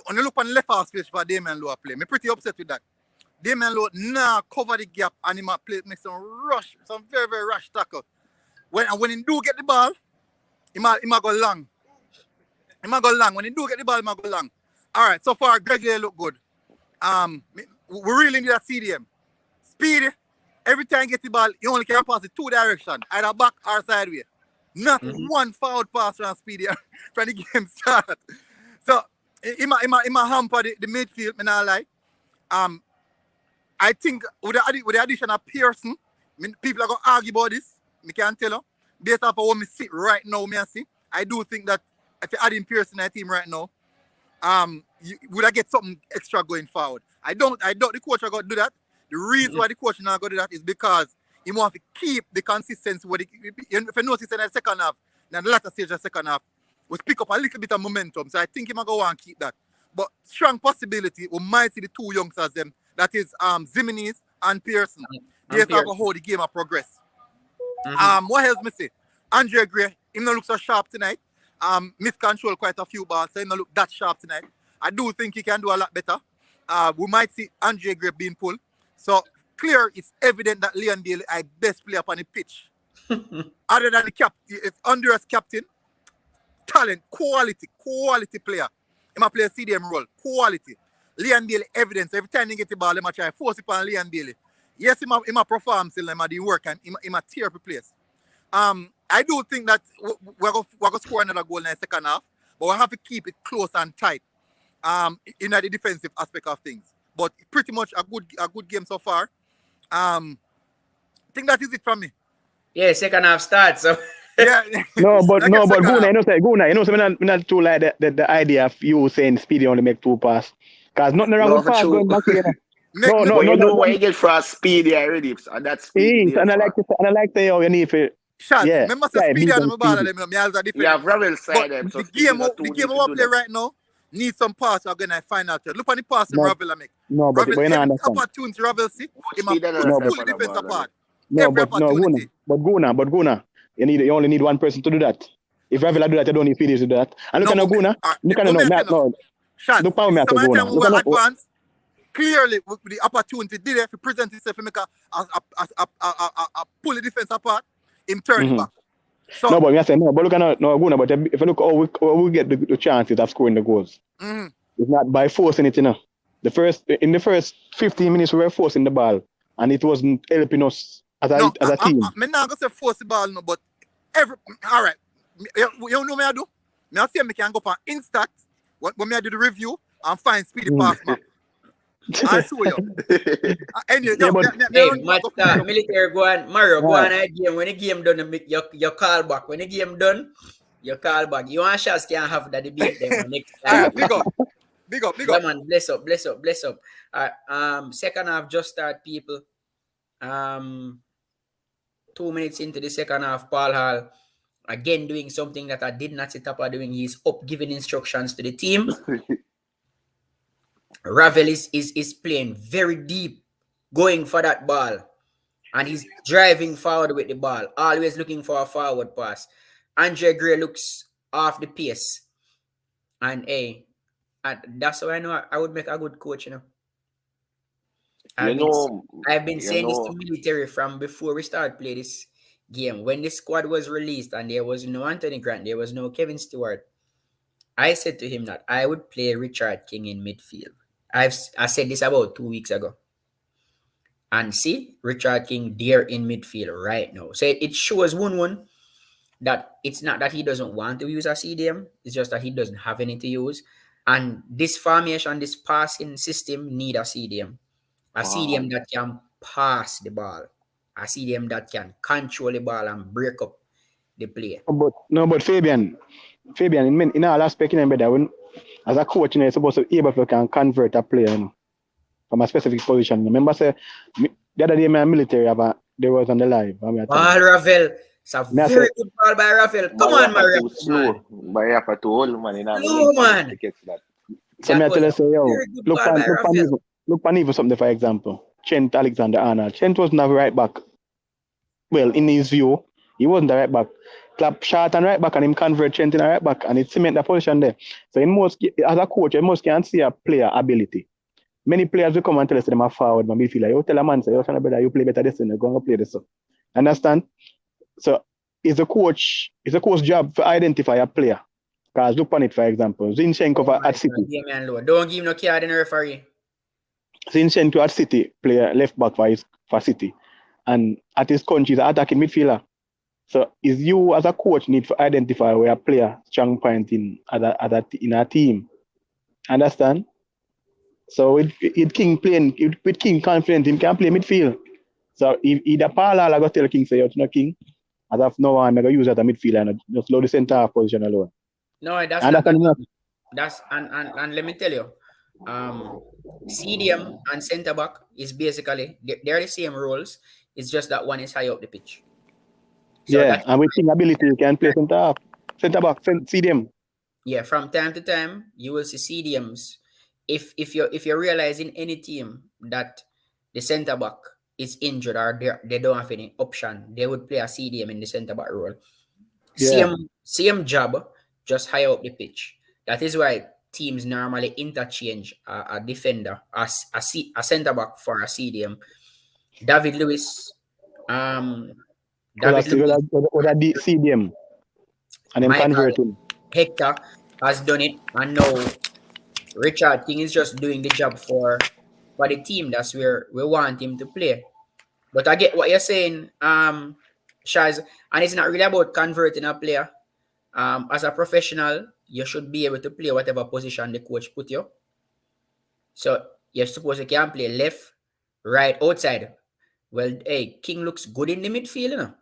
on the look on the left half space for Damian Lowe play. Me pretty upset with that. Damian Lowe now cover the gap and he might play make some very, very rush tackle. When he do get the ball, he might go long. He might go long. When he do get the ball, he might go long. All right, so far Greg look good. We really need a CDM. Speedy, every time he get the ball, he only can pass it two directions, either back or sideways. Not one foul pass from Speedy from the game start. So he might hamper the midfield, me not lie. I think with the addition of Pearson, people are gonna argue about this. Me can't tell you. Based off of what me see right now, me see. I do think that if you add in Pearson in the team right now, you would I get something extra going forward. I don't the coach are gonna do that. The reason why the coach not gonna do that is because he wants to keep the consistency with if you notice in the second half, in the latter stage of the second half, was pick up a little bit of momentum. So I think he might go and keep that. But strong possibility we might see the two youngsters them. That is Zimenez and Pearson. They talk about how the game will progress. What else me say? Andre Gray, him not look so sharp tonight. Miscontrol quite a few balls, so him not look that sharp tonight. I do think he can do a lot better. We might see Andre Gray being pulled. So clear, it's evident that Leon Bailey is the best player on the pitch. Other than the captain, it's Honduras captain. Talent, quality player. He might play a CDM role, quality. Leon Bailey evidence. Every time he get the ball, he might try to force it on Leon Bailey. Yes, he might perform still, he might do work and he might tear up the place. I do think that we're going to score another goal in the second half, but we have to keep it close and tight in the defensive aspect of things. But pretty much a good game so far. I think that is it from me. Yeah, second half starts. So yeah. but Guna, you know, so we're not too like the idea of you saying Speedy only make two passes. Because nothing wrong with pass going back here. No, you get for a Speedy already, and that's Speedy. And I like to say, you need to. Shots. Remember, Speedy on the ball of them. You have Ravel side them. The game we play right now, need some pass again I find out. Look on the pass him No, Ravel make. no, but Ravel, you don't every understand. opportunity Ravel see, him a Speed and pull No, step the on the defense ball. apart. No, Every but opportunity. Guna, you only need one person to do that. If Ravila do that, you don't need Felix to do that. And look at Guna. Look at no. Shaz, Look how me at some of the Guna. time we Look were at advanced, clearly with the opportunity did it to present himself and make a pull the defense apart, him turn it back. So, no, but me I say no. But look at Guna. But if you look how we get the chances of scoring the goals, it's not by forcing it, in the first 15 minutes we were forcing the ball, and it wasn't helping us as a team. I'm not gonna say force the ball, no, but all right. You know me I do? Me I say me can go for instant when me I do the review and find speedy pass map. I show you. Anyway, military go on, Mario, go on a game. When the game done, you call back. When the game done, you call back. You want shots can have that debate them next time. Big up. Yeah, man, bless up. Second half just start, people. 2 minutes into the second half, Paul Hall again doing something that I did not set up doing. He's up giving instructions to the team. Ravel is playing very deep, going for that ball, and he's driving forward with the ball, always looking for a forward pass. Andre Gray looks off the pace, and that's how I know I would make a good coach, I've been saying this to military from before we start play this game. When the squad was released and there was no Anthony Grant, there was no Kevin Stewart, I said to him that I would play Richard King in midfield. I said this about 2 weeks ago. And see, Richard King there in midfield right now. So it shows one that it's not that he doesn't want to use a CDM. It's just that he doesn't have any to use. And this formation, this passing system need a CDM. A CDM that can pass the ball. A CDM that can control the ball and break up the play. But Fabian, in all aspects, when as a coach, you're supposed to be able to convert a player, from a specific position. Remember, say the other day, my military they was on the live. Ball Ravel. It's a very good ball by Ravel. Come on, Mario. Slow. By too old, man. Slow, man. So I tell you, say, yo, look on even something, for example. Trent Alexander-Arnold. Trent wasn't a right back. Well, in his view, he wasn't a right back. Clap short and right back, and him convert Trent in a right back, and it cement the position there. So as a coach, you must can see a player ability. Many players will come and tell us them are forward, my midfielder. You tell a man, say, you play better this, and you're going to play this. So. Understand? So it's a coach job to identify a player. Because look on it, for example. Zinchenko at City. Don't give no card in the referee. Zinchenko at City, player left back for City. And at his country, he's an attacking midfielder. So is you as a coach need to identify where a player strong point in a team. Understand? So with King playing, with King confident, he can play midfield. So if either Paul or I go tell King say, you're not King, as of now I'm going to use that a midfielder and just load the center half position alone. No, that's not. That's and let me tell you, CDM and centre back is basically they're the same roles. It's just that one is high up the pitch. So and with King ability, you can play centre back, CDM. Yeah, from time to time you will see CDMs. If you realize in any team that the centre back is injured or they don't have any option, they would play a CDM in the centre back role. Same job, just higher up the pitch. That is why teams normally interchange a defender, a centre back for a CDM. David Lewis, CDM, and then convert him. Hector has done it, and now Richard King is just doing the job for the team. That's where we want him to play. But I get what you're saying, Shaz, and it's not really about converting a player. As a professional, you should be able to play whatever position the coach put you. So you're supposed to can play left, right, outside. Well, hey, King looks good in the midfield,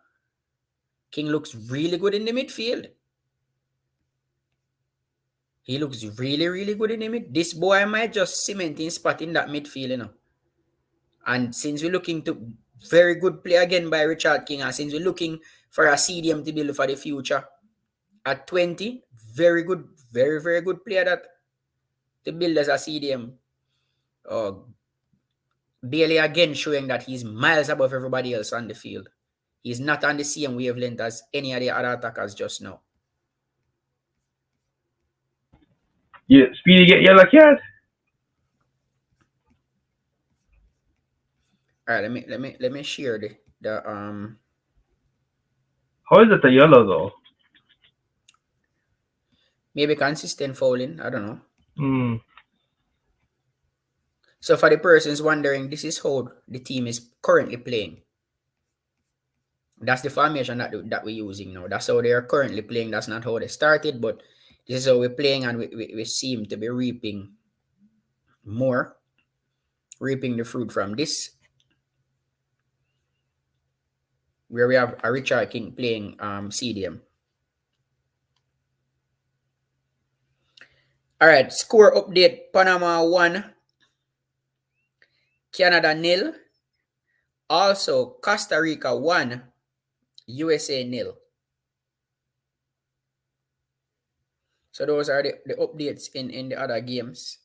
King looks really good in the midfield. He looks really, really good in the mid. This boy might just cement his spot in that midfield, And since we're looking to very good play again by Richard King, and since we're looking for a CDM to build for the future, at 20, very good, very, very good player that. to build as a CDM. Bailey again showing that he's miles above everybody else on the field. He's not on the same wavelength as any of the other attackers just now. Yeah, Speedy get yellow card. All right, let me share the How is it a yellow though? maybe consistent fouling. I don't know. Hmm. So for the persons wondering, this is how the team is currently playing. That's the formation that we're using now. That's how they are currently playing. That's not how they started, but this is how we're playing, and we seem to be reaping the fruit from this. Where we have a Richard King playing CDM. All right, score update: Panama 1, Canada 0. Also, Costa Rica 1, USA 0. So those are the updates in the other games.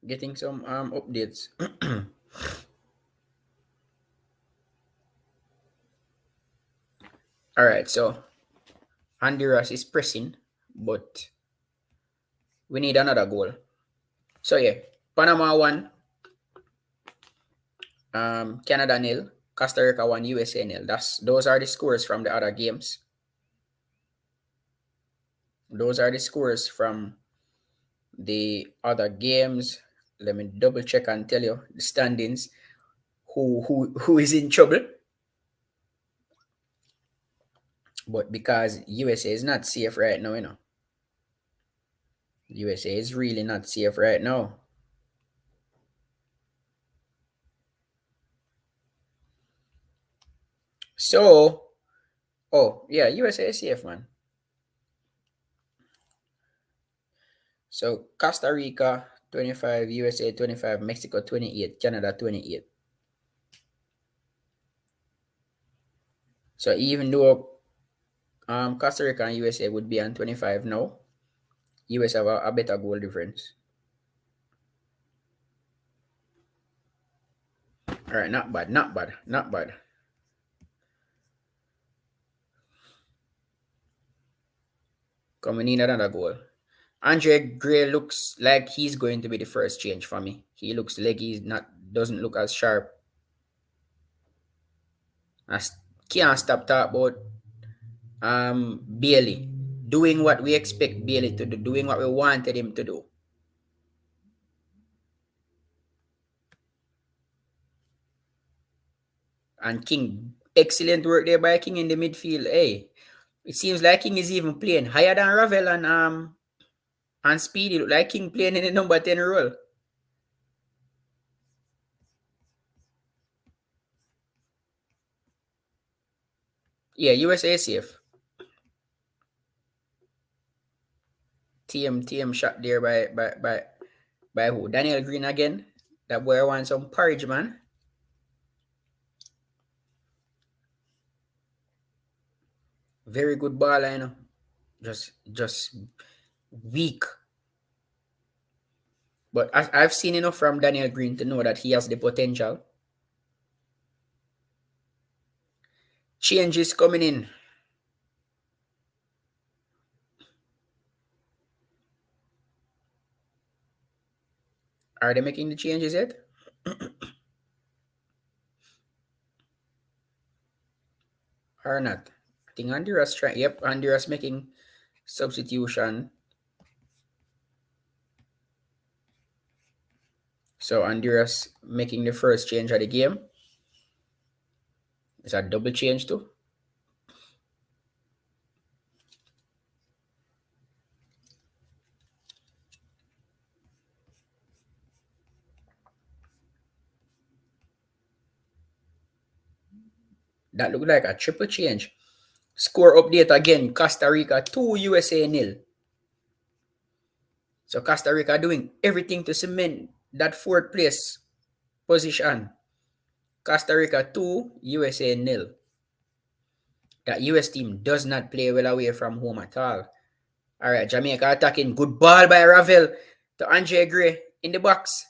Getting some updates. All right, so Honduras is pressing, but we need another goal. So yeah, Panama 1, Canada 0, Costa Rica 1, USA 0. Those are the scores from the other games. Those are the scores from the other games. Let me double check and tell you the standings. Who is in trouble? But because USA is not safe right now, USA is really not safe right now. So, oh yeah, USA is safe, man. So Costa Rica 25, USA 25, Mexico 28, Canada 28. So even though Costa Rica and USA would be on 25 now, US have a better goal difference. All right, not bad. Coming in another goal. Andre Gray looks like he's going to be the first change for me. He looks like doesn't look as sharp. I can't stop talking about Bailey doing what we expect Bailey to do, doing what we wanted him to do. And King, excellent work there by King in the midfield. Hey, it seems like King is even playing higher than Ravel and Speedy. Look like King playing in the number 10 role. Yeah, USA safe. TM shot there by who? Daniel Green again. That boy wants some porridge, man. Very good ball, Just weak. But I've seen enough from Daniel Green to know that he has the potential. Changes coming in. Are they making the changes yet? Or not? I think Honduras trying. Yep, Honduras making substitution. So Honduras making the first change of the game. It's a double change too. That looked like a triple change. Score update again. Costa Rica 2, USA 0. So Costa Rica doing everything to cement that fourth place position. Costa Rica 2, USA 0. That US team does not play well away from home at all. All right, Jamaica attacking. Good ball by Ravel to Andre Gray in the box.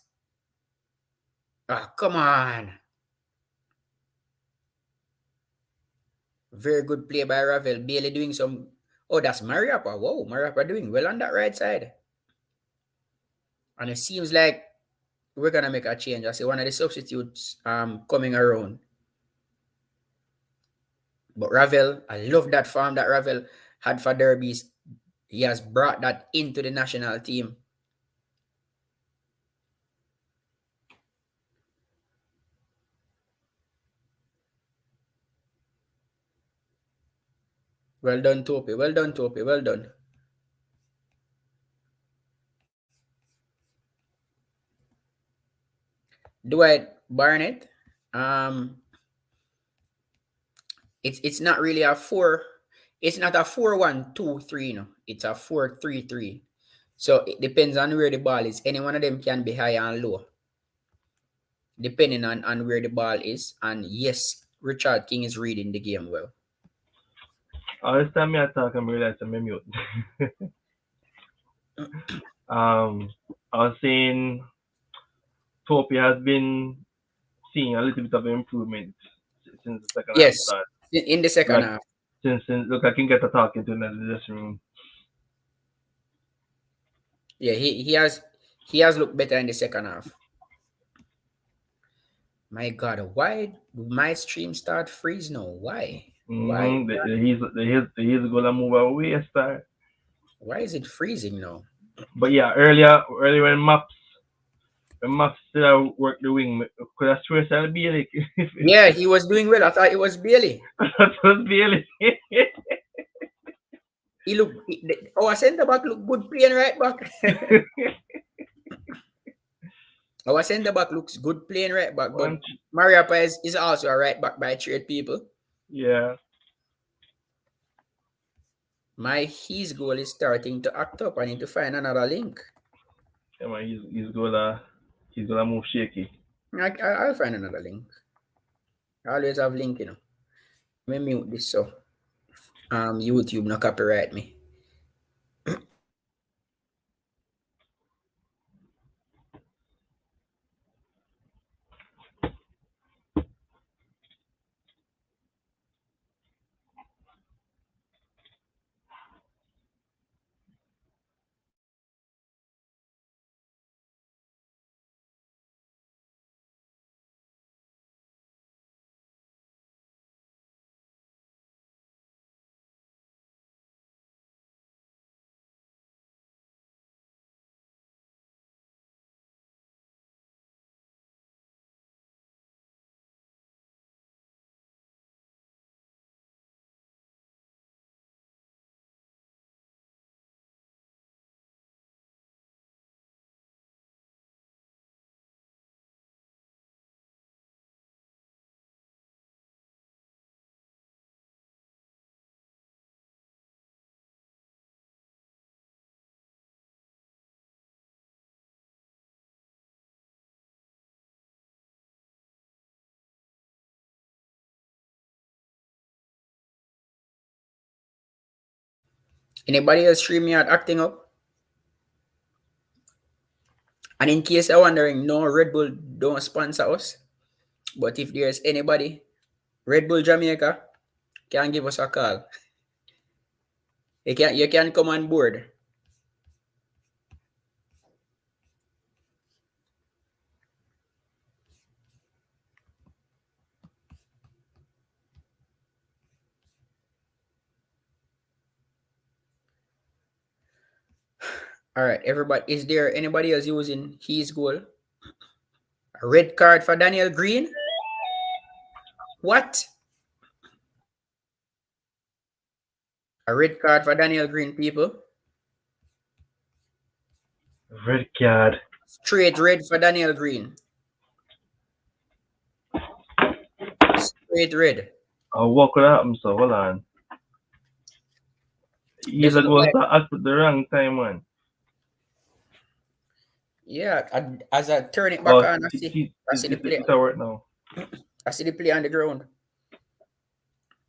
Ah, come on. Very good play by Ravel. Bailey doing some... Oh, that's Mariapa. Whoa, Mariapa doing well on that right side. And it seems like we're going to make a change. I see one of the substitutes coming around. But Ravel, I love that form that Ravel had for derbies. He has brought that into the national team. Well done, Topi. Well done, Topi. Well done. Dwight Barnett. It's not really a 4. It's not a 4-1-2-3, no. It's a 4-3-3. So it depends on where the ball is. Any one of them can be high and low, depending on where the ball is. And yes, Richard King is reading the game well. All this time I talk, I'm realizing I'm mute. I was saying Topi has been seeing a little bit of improvement since the second half start. In the second half. Since look, I can get a talking to in the dressing room. Yeah, he has looked better in the second half. My God, why my stream start freeze now? Why? Why? He's gonna move away, star. Why is it freezing now? But yeah, earlier when Maps still worked the wing, could I swear it's Bailey? Yeah, he was doing well. I thought it was Bailey. That was Bailey. He looked. Our centre back looked good playing right back. Our centre back looks good playing right back, but Mariapa is also a right back by trade, people. Yeah. His goal is starting to act up. I need to find another link. Yeah, man, he's gonna move shaky. I'll find another link. I always have link, you know. Let me mute this so YouTube no copyright me. Anybody else StreamYard acting up? And in case you're wondering, no, Red Bull don't sponsor us. But if there's anybody, Red Bull Jamaica can give us a call. You can come on board. All right, everybody. Is there anybody else using his goal? A red card for Daniel Green? What? A red card for Daniel Green, people. Red card. Straight red for Daniel Green. Straight red. What could happen? So hold on. He's a goal at the wrong time, man. Yeah, as I turn it back on, I see the play. It's a work now. I see the play on the ground.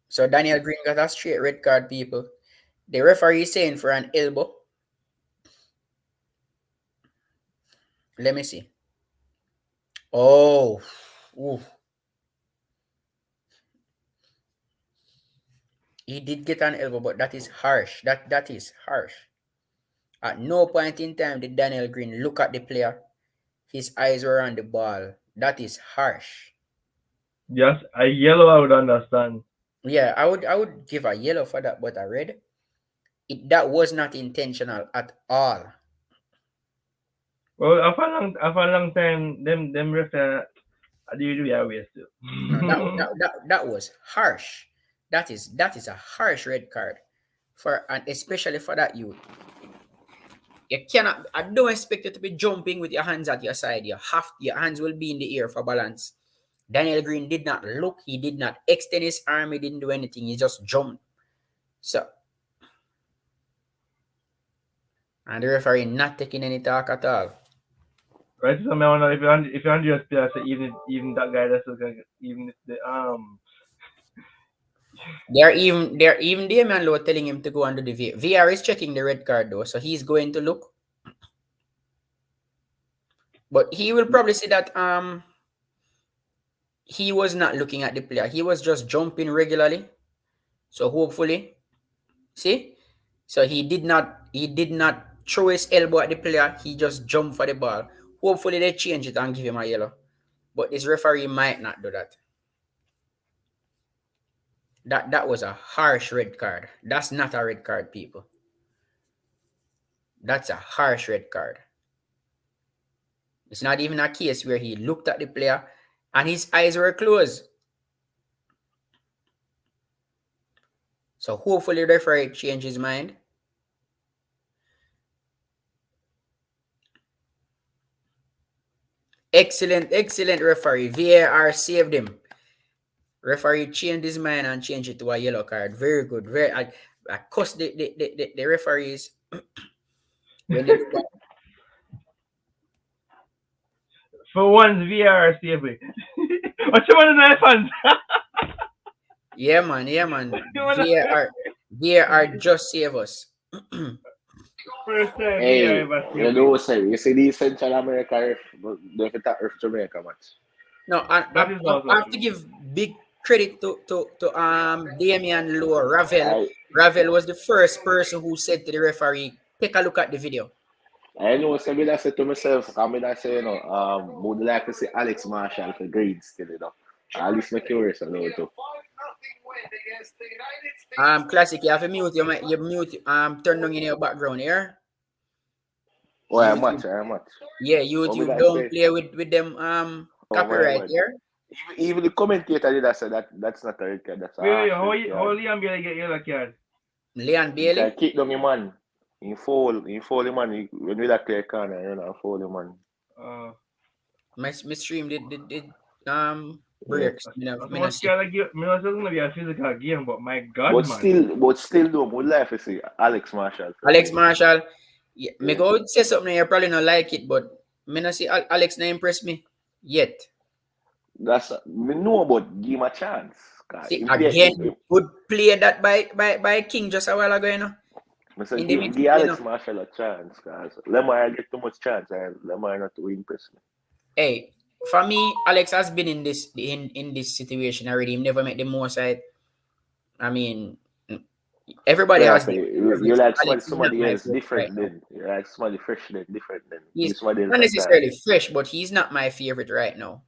So Daniel Green got a straight red card, people. The referee is saying for an elbow. Let me see. Oh, ooh. He did get an elbow, but that is harsh. That is harsh. At no point in time did Daniel Green look at the player. His eyes were on the ball. That is harsh. Just a yellow, I would understand. Yeah, I would give a yellow for that, but a red. That was not intentional at all. Well, after a long time, them refer do we are wasted. No, that was harsh. That is a harsh red card for, and especially for that youth. You cannot. I don't expect you to be jumping with your hands at your side. Your hands will be in the air for balance. Daniel Green did not look. He did not extend his arm. He didn't do anything. He just jumped. So, and the referee not taking any talk at all. Right, so I wonder if you're Honduras player, so even that guy that's even if the They're even Damian Lowe telling him to go under the VR. VR is checking the red card though, so he's going to look. But he will probably see that he was not looking at the player. He was just jumping regularly. So hopefully, see? So he did not throw his elbow at the player. He just jumped for the ball. Hopefully they change it and give him a yellow. But this referee might not do that. That was a harsh red card. That's not a red card, people. That's a harsh red card. It's not even a case where he looked at the player and his eyes were closed. So hopefully the referee changed his mind. Excellent referee. VAR saved him. Referee changed his mind and changed it to a yellow card. Very good. I cuss the referees when they for once VR saving. What's the one in the fans? Yeah, man. VAR just save us. First time Hey, VR ever you know, say you see these Central America ref, but they have to ref Jamaica match. No, I have to give big credit to Damian Lowe. Ravel was the first person who said to the referee, take a look at the video. I know, so I said to myself, I say, you know, would like to see Alex Marshall for grades still, you know. At least I'm curious a little too. Classic, you have to mute your turn on in your background here. Oh, I'm much. Yeah, YouTube don't play with them copyright here. Even the commentator did say that's not a red card. That's how Leon Bailey get yellow card? Leon Bailey? Kick down your man. He foul the man. When we that clear corner, you know, foul the man. My stream did breaks. I was scared it was going to be a physical game, but my God, but still though, would like to see Alex Marshall. Yeah, me go say something you probably not like it, but me not see Alex not impress me yet. That's me know, but give him a chance. See, again, good play that by King just a while ago, you know. Give Alex Marshall a chance, guys. Lemar get too much chance, and Lemar not to impress me. Hey, for me, Alex has been in this situation already. He never met the most side. I mean, everybody has. You like somebody else different then. You like somebody fresh then, different then. He's not necessarily fresh, but he's not my favorite right now.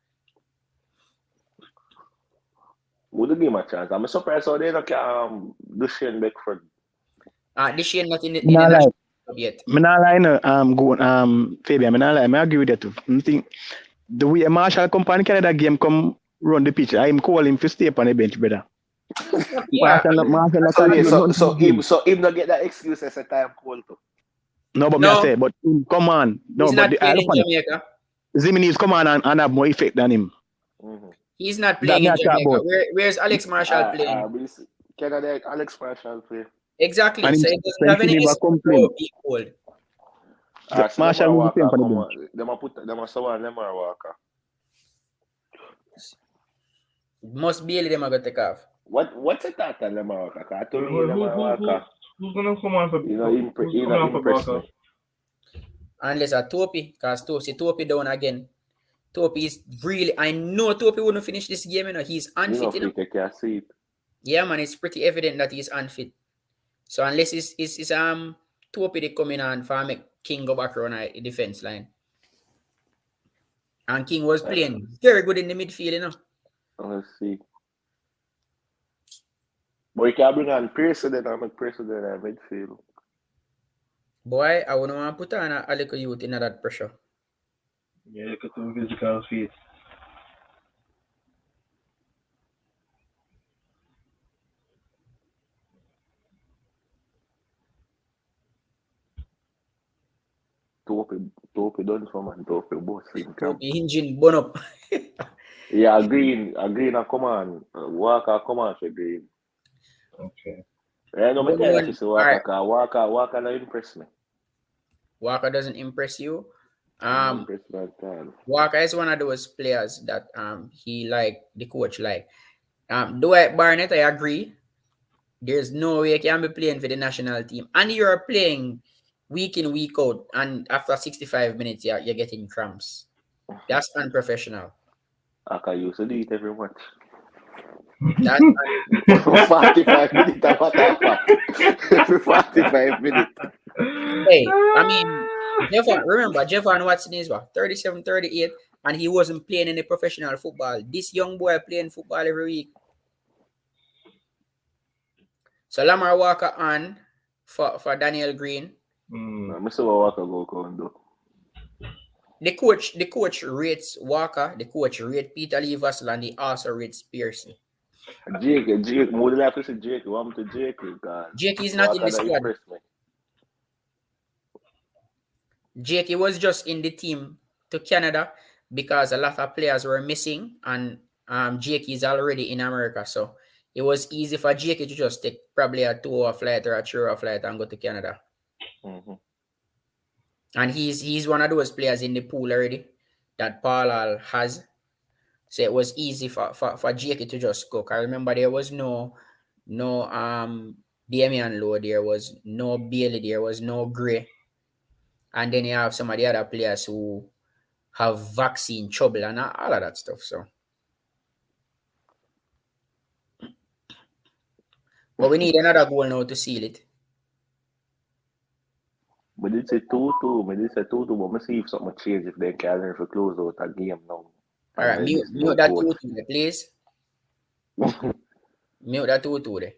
Would you give him a chance? I'm surprised how they don't do Shane Beckford. This Shane not in the national club yet. I'm not lying, Fabian. I'm not lying. I agree with that too. I think the way Marshall come on Canada game come run the pitch, I'm calling him to stay up on the bench, brother. Yeah. So him not get that excuse as a time call too. No, but I say, but come on. No, he's but not playing in Jamaica. Ziminis come on and have more effect than him. Mm-hmm. He's not playing in Jamaica. Where's Alex Marshall playing? Canada, Alex Marshall play. Exactly. And So him, it doesn't and have him any never issue complain. being cold. So Marshall Lemar will be playing Walker for the come bench. on. Them a someone Lemar Walker. Most barely them are gonna take off. What's it that Lemar Walker? 'Cause to me, Who, Lemar Walker, who's gonna come on for? Who's you know, coming on for impress Barca? me. Unless a Topi, because Topi down again. Topi is really, I know Topi wouldn't finish this game, you know. He's You know, unfit, you know. if you can see it. Yeah, man, it's pretty evident that he's unfit. So unless it's Topi they coming on for make King go back around the defense line. And King was playing very good in the midfield, you know. Let's see. But you can bring on President and make President at midfield. Boy, I wouldn't want to put on a little youth in that pressure. Yeah, look at the physical feet. Topi done for man. Topi boss in camp. Topi engine burn up. Yeah, Green a come on. Walker come on for Green. Okay. Yeah, no, me tell you this Walker, Alright. cause Walker don't impress me. Walker doesn't impress you. Don't impress me at all. Walker is one of those players that he like the coach like. Dwight Barnett, I agree. There's no way you can be playing for the national team. And you're playing week in, week out, and after 65 minutes, you're getting cramps. That's unprofessional. I can use to do it every match. That's 45 minutes, what every 45 minutes. hey, I mean, Jevon Watson is what 37, 38, and he wasn't playing any professional football. This young boy playing football every week. So Lamar Walker on for Daniel Green. I see what Walker go and do. The coach rates Walker, the coach rates Peter Leversel, and he also rates Pearson. Jake, more than likely say Jake. What happened to Jake? Jake is not in the squad. Jake was just in the team to Canada because a lot of players were missing, and Jake is already in America, so it was easy for Jake to just take probably a 2-hour flight or a 3-hour flight and go to Canada. Mm-hmm. And he's one of those players in the pool already that Paul has. So it was easy for Jake to just go. I remember there was no Damian Lowe, there was no Bailey, there was no Gray. And then you have some of the other players who have vaccine trouble and all of that stuff. So but we need another goal now to seal it. But it's a 2-2. But it's a 2-2. But I see if something change if they can learn to close out a game now. All right, mute that 2-2 there, please. Mute that 2-2 there.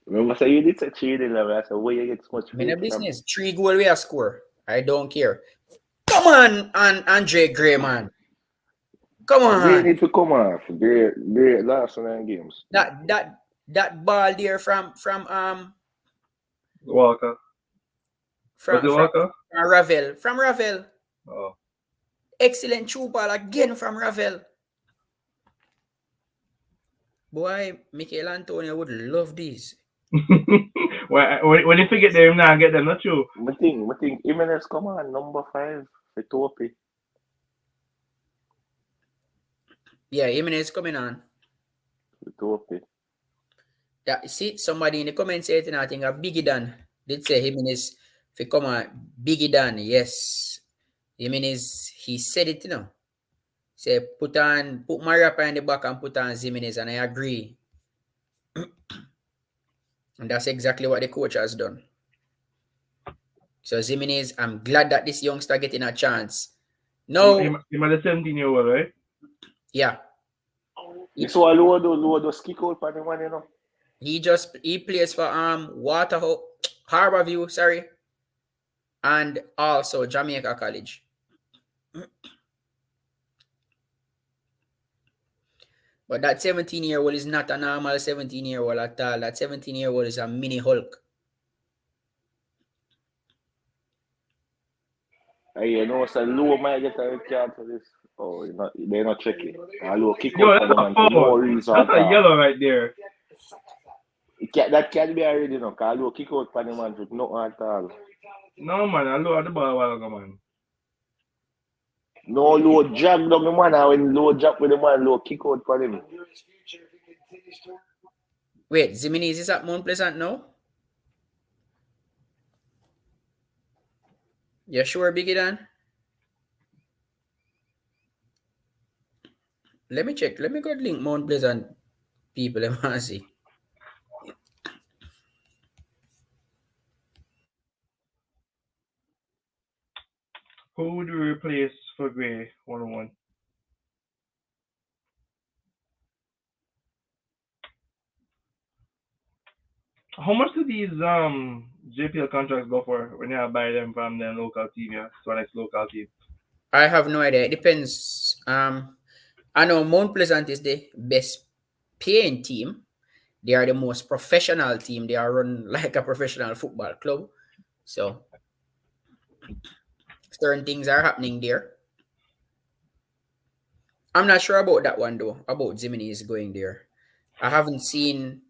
Remember, say you did say 3-11. I said, where you get so much In the business, 3 goals we have score. I don't care. Come on, Andre Gray, man. Come on. Gray need to come off. Gray last 9 games. That ball there from Walker. From Ravel. From Ravel. Oh. Excellent true ball again from Ravel. Boy, Michael Antonio would love this. When you forget them now, get them, not true. I think Jimenez come on, number 5 for Topi. Yeah, Jimenez coming on. For Topi. Yeah, see, somebody in the comments said, I think a Biggie Dan did say Jimenez for come on. Biggie Dan, yes. Jimenez, he said it, you know. Say, put Mariapa in the back and put on Jimenez, and I agree. And that's exactly what the coach has done. So Jimenez, I'm glad that this youngster getting a chance. No. He might the 17-year-old, right? Yeah. You saw Luodo kick out for the one, you know. He plays for Harborview, sorry. And also Jamaica College. But that 17-year-old is not a normal 17-year-old at all. That 17-year-old is a mini Hulk. Hey, you know, so Luo might get a card for this. Oh, they're not checking. Luo kick Yo, out that's for the a man for no foul. reason. That's a yellow right there. That can be already, you know, because Low kick out for the man with no at all. No, man, I lower the ball a while ago, man. No Low drag down the man, and when Low drop with the man, Low kick out for him. Wait, Zimenez is at Mount Pleasant now? You sure, Biggie Dan? Let me check. Let me go link Mount Pleasant people. Let me see. Who would you replace for Gray 1-on-1? How much do these JPL contracts go for when you buy them from the local team, yeah? So next local team. I have no idea. It depends. I know Mount Pleasant is the best paying team. They are the most professional team. They are run like a professional football club. So certain things are happening there. I'm not sure about that one though, about Zimenez going there. I haven't seen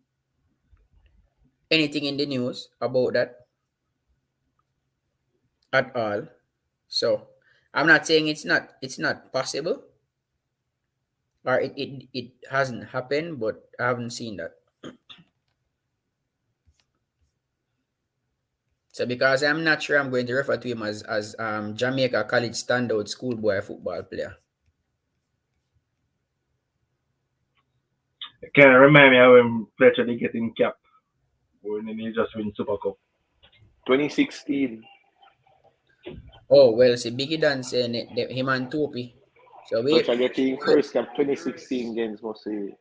anything in the news about that at all. So I'm not saying it's not possible or it hasn't happened, but I haven't seen that. So because I'm not sure I'm going to refer to him as Jamaica college standout schoolboy football player. It kind of remind me of when Fletcher they get in cap when they just win Super Cup. 2016. Oh well, see Biggie Dan saying him and Topi. So we Touch getting first cap 2016 games must say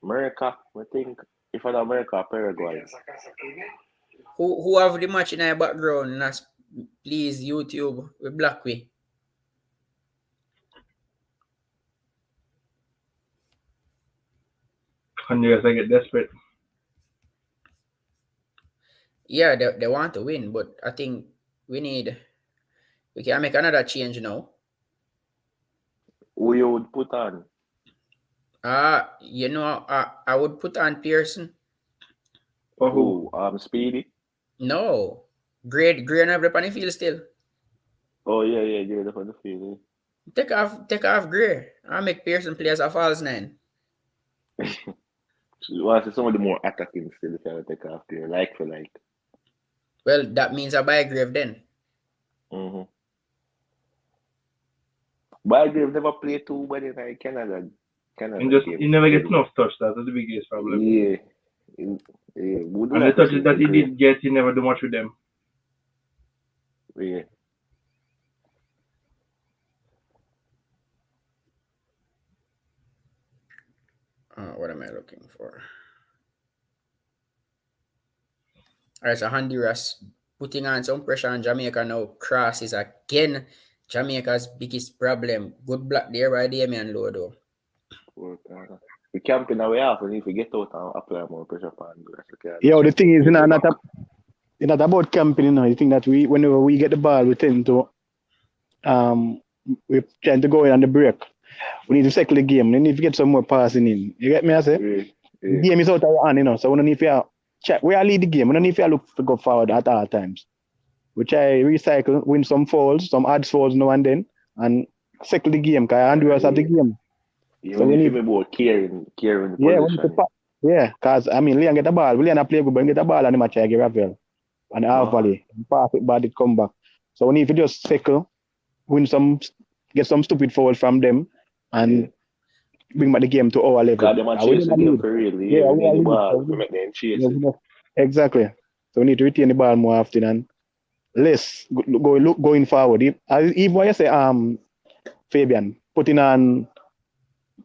America, I think. If not America, Paraguay. who have the match in our background? That's please YouTube with Blackway. Honduras, I get desperate. Yeah, they want to win, but I think we can make another change now. Who you would put on? I would put on Pearson. For who? Speedy. No. Great not on the field still. Oh yeah, you're on the field. Take off Gray. I'll make Pearson play as a false nine. So I see some of the more attacking still if you take off there, like for like. Well, that means I buy Grave then. Mm-hmm. Bygrave never played too bad in Canada. He never gets enough touch. That's the biggest problem. Yeah. And the touches that he did get, he never do much with them. Yeah. What am I looking for? Alright, so Honduras putting on some pressure on Jamaica now. Cross is again Jamaica's biggest problem. Good block there by Damian Lodo. We camping away off and if we get out and apply more pressure on Honduras. Yo, the thing is, it's not about camping, you know. You think that whenever we get the ball, we tend to we're trying to go in on the break. We need to cycle the game. We need to get some more passing in. You get me? I say, the game is out of our hand, you know. So we don't need to check. We are lead the game. We don't need to look to go forward at all times. We try recycle, win some fouls, some odds fouls now and then, and cycle the game. Because Honduras have the game. Yeah, so we need to be more caring the position. Because I mean, Leon get the ball. Leon play good, but get the ball and the match I give Rafael. And half volley. Pass it bad, it come back. So we need to just cycle, get some stupid foul from them, and bring back the game to our level. Because them are chase the game for real. We need the ball to make them chase it. Exactly. So we need to retain the ball more often and less going forward. Even what you say, Fabian, putting on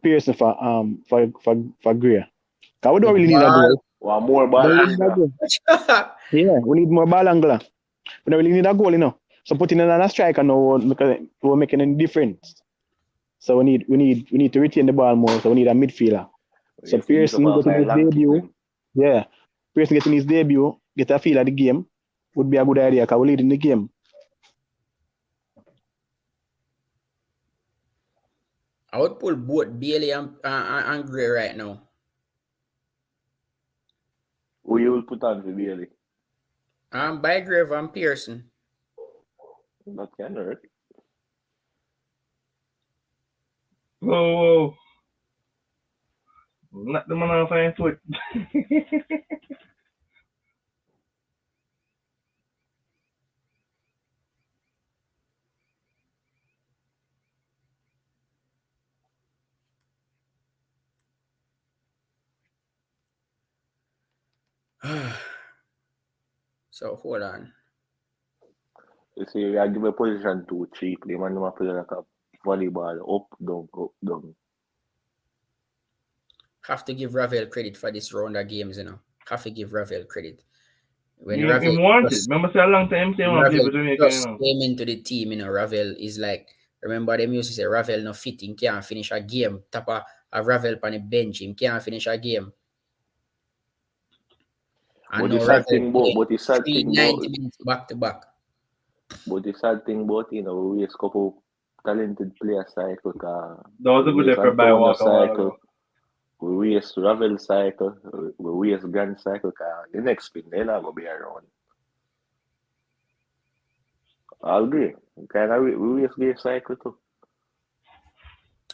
Pearson for Gray. Because we don't really need a goal. Well, more ball angle. Yeah, we need more ball angle. We don't really need a goal, you know. So putting in a striker now we're making any difference. So we need to retain the ball more. So we need a midfielder. So Pearson getting his debut. Yeah. Pearson getting his debut, get a feel of the game would be a good idea because we're leading the game. I would pull both Bailey and Gray right now. put on for Bailey? Bygrave and Pearson. That can hurt. Whoa. Knock the man off his foot. So hold on. You see, I give a position too cheaply. Man, I play like a volleyball up, down, up, down. Have to give Ravel credit for this round of games, you know. Have to give Ravel credit. When He Ravel wanted. just, Remember, say a long time, say, I want to play for Jamaica, you just know. came into the team, you know, Ravel is like, remember them used to say Ravel no fitting, can't finish a game. Tap a Ravel on the bench, him can't finish a game. And But now the sad Ravel thing about, but the sad three thing 90 about, minutes back to back. but the sad thing about, you know, we waste couple talented player cycle. That was a good effort by Walker a while ago. We waste Ravel cycle. We waste Gun cycle. The next spin, they're not going to be around. I agree. We waste game cycle too.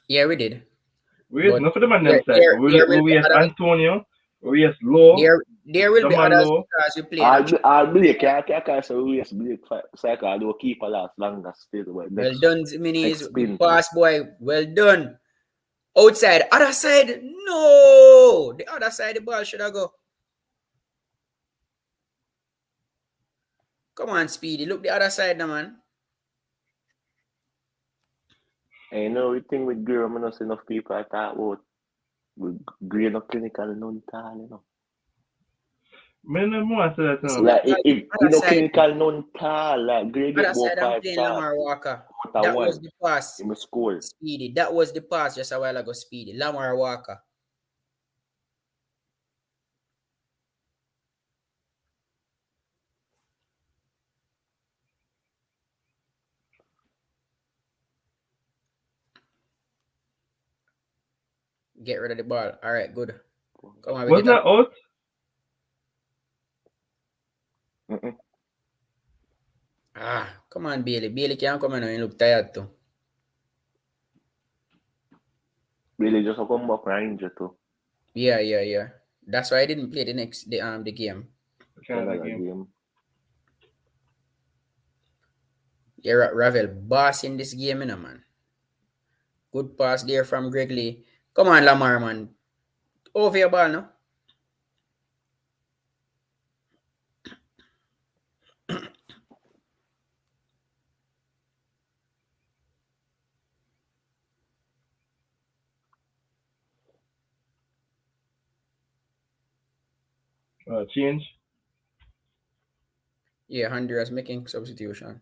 Yeah, we did. We waste enough of them on them there cycle. will We be waste others. Antonio. We waste Low. There will be Jamal others Low. because we play natural. I'll believe I say we waste Blake cycle. I do keep a last longer still. But Well next, done, Minis. spin. Pass boy. Well done. Outside. Other side. No. The other side the ball should have go. Come on, Speedy. Look the other side now, man. You know, we think with Greer, I'm not see enough people I thought about with Greer no clinical non tall, you know. Man, no more say that, you know. Like if you know side. clinical non tall, like Greer get Other about side I'm 5 playing shots. Lamar Walker. Out That one, was the pass. in the school. Speedy. That was the pass just a while ago, Speedy. Lamar Walker. Get rid of the ball. All right, good. Come on, Wasn't that out? Come on, Bailey. Bailey can't come in and look tired too. Really just come back and injured too. Yeah. That's why I didn't play the game. Game. Yeah, Ravel boss in this game, you know, man. Good pass there from Greg Lee. Come on, Lamar, man. Over your ball, no? Change. Yeah, Honduras making substitution.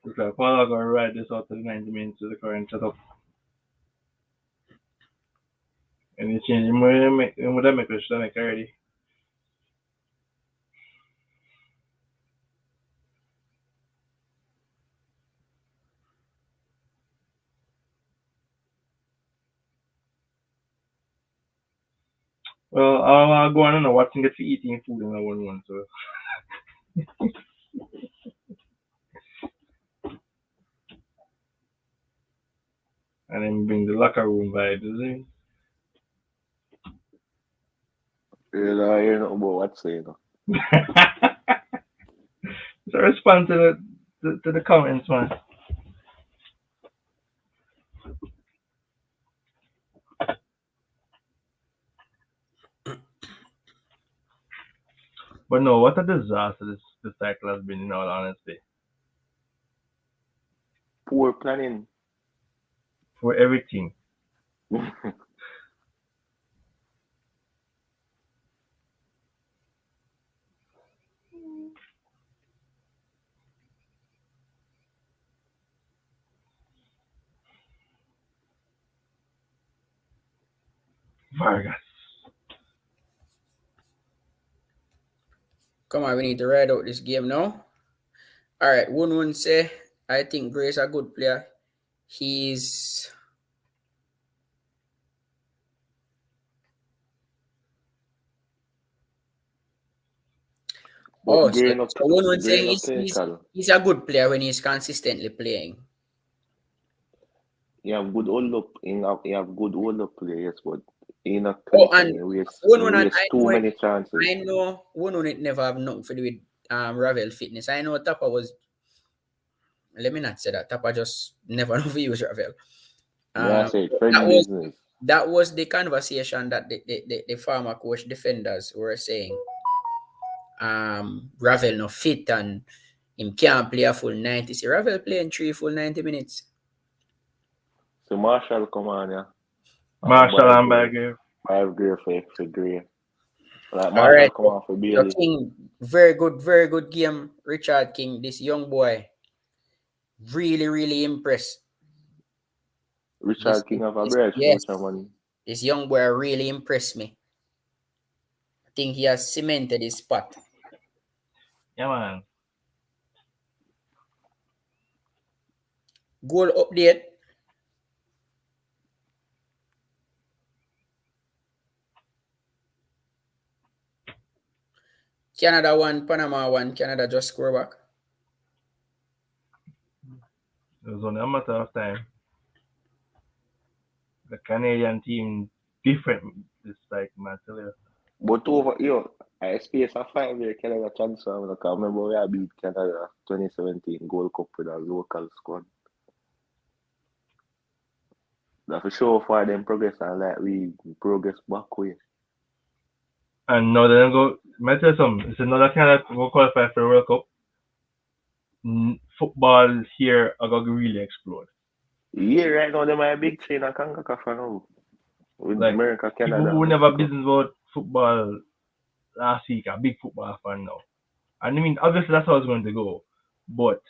Looks like Paul going to ride this out to the 90 minutes to the current setup. And the change, him would have make a stomach already. Well, I'll go on and watch and get to eating food in that 1-1, so. And then bring the locker room vibes, is it? You know, I hear nothing about what say, you know. So respond to the comments, man. But no, what a disaster this cycle has been, in all honesty. Poor planning. For everything. Vargas. Come on, we need to ride out this game now. All right, one say, I think Gray's a good player. He's... Oh, But so, growing up, so one would say growing up clinical, he's a good player when he's consistently playing. you have good hold up, you have good hold up players, but he not Oh, clinical. and He waste too many chances. I know one on it never have nothing to do with Ravel fitness. I know Tapa was, let me not say that. Tapa just never know if he use Ravel. Yeah, I say That friend was business. the conversation that the former coach defenders were saying. Ravel no fit and him can't play a full 90. See Ravel playing 3 full 90 minutes. So Marshall come on, yeah. Marshall and Bagger. Five grade for grade. Like All Marshall right. come on for So Bailey. King, very good game. Richard King, this young boy, really impressed. Richard King of a This- bright yes, future, man. this young boy really impressed me. I think he has cemented his spot. Yeah, man. Goal update. Canada 1, Panama 1. Canada just score back. It was only a matter of time. The Canadian team different. It's like Marcelo. But over I space a 5 year Canada transfer. I can remember we had beat Canada 2017 Gold Cup with a local squad. That for sure for them progress and like we progress back way. And now they don't go. Might tell you something. It's another Canada go qualify for the World Cup. Football here are going to really explode. Yeah, right now them are a big chain of CONCACAF now. With Like America, Canada, people who and never Mexico. business about football last week are big football fan now. And I mean, obviously that's how it's going to go. But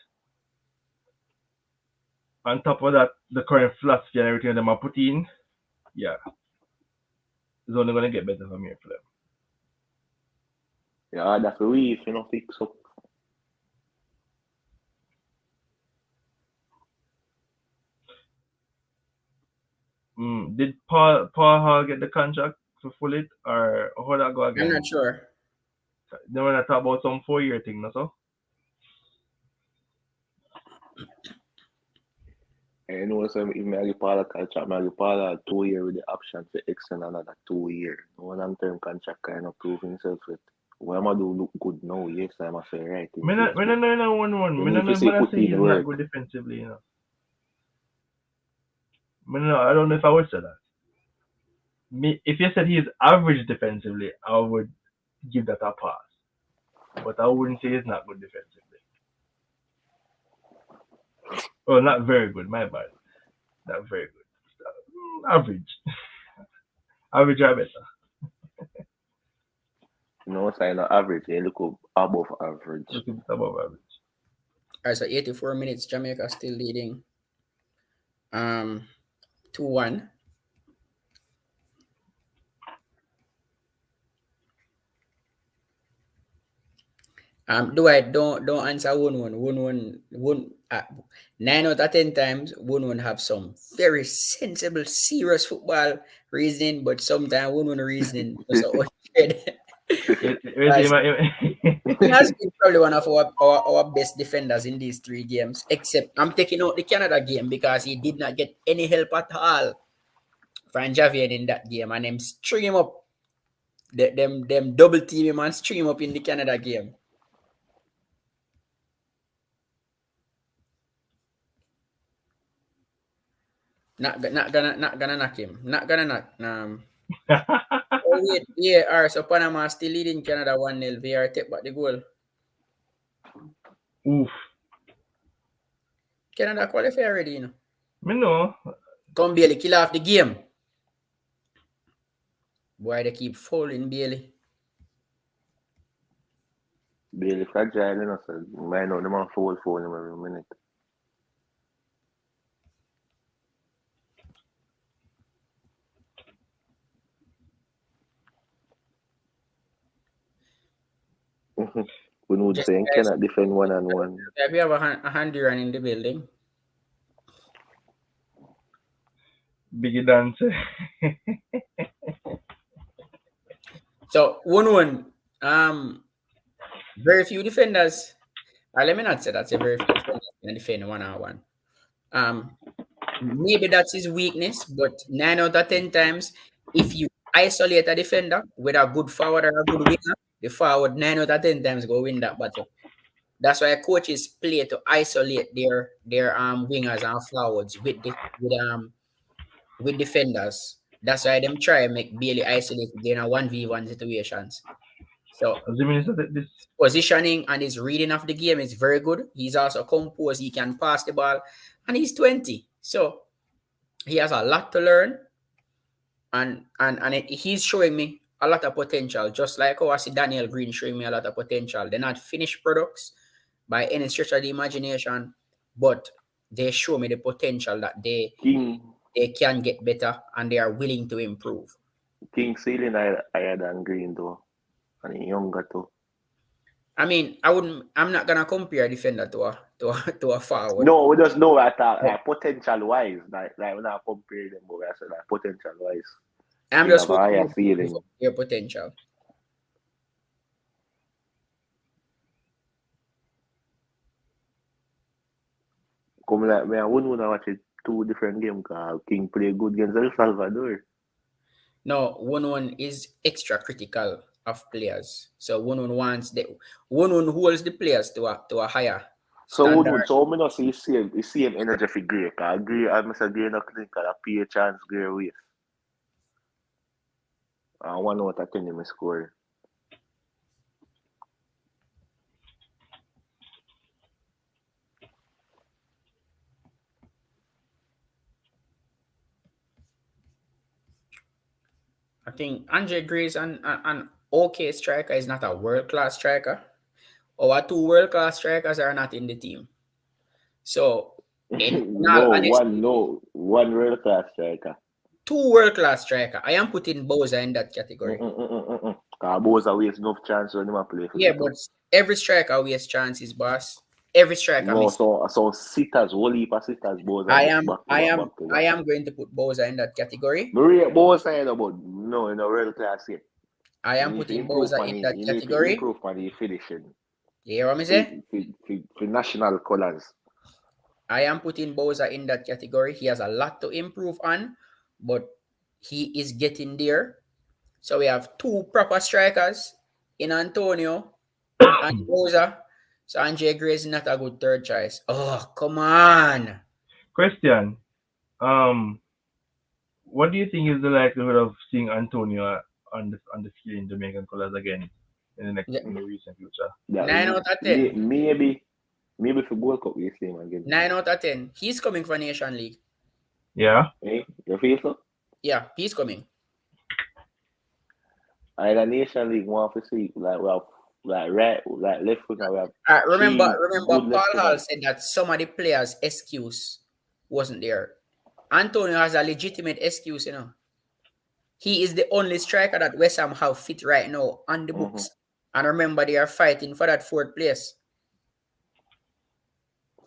on top of that, the current philosophy and everything them are put in, yeah, it's only going to get better from here for them. Yeah, that's we if you know fix up. Did Paul Hall get the contract to full it, or how that go again? I'm not sure. They want to talk about some 4-year thing, no so? I know some if Mary Paula contract, Mary Paula 2 year with the option to extend another 2 year. No long term contract kind of proving himself with. What am I do look good now? Yes, I must say right. I don't know 1-1. You I need to say don't put say he's in not work. good defensively, you know. I don't know if I would say that. If you said he's average defensively, I would give that a pass. But I wouldn't say he's not good defensively. Well, not very good, my bad. Not very good. Average. Average or better. No sign of average, you look up above average. Look above average. All right, so 84 minutes, Jamaica still leading 2-1. Don't answer 1-1. 1-1. 9 out of 10 times 1-1 have some very sensible, serious football reasoning, but sometimes 1-1 reasoning is so unfair. He has been probably one of our best defenders in these 3 games, except I'm taking out the Canada game because he did not get any help at all from Javier in that game, and them stream up them double team him and stream up in the Canada game. Not gonna knock him. Not gonna knock. Oh wait, yeah, alright, so Panama still leading Canada 1-0. VR take back the goal. Oof. Canada qualify already, you know. Me know. Come Bailey, kill off the game. Boy, they keep fouling Bailey. Bailey fragile, you know, so you might know them on foul him every minute. When would say cannot defend 1-on-1. We have a Honduran in the building. Biggie dance. So 1-1. Very few defenders. Let me not say that's a very few defenders can defend 1-on-1. Maybe that's his weakness, but 9 out of 10 times, if you isolate a defender with a good forward or a good winger, the forward 9 out of 10 times go win that battle. That's why coaches play to isolate their wingers and forwards with defenders. That's why them try and make Bailey isolated in a 1v1 situations. So Assuming that this positioning and his reading of the game is very good. He's also composed. He can pass the ball, and he's 20. So he has a lot to learn, and he's showing me a lot of potential. Just like how I see Daniel Green showing me a lot of potential. They're not finished products by any stretch of the imagination, but they show me the potential that they King can get better and they are willing to improve. ceiling higher than Green though, and he younger too. I mean, I'm not gonna compare a defender to a forward. No, we just know that like potential wise, like we're not comparing them, but I said like potential wise. I'm They just have a higher hoping ceiling. their potential. Come like me, I wouldn't want to watch it two different games because King play good against El Salvador. No, 1-1 is extra critical of players. So 1-1 wants the 1-1 holds the players to a higher So standard. so me not see same energy for Gray. Cause Gray, I must say Gray no clinical. I pay a chance Gray waste. 1 out of 10 him score. I think Andre Gray is an okay striker. Is not a world class striker. Our 2 world class strikers are not in the team. So in all honesty, one world class striker. 2 world class striker. I am putting Bowser in that category. Cause Bowser waste enough chance when him play for Yeah, but every striker wastes chances, boss. Every striker no, miss. so sitters, whole heap of sitters, Bowser I miss am back to I back, am back to I back. am going to put Bowser in that category. Maria Bowser, but no, in a world class yet. I am putting Bowser in that You need to category. improve on the finishing. You hear what I say? For national colours. I am putting Bowser in that category. He has a lot to improve on, but he is getting there. So we have 2 proper strikers in Antonio and Bowser. So Andre Gray is not a good third choice. Oh, come on. question. What do you think is the likelihood of seeing Antonio on the field in Jamaican colours again in the recent future? 9 out of 10. Maybe for Gold Cup we see him again. 9 out of 10. He's coming for Nation League. Yeah. Hey, you feel so? Yeah, he's coming. I the Nation League want to see like we have like left foot now we have Remember good left Paul Hall footers. said that some of the players' excuse wasn't there. Antonio has a legitimate excuse, you know. He is the only striker that West Ham have fit right now on the books. And remember, they are fighting for that 4th place.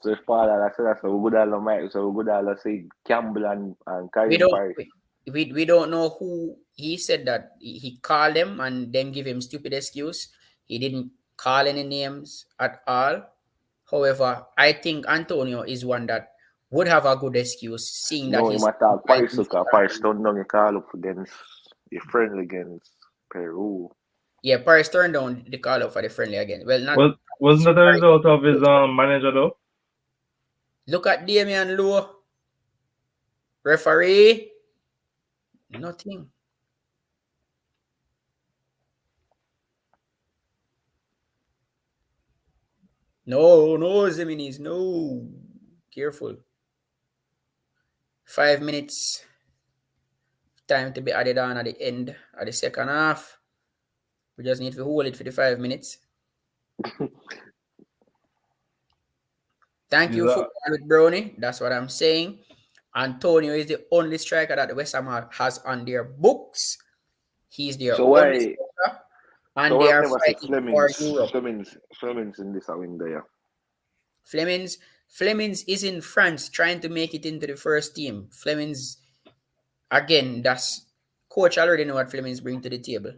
So if Paul Hall said that, so we would have Mike, so we would have say Campbell and We Karim Paris. don't know who. He said that he called them and then give him stupid excuse. He didn't call any names at all. However, I think Antonio is one that would have a good excuse, seeing that he's talk Paris, because Paris don't know you call up against your friendly against Peru. Yeah, Paris turned down the call up for the friendly again. Well, not wasn't that a result of his manager though? Look at Damian Lowe. Referee. Nothing. No, Zeminis, no. Careful. 5 minutes. Time to be added on at the end of the second half. We just need to hold it for the 5 minutes. Thank you for with Brownie. That's what I'm saying. Antonio is the only striker that the West Ham has on their books. He's their only striker. And they are fighting for Europe. Flemings in this window, yeah. Flemings is in France trying to make it into the first team. Flemings, again, that's coach already know what Flemings bring to the table.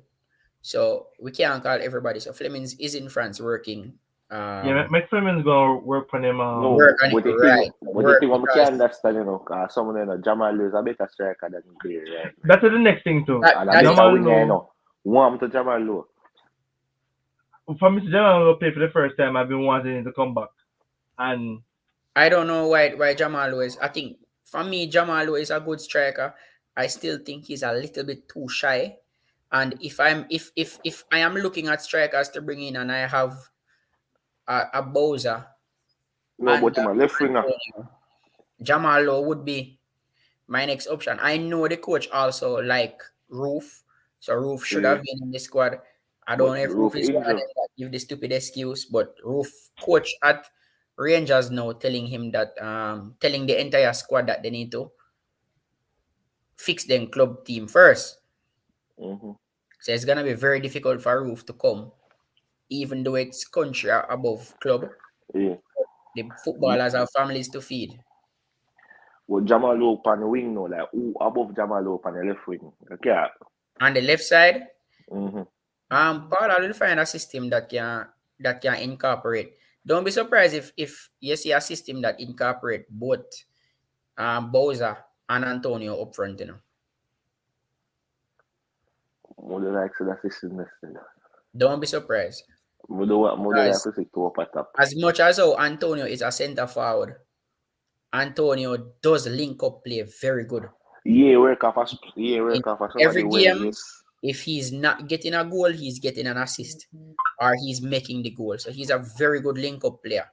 So we can't call everybody. So Flemings is in France working. Yeah, Mike Fleming's gonna work on him. No, Work on it, but the thing, right? but the Work thing I because can understand, some of them, Jamal is a better striker than Clear right now. That's the next thing too. that And a that's better Jamal winger, Lowe. Warm to Jamal Lowe. For Mr. Jamal Lowe play for the first time, I've been wanting him to come back. And I don't know why Jamal Lewis. I think for me Jamal Lewis is a good striker. I still think he's a little bit too shy. And if I am looking at strikers to bring in and I have a Bowser No, and but him a left winger. Antonio, Jamal Lowe would be my next option. I know the coach also like Roof, so Roof should Yeah, have been in the squad. I don't but know if Roof Roof is one of injured. them that give the stupid excuse, but Roof coach at Rangers now telling him that telling the entire squad that they need to fix them club team first. Mm-hmm. So it's gonna be very difficult for Roof to come, even though it's country above club. Yeah. The footballers have families to feed. But Jamal Lowe on the wing now, like who above Jamal Lowe on the left wing? Okay. On the left side, Mm-hmm. Paula will find a system that can incorporate. Don't be surprised if you see a system that incorporate both Bowser and Antonio up front. More than like to the system next. Don't be surprised. More than like Because to see two up at top. as much as how Antonio is a centre forward, Antonio does link up play very good. Yeah, work In off of somebody every well, game, yes. if he's not getting a goal, he's getting an assist or he's making the goal. So he's a very good link up player.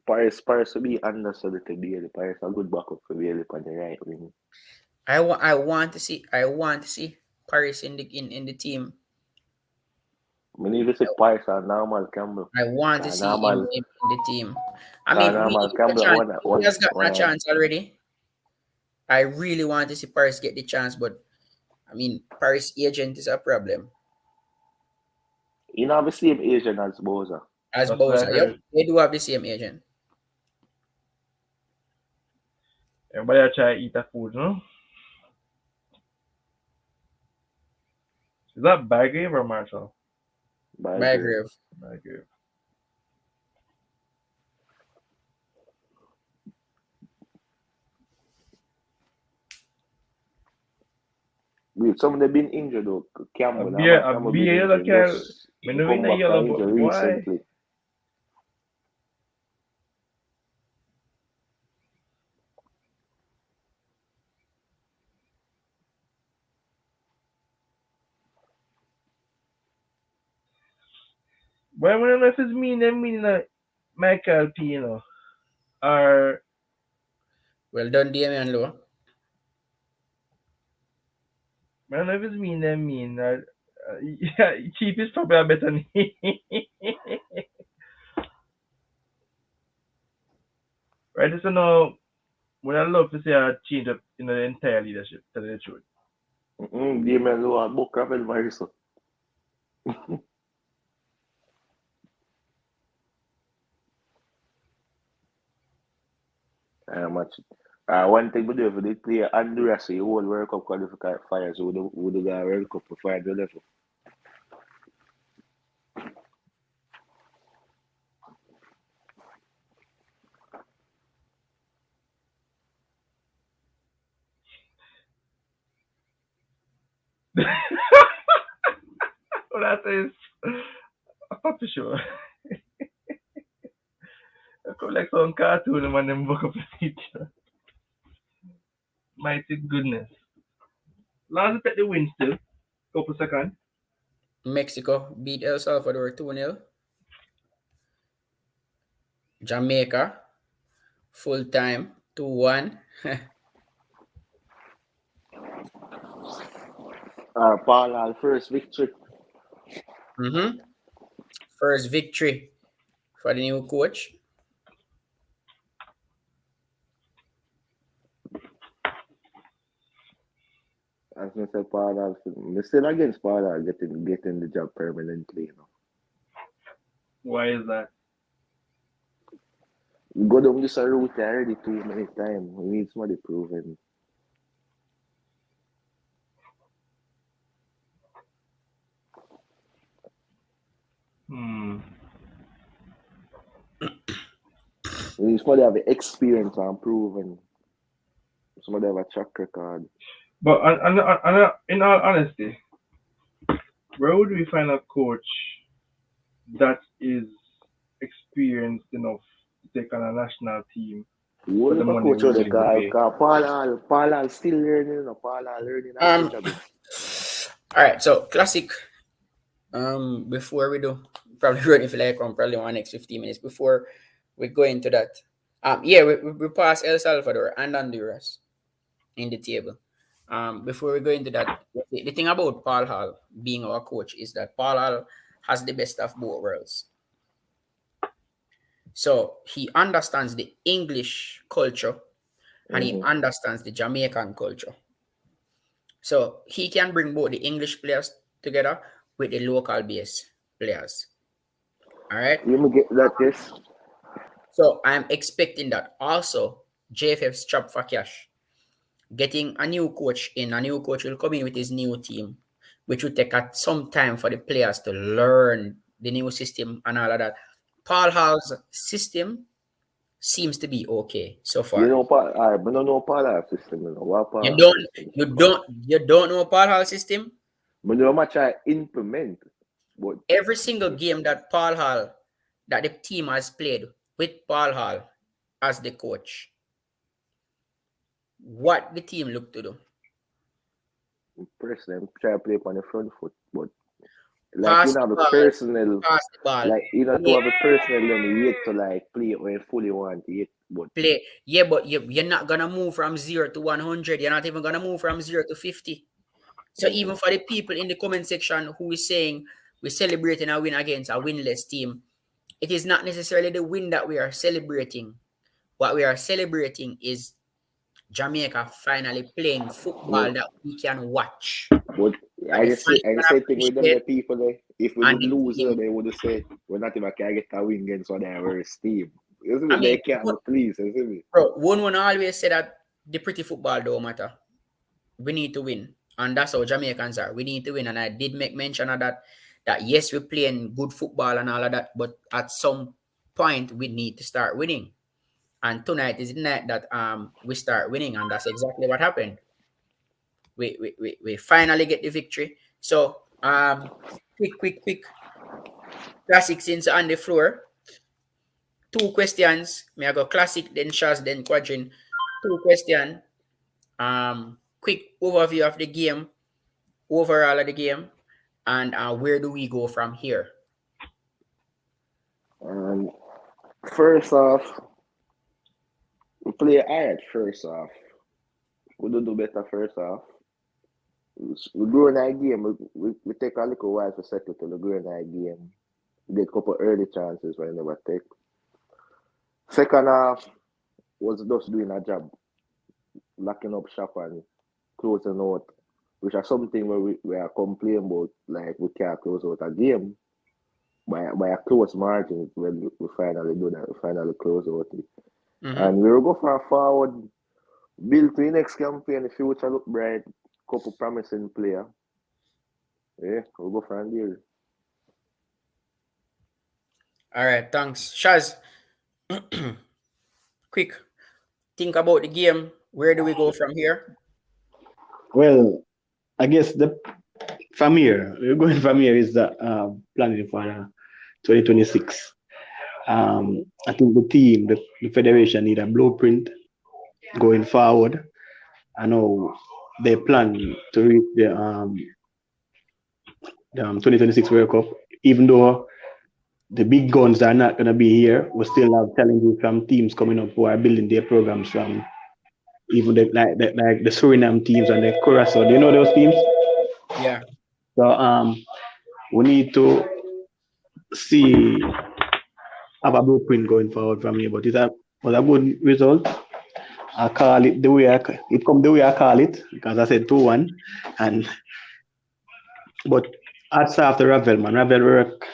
Paris will be understudy to Bailey. Paris a good backup for Bailey on the right wing. I want to see Paris in the team. I need to see Paris and Normal Campbell. I want to see him Normal in the team. I mean, we Normal give him a Campbell chance. one He has gotten a one chance already. I really want to see Paris get the chance, but I mean, Paris agent is a problem. you know the same Asian as Bowser. As that's what I Bowser, yep, heard. they do have the same agent. Everybody are trying to eat that food, no? Is that Baggrave or Marshall? Bygrave. Baggrave. Wait, some of them been injured though. Campbell, A Campbell been beer that injured. can. Just Me he know in come the back yellow, from but injury why? recently. Why when I know if it's mean, they mean like Michael P, or Well done, Damian Lowe. I don't know if it's mean, they mean. Yeah, cheap is probably a better name. Right, just know. Would I love to see a change up in the entire leadership, to tell you the truth. Damian Lowe, book Rafael Mariso. Match. One thing we do if they play Honduras, the whole World Cup qualifiers, would the World Cup for the level. Well, that is a puppy show. I could like some cartoon and them book up the picture. Mighty goodness. Last bet the win still. Couple seconds. Mexico beat El Salvador 2-0. Jamaica full time 2-1. Paul, first victory. First victory for the new coach. As I said, Paul, I'm still against Paul getting the job permanently. Why is that? We go down this route already too many times. We need somebody proven. Somebody have the experience and proven. Somebody have a track record. But in all honesty, where would we find a coach that is experienced enough to take on a national team for What the if a money coach we're out there, willing to pay? Paul Hall still learning, you know, Paul Hall learning as Um. much a bit. All right. So classic. Before we do, probably running for like probably one next 15 minutes before we go into that. Yeah, we pass El Salvador and Honduras in the table. Before we go into that, the thing about Paul Hall being our coach is that Paul Hall has the best of both worlds. So he understands the English culture and he understands the Jamaican culture. So he can bring both the English players together with the local base players. All right. You may get that, yes. So I'm expecting that also JFF's Chop for Cash getting a new coach in. A new coach will come in with his new team, which will take some time for the players to learn the new system and all of that. Paul Hall's system seems to be okay so You far. know, Paul, but don't know Paul Hall system, you know. What Paul You Hall don't system? you don't know Paul Hall's system? But you know how much I implement. But Every single game that that the team has played with Paul Hall as the coach, what the team look to do? press them, try to play upon the front foot. But like Pass you the know, have a ball, personal, pass the ball. like you know, to have a personal then you yet to like play it when you fully want to yet. But Play. Yeah, but you're not gonna move from 0 to 100. You're not even gonna move from 0 to 50. So even for the people in the comment section who is saying we're celebrating a win against a winless team, it is not necessarily the win that we are celebrating. What we are celebrating is Jamaica finally playing football that we can watch. but And the fans I can just say thing with them appreciate the people there. If we and did the lose, team. they would have said we're not even can get a win against one of our worst team. You see me? I They mean, can't be pleased. You see me? bro, one always say that the pretty football don't matter. We need to win. And that's how Jamaicans are. We need to win. And I did make mention of that yes, we're playing good football and all of that, but at some point we need to start winning. And tonight is the night that we start winning, and that's exactly what happened. We finally get the victory. So quick classic since on the floor. Two questions. May I go classic, then Shaz, then quadrant. Two question. Quick overview of the game, overall of the game, and where do we go from here? First off, we play hard. First off, we do better. First off, we grow in that game. We take a little while to settle to the grow in that game. We get a couple early chances we never take. Second half was just doing a job, locking up shop and closing out, which are something where we are complaining about, like we can't close out a game by a close margin when we finally do that, we finally close out it. And we will go for a forward, build to the next campaign, the future look bright, couple promising player. Yeah, we'll go for a deal. All right, thanks. Shaz, quick, think about the game. Where do we go from here? Well, I guess from here, we're going from here is the planning for 2026. I think the team, the federation need a blueprint going forward. I know they plan to reach the 2026 World Cup, even though the big guns are not going to be here. We still have challenges from teams coming up who are building their programs from even like the Suriname teams and the Curacao. Do you know those teams? Yeah. So we need to have a blueprint going forward from here. But it was a good result. I call it the way it come the way I call it, because I said 2-1. But hats off to Ravel, man. Ravel work.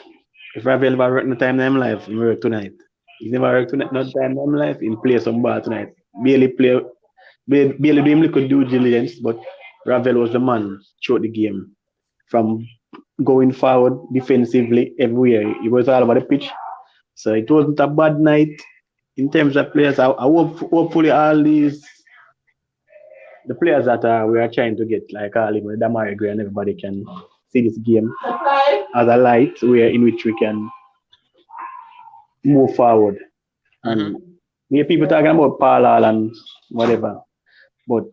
If Ravel ever work no time in him life, he work tonight. He never work tonight, no time in him life, he play some ball tonight. Barely do him little due diligence, but Ravel was the man throughout the game. From going forward defensively everywhere. He was all over the pitch. So it wasn't a bad night. in terms of players, I hope hopefully all these the players that we are trying to get, like Ali, Damari Gray, and everybody can see this game as a light where in which we can move forward. And we hear people talking about parallel and whatever, but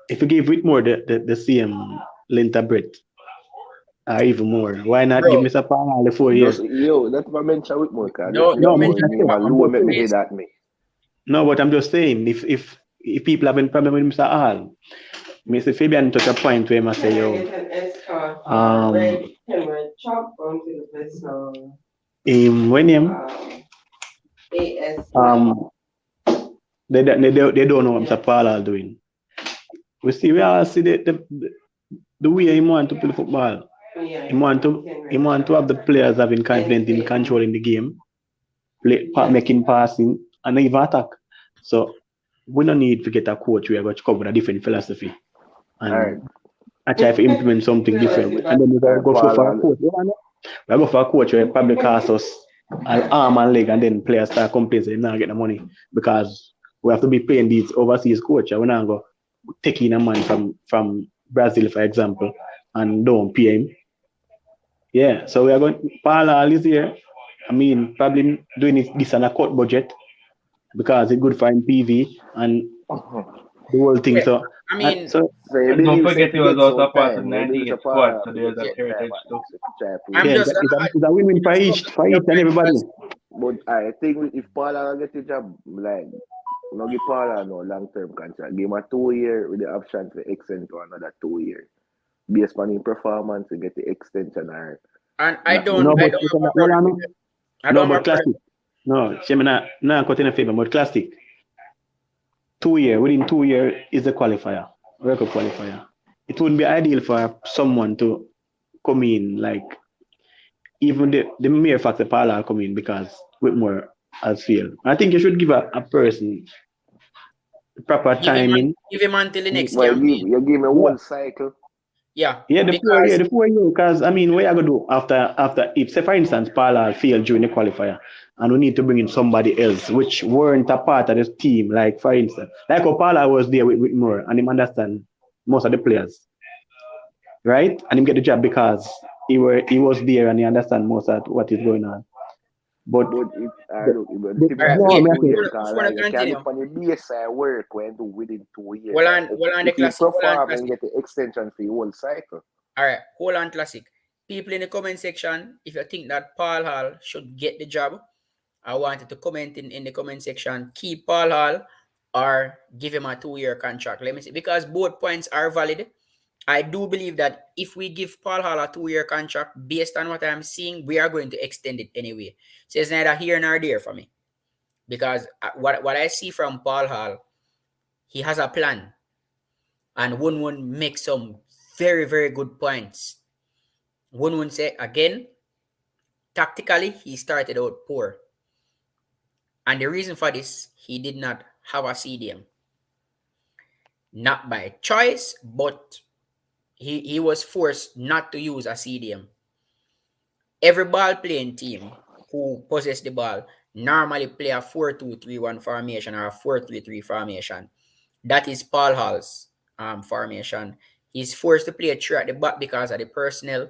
if you give Whitmore the same length of breath, or even more, why not give Bro, Mr. Parallel the 4 years? Yo, that's what I mentioned with more, because don't No, definitely I'm more mention just name saying. and I'm low just make me saying. please. head at me. No, but I'm just saying, if people having problem with Mr. Hall, Mr. Fabian touch a point where I say, yo, when him, they don't know what Mr. Parallel doing. We all see the way he want to play football. He want to have the players having confidence in controlling the game, making passing, and even attack. So we don't need to get a coach who are going to come with a different philosophy Alright. and I try to implement something different. And then we go for a coach. We go for a coach who probably cost us an arm and leg, and then players start complaining they not get the money because we have to be paying these overseas coach. We're not go taking a man from Brazil, for example, and don't pay him. Yeah, so we are going. Paul is here. I mean, probably doing this on a cut budget because it's good for him PV and the whole thing. Yeah, So, I mean, So you And don't believe say forget if he you was get also some a part of time, the you believe 98 a squad, Paul so to get there's a some heritage time too. to try to I'm play. yeah, just it's a win-win for each and everybody. But I think if Paul get the job, like no give Paul no long term contract, give him a 2 year with the option to extend to another 2 year. Based on his performance to get the extension or and not I No, really. but don't have a problem with it. I no, don't have but a problem. classic. No, Shemina, no, cutting a favor, but classic. 2 year within 2 year is the qualifier, record qualifier. It wouldn't be ideal for someone to come in like even the mere fact that Paula come in because Whitmore has failed. I think you should give a person proper timing. Give him until the next Well, campaign. you give me a Yeah. whole cycle. Yeah, Yeah, because the 4 year, because I mean, what you gonna do after if say for instance Paula failed during the qualifier and we need to bring in somebody else which weren't a part of the team, like for instance, like how Paula was there with Moore and him understand most of the players, right? And him get the job because he was there and he understand most of what is going on. But But it I the, look but the, all right, typical no, wait, in me I say, 2 years because before I like you can continue, look on the base side work when do within 2 years. hold And on, hold on the if you classic, hold on perform and classic. get the extension for your whole cycle. All right, hold on classic. People in the comment section, if you think that Paul Hall should get the job, I wanted to comment in the comment section, keep Paul Hall or give him a 2 year contract. Let me see, because both points are valid. I do believe that if we give Paul Hall a 2 year contract, based on what I'm seeing, we are going to extend it anyway. So it's neither here nor there for me. Because what I see from Paul Hall, he has a plan. And Wun makes some very, very good points. Wun say, again, tactically, he started out poor. And the reason for this, he did not have a CDM. Not by choice, but he was forced not to use a CDM. Every ball playing team who possess the ball normally play a 4-2-3-1 formation or a 4-3-3 formation. That is Paul Hall's formation. He's forced to play through at the back because of the personnel.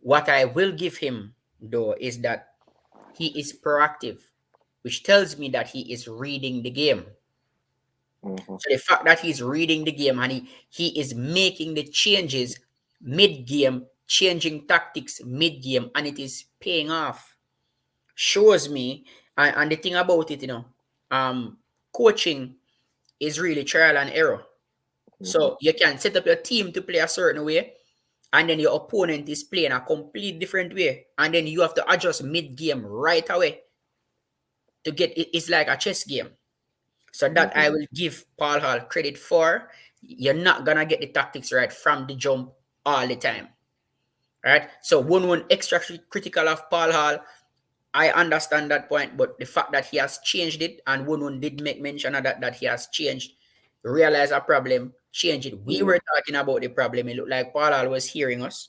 What I will give him, though, is that he is proactive, which tells me that he is reading the game. So the fact that he's reading the game and he is making the changes mid-game, changing tactics mid-game, and it is paying off, shows me. And the thing about it, coaching is really trial and error. So you can set up your team to play a certain way, and then your opponent is playing a complete different way, and then you have to adjust mid-game right away to get it. It's like a chess game. So that I will give Paul Hall credit for. You're not gonna get the tactics right from the jump all the time. Right? So one extra critical of Paul Hall. I understand that point, but the fact that he has changed it, and one did make mention of that he has changed, realize a problem, change it. We were talking about the problem. It looked like Paul Hall was hearing us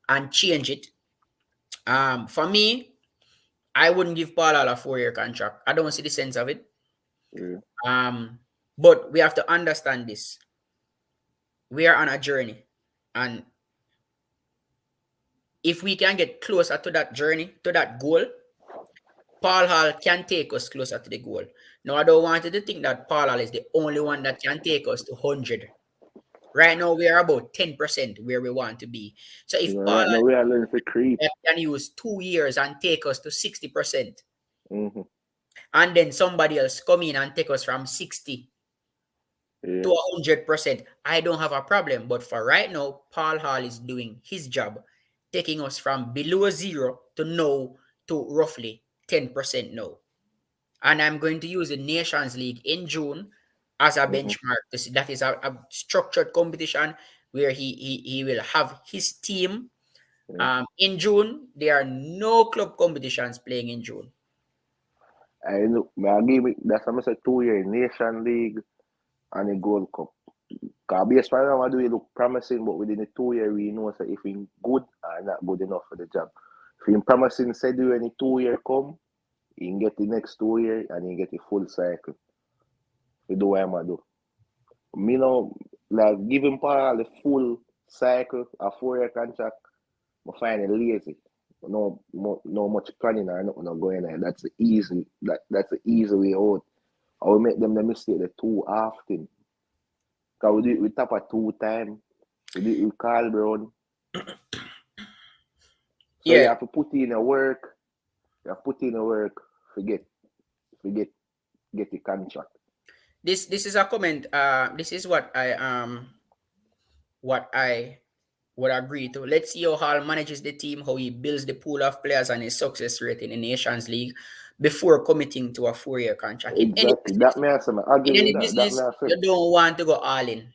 and change it. For me, I wouldn't give Paul Hall a 4-year contract. I don't see the sense of it. Yeah. But we have to understand this. We are on a journey, and if we can get closer to that journey, to that goal, Paul Hall can take us closer to the goal. Now, I don't want you to think that Paul Hall is the only one that can take us to 100. Right now, we are about 10% where we want to be. So You if know, Paul right now Hall we are learning to creep. can use 2 years and take us to 60%, Mm-hmm. and then somebody else come in and take us from 60 to Yeah. 100%, I don't have a problem. But for right now, Paul Hall is doing his job, taking us from below zero to now to roughly 10% now. And I'm going to use the Nations League in June as a Mm-hmm. benchmark. That is a structured competition where he will have his team. Yeah. In June, there are no club competitions playing in June. I know. I give it. That's what I said. 2 year Nation League and a Gold Cup. Cause based on now, do it look promising, but within the 2 year, we know so if we good or not good enough for the job. If we promising, say do any 2 year come, you can get the next 2 year and you get the full cycle. You do what I'm do. Me know, like giving Paul the full cycle, a 4 year contract, I find it lazy. No much planning or nothing not going on. That's the easy. That's the easy way out. I will make them the mistake the too often. Cause we do it with Tapa 2 times. We do it with Carl Brown. So you Yeah, have to put in the work. You have to put in the work. Forget, get the contract. this is a comment. This is what I would agree to. Let's see how Hall manages the team, how he builds the pool of players and his success rate in the Nations League before committing to a 4-year contract. Exactly. That may I say, I In agree any with that. That may business, I say. you don't want to go all in.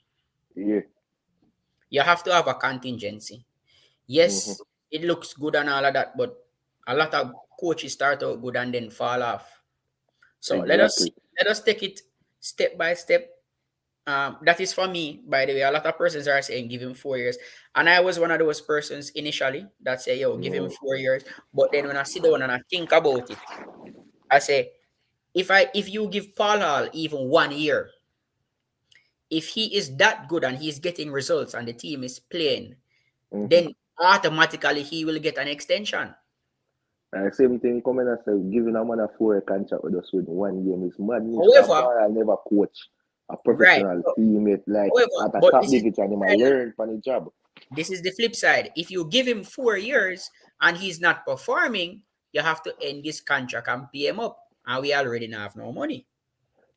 Yeah. You have to have a contingency. Mm-hmm. Yes, it looks good and all of that, but a lot of coaches start out good and then fall off. So Exactly. let us take it step by step. That is for me, by the way. A lot of persons are saying give him 4 years, and I was one of those persons initially that say, "Yo, give him Mm-hmm. 4 years." But then when I sit down and I think about it, I say, if you give Paul Hall even 1 year, if he is that good and he's getting results and the team is playing, Mm-hmm. then automatically he will get an extension. And same thing coming and say giving a man a 4 year contract with us with 1 game is madness. Cause However, Paul I never coach a right. professional teammate like However, at a but top this is division him I learn from the job. the flip side. If you give him 4 years and he's not performing, you have to end this contract and pay him up. And we already not have no money.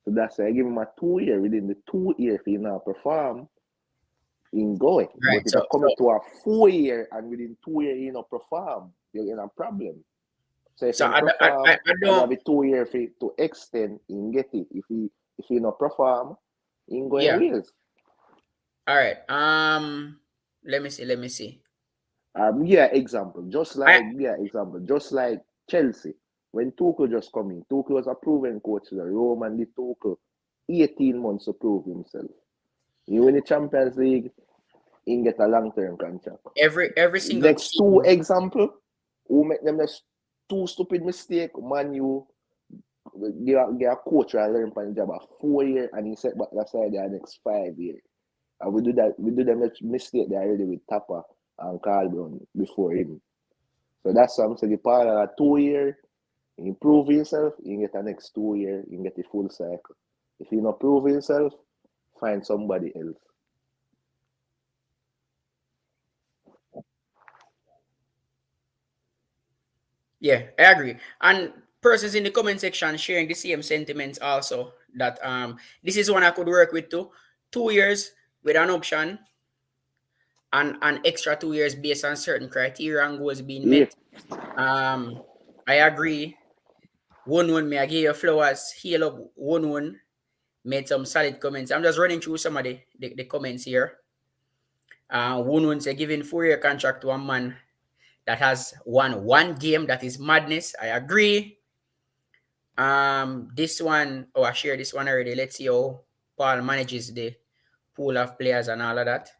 So that's why I give him a 2 year. Within the 2 year if he not perform, in going. Right. But if I come to a 4 year and within 2 year he not perform, you're in a problem. So if So he I perform and don't. have a 2 year for to extend, he can get it. If he not perform, he can go in Yeah. ways. All right. Let me see. Let me see. Example. I Just like Chelsea. When Tuchel just come in, Tuchel was a proven coach. The Roman did Tuchel 18 months to prove himself. You win the Champions League, he can get a long-term contract. every single Next two team. example, who make them the two stupid mistake, Man U, get a coach and learn from the job a 4 year and he set back that side the next 5 years. And we do them mistake there already with Tapper and Carl Brown before him. So that's what I'm saying. The part of 2 year, improve himself, you get the next 2 year, you get the full cycle. If you not prove himself, find somebody else. Yeah, I agree. And persons in the comment section sharing the same sentiments also that this is one I could work with too. 2 years with an option and an extra 2 years based on certain criteria and goals being Yeah. met. I agree. One may I give you flowers. Heal up one made some solid comments. I'm just running through some of the comments here. One say giving 4 year contract to a man that has won one game, that is madness. I agree. This one, I shared this one already. Let's see how Paul manages the pool of players and all of that.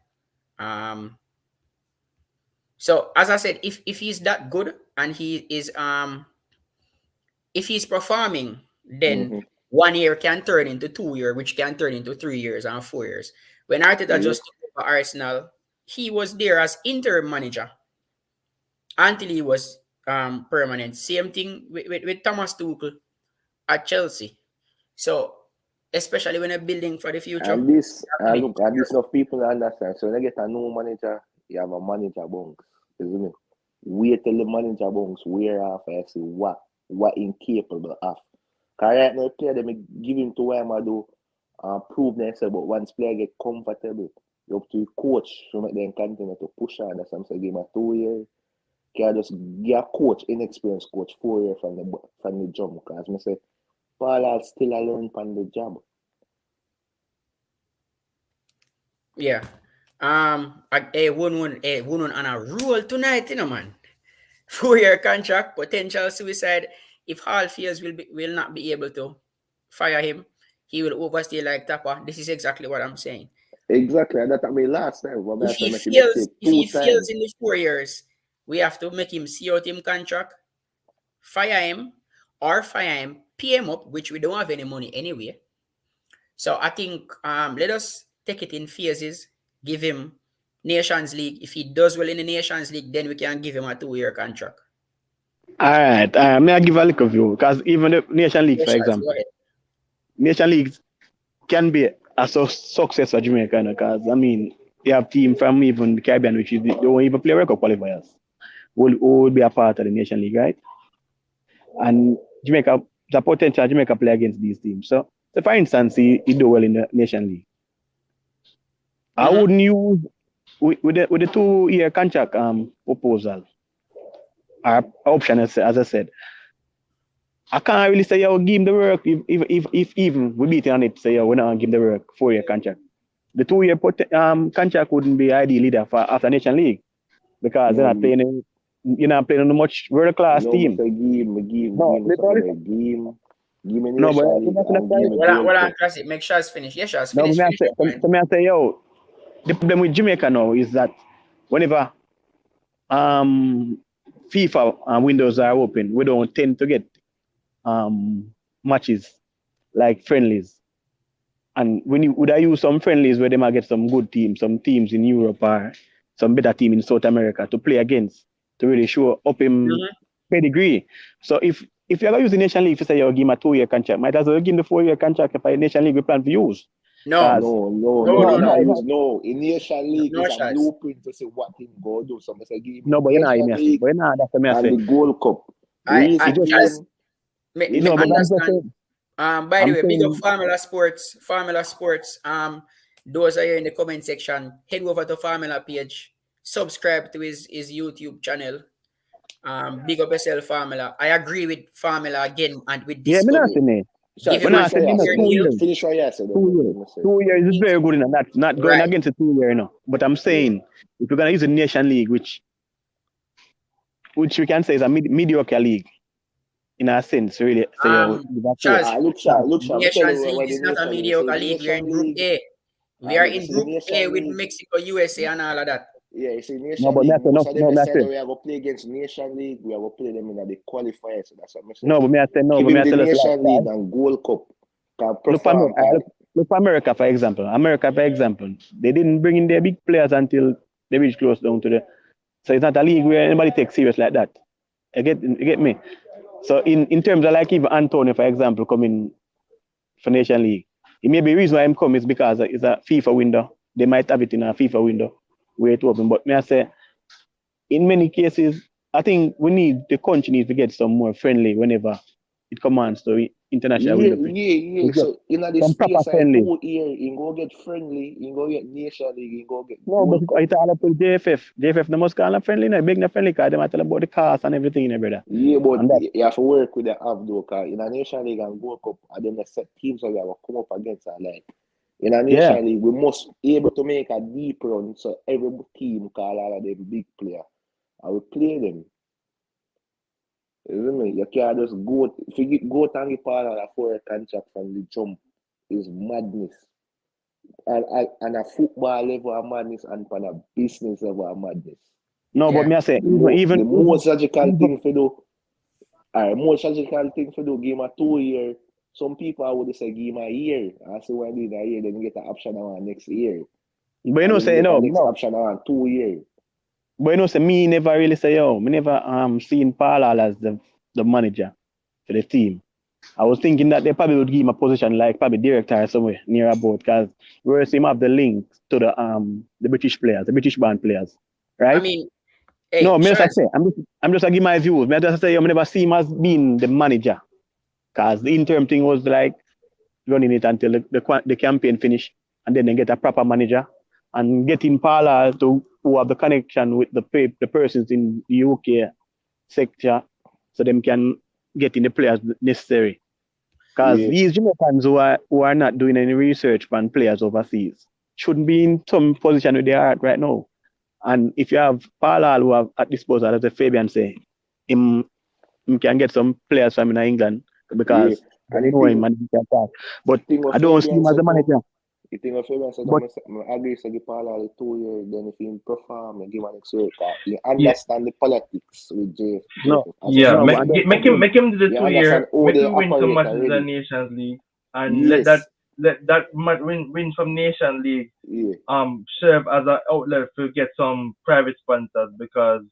So as I said, if he's that good and he is if he's performing, then Mm-hmm. 1 year can turn into 2 years, which can turn into 3 years and 4 years. When Arteta Yeah. just took over Arsenal, he was there as interim manager until he was permanent. Same thing with Thomas Tuchel at Chelsea. So, especially when you're building for the future, And this, you have to be look, and this careful. enough people understand. So when you get a new manager, you have a manager bunks, isn't it? Wait till the manager bunks wear off and see what incapable of. Cause right now, player they give him to where I do prove themselves, but once player get comfortable, you have to coach to make them continue to push on. That's what I'm saying. Give him a 2 years. Can just give a coach, inexperienced coach, 4 years from the jump. Cause I say, Paul still a learn from the job. Yeah. One on a roll tonight, man. 4-year contract, potential suicide. If Hall fears will not be able to fire him, he will overstay like Tapa. This is exactly what I'm saying. Exactly, and that I mean last time. What I If said, he make him fails, take if he two fails times. in the 4 years, we have to make him see out him contract, fire him, pay him up, which we don't have any money anyway. So I think let us take it in phases, give him Nations League. If he does well in the Nations League, then we can give him a 2-year contract. All right. May I give a little view? Because even the Nation League, for Nations, go example, ahead. Nation Leagues can be a success for Jamaica because, I mean, you have team from even the Caribbean, which is they won't even play record qualifiers, will be a part of the Nation League, right? And Jamaica, the potential Jamaica play against these teams. So for instance, he do well in the Nation League. I wouldn't use with the 2-year contract proposal or option as I said. I can't really say, give him the work if even we beat on it, say, we're not going to give him the work 4-year contract. The 2-year contract wouldn't be ideally there for after Nation League because No, you're not playing on a much world class no, team. No, give me no, but Nation League and give me Well, Gold well, Cup. Classic. Make sure it's finished. Yeah, sure, it's no, finished. Finish your point. so may I say, the problem with Jamaica now is that whenever FIFA windows are open, we don't tend to get matches like friendlies. And when you would I use some friendlies where they might get some good teams, some teams in Europe or some better team in South America to play against to really show up him pedigree. So if you're gonna use the Nation League, if you say you'll give him a 2-year contract, might as well give him the 4-year contract if a Nation League we plan to use. No, No, not use no. In Nation League no, is a Shaz. blueprint to see what him go do. So I say give him No, but you're not, Nation League but you're not, that's what I and say. the Gold Cup. I Reason Shaz, being, me No, but I'm just understand. saying, By the I'm way, big up saying, Formula Sports. Formula Sports. Those are here in the comment section. Head over to Formula page. Subscribe to his YouTube channel. Big up yourself, Formula. I agree with Formula again and with yeah, this me not comment. saying it. Give But him a not saying, 2-year 2 deal. years. finish what you said. 2 years. 2 years is very good enough. Not going Right. against the 2 year, But I'm saying if we're gonna use the Nation League, which we can say is a mediocre league, in a sense, really. Say Charles, Look, Sha. I'm telling Nations you League what the is not a Nation League. mediocre league. We're in Group A. We are Look, you in see Group A Nation with League. Mexico, USA, and all of that. Yeah, you see No, Nation but League. me Most say of them no, said we have to play against Nation League. We have to play them in the qualifiers. So that's what I'm saying. no, but me I say no, Give but me him I the tell us Nation like League and Gold Cup. Can look for perform. look for America for example. They didn't bring in their big players until they reached close down to the. So it's not a league where anybody takes serious like that. You get me? So in terms of like even Antonio, for example, coming for Nation League, it may be the reason why I'm coming is because it's a FIFA window. They might have it in a FIFA window where it open. But may I say, in many cases, I think the country needs to get some more friendly whenever it commands to international window play. Yeah. So in the Some proper space of friendly. 2 years, you go get friendly, you go get Nation League, you go get No, Gold but Cup. it's all up to JFF. JFF, they must call them friendly, no, big no friendly, because they might tell about the cost and everything, brother. Yeah, but And that, you have to work with the Avdo, because in a Nation League and Gold Cup, and then the set teams that we have to come up against are like, in a Nation League, we must be able to make a deep run, so every team call all of them big player, and we play them. You know me? You can't just go, if you go and get part of a 4-year contract from the jump, is madness. And a football level of madness and on a business level of madness. no, but me I say, The most logical even thing to do, More strategical thing to do, give him a 2 year. Some people I would say give him a year. I say when do a year, then you get an option on next year. But you And know, then say you get no, a next no. option on 2 years. But you know, say me never really say me never seen Paul as the manager for the team. I was thinking that they probably would give him a position like probably director or somewhere near about because we him have the links to the British players, the British band players, right? I mean, hey, No, me just Charles, say I'm just giving my views. Me just say I never see him as being the manager because the interim thing was like running it until the campaign finish and then they get a proper manager and getting Paula to who have the connection with the persons in the UK sector so them can get in the players necessary. Because Yeah. these Jamaicans who are not doing any research on players overseas shouldn't be in some position where they are at right now. And if you have Paula who have at disposal, as a Fabian say, him can get some players from in England Yeah. because they And the know him thing, and he can talk. But thing what I don't see Fabian him as a said too, manager. the thing what Fabian said, But I agree to give Paul the 2 years, then if he perform and give an next year, he Yeah, understand the politics with no, JF yeah. no, but Association. I don't Make him do the You 2 year. understand how Make they him win some operate matches in the already. Nations League, and Yes. let that win some Nation League Yeah. serve as an outlet to get some private sponsors, because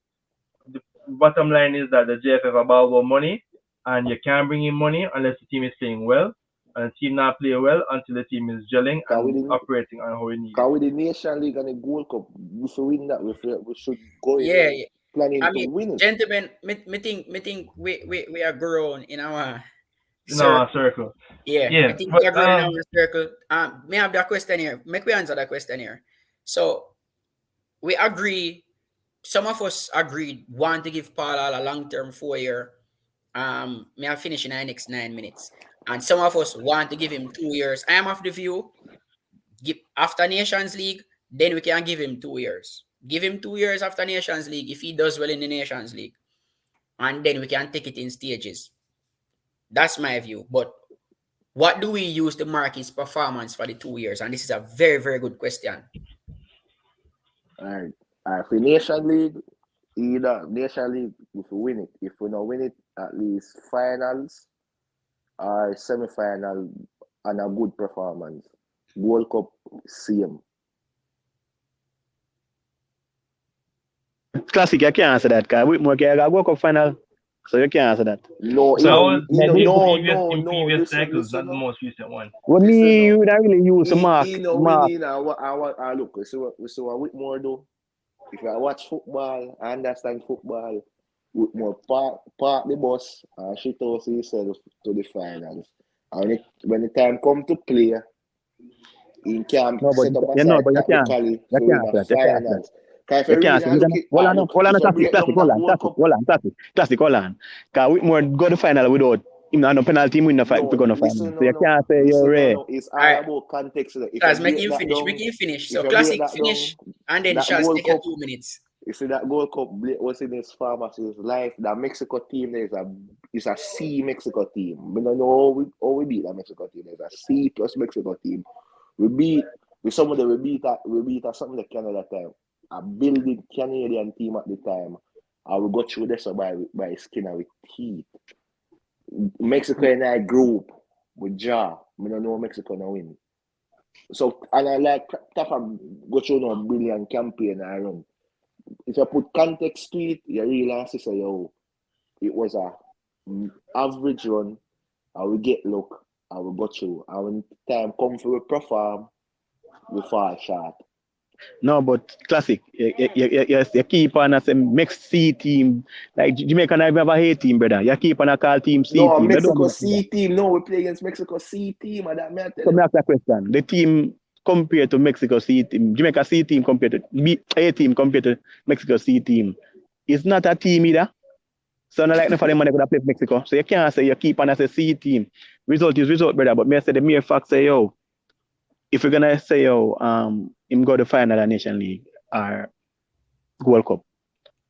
the bottom line is that the JFF have about money, and you can't bring in money unless the team is playing well, and the team not play well until the team is gelling and operating on how we need it. With the Nation League and the Gold Cup, if we win that, we should go in yeah, planning I to mean, win it. gentlemen, me think we are grown in our No, circle. circle. Yeah, I Yeah, think we but are grown in our circle. May I have that question here? Make we answer that question here. So we agree. Some of us agreed want to give Paul a long-term 4 year. May I finish in the next 9 minutes? And some of us want to give him 2 years. I am of the view, give after Nations League, then we can give him 2 years. Give him 2 years after Nations League if he does well in the Nations League, and then we can take it in stages. That's my view. But what do we use to mark his performance for the 2 years? And this is a very, very good question. Alright. For Nation League, either Nation League, if we win it. If we don't win it, at least finals or semi-final and a good performance. World Cup, same. Classic, I can't answer that because Whitmore can go Cup final, so you can't answer that. No, that was No, in previous cycles, not the most recent one. What me would I really use to mark? winning and look, we see what Whitmore do. If I watch football, I understand football. Whitmore park the bus and shit out himself to the finals. And when the time come to play, he can No, but set up a you know, side but you can't. tactically You to win can't a answer that. You can't answer that. finals. Because if You you can't really answer. look it, Hold on, hold on, if you classic, break down that World Cup, classic, hold on. Because Whitmore go to final without him not no penalty win the fight no, to go to final. listen, So you can't say you're rare. It's All all right, about context. If you Charles, make break him that finish. down, Make him finish. if So you break classic that down, finish, and then that Charles Gold take your Cup, 2 minutes. you see that Gold Cup was in his pharmacist's life. That Mexico team there is a C Mexico team. We don't know how we beat that Mexico team. There's a C plus Mexico team. We beat something like Canada time. A building Canadian team at the time. And we go through this by skin and with teeth. Mexico and I group with jaw. We don't know Mexico now win. So and I like Tafa go through no brilliant campaign I run. If you put context to it, you realize to say, yo, it was a average run, and we get luck, and we go through. And when time comes for we perform, we fall short. No, but classic. You keep on as a mixed C team. Like Jamaica never have a A team, brother. You keep on a call team C No, team. Mexico C team. No, we play against Mexico C team, and that me I tell So you. me ask that question. The team compared to Mexico C team, Jamaica C team compared to A team compared to Mexico C team, it's not a team either. So not like no for them money could play Mexico. So you can't say you keep on as a C team. Result is result, brother. But me I say the mere fact say yo, if we're gonna say yo, him go to final of Nation League or World Cup,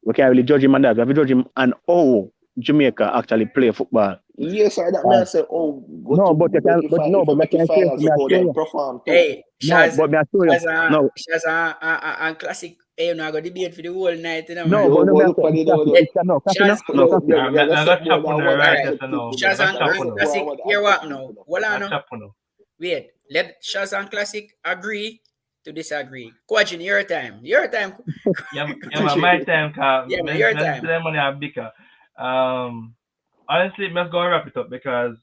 we can't really judge him on that. We have to judge him on how Jamaica actually play football. Yes, I that may I say, oh, go No, to but you can, make it but fi- no, if I but I make it can say, finals, me look I how show them you. perform too. Hey, No, but me I show you. No, Shaz classic. Hey, you know, I got debate for the whole night, you know, no, man. but No, no, go me I look say for it's the classic. no. Hey, It's no, classic, no, Shaz, no, No, classic. them, I them got got some boy chop that on the want right, alright. yes objective or no. thing. I got chop Shazam That on got and the some boy Classic, want hear what objective now? thing. Well, I I got know. chop on. Wait, let Shazam Classic agree to disagree. Quajin, your time. Your time. Yeah, man, my time, cause Yeah, man, man, your man, time. spend money on bigger. Honestly, let's go and wrap it up because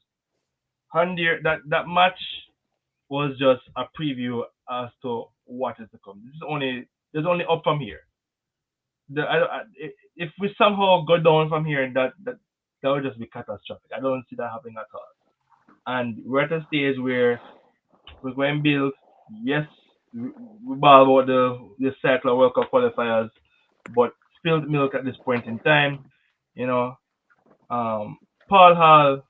Honduras, that match was just a preview as to what is to come. There's only up from here. If we somehow go down from here, that would just be catastrophic. I don't see that happening at all. And we're at a stage where we're going to build. Yes, we ball about the cycle World Cup qualifiers, but spilled milk at this point in time. You know, Paul Hall.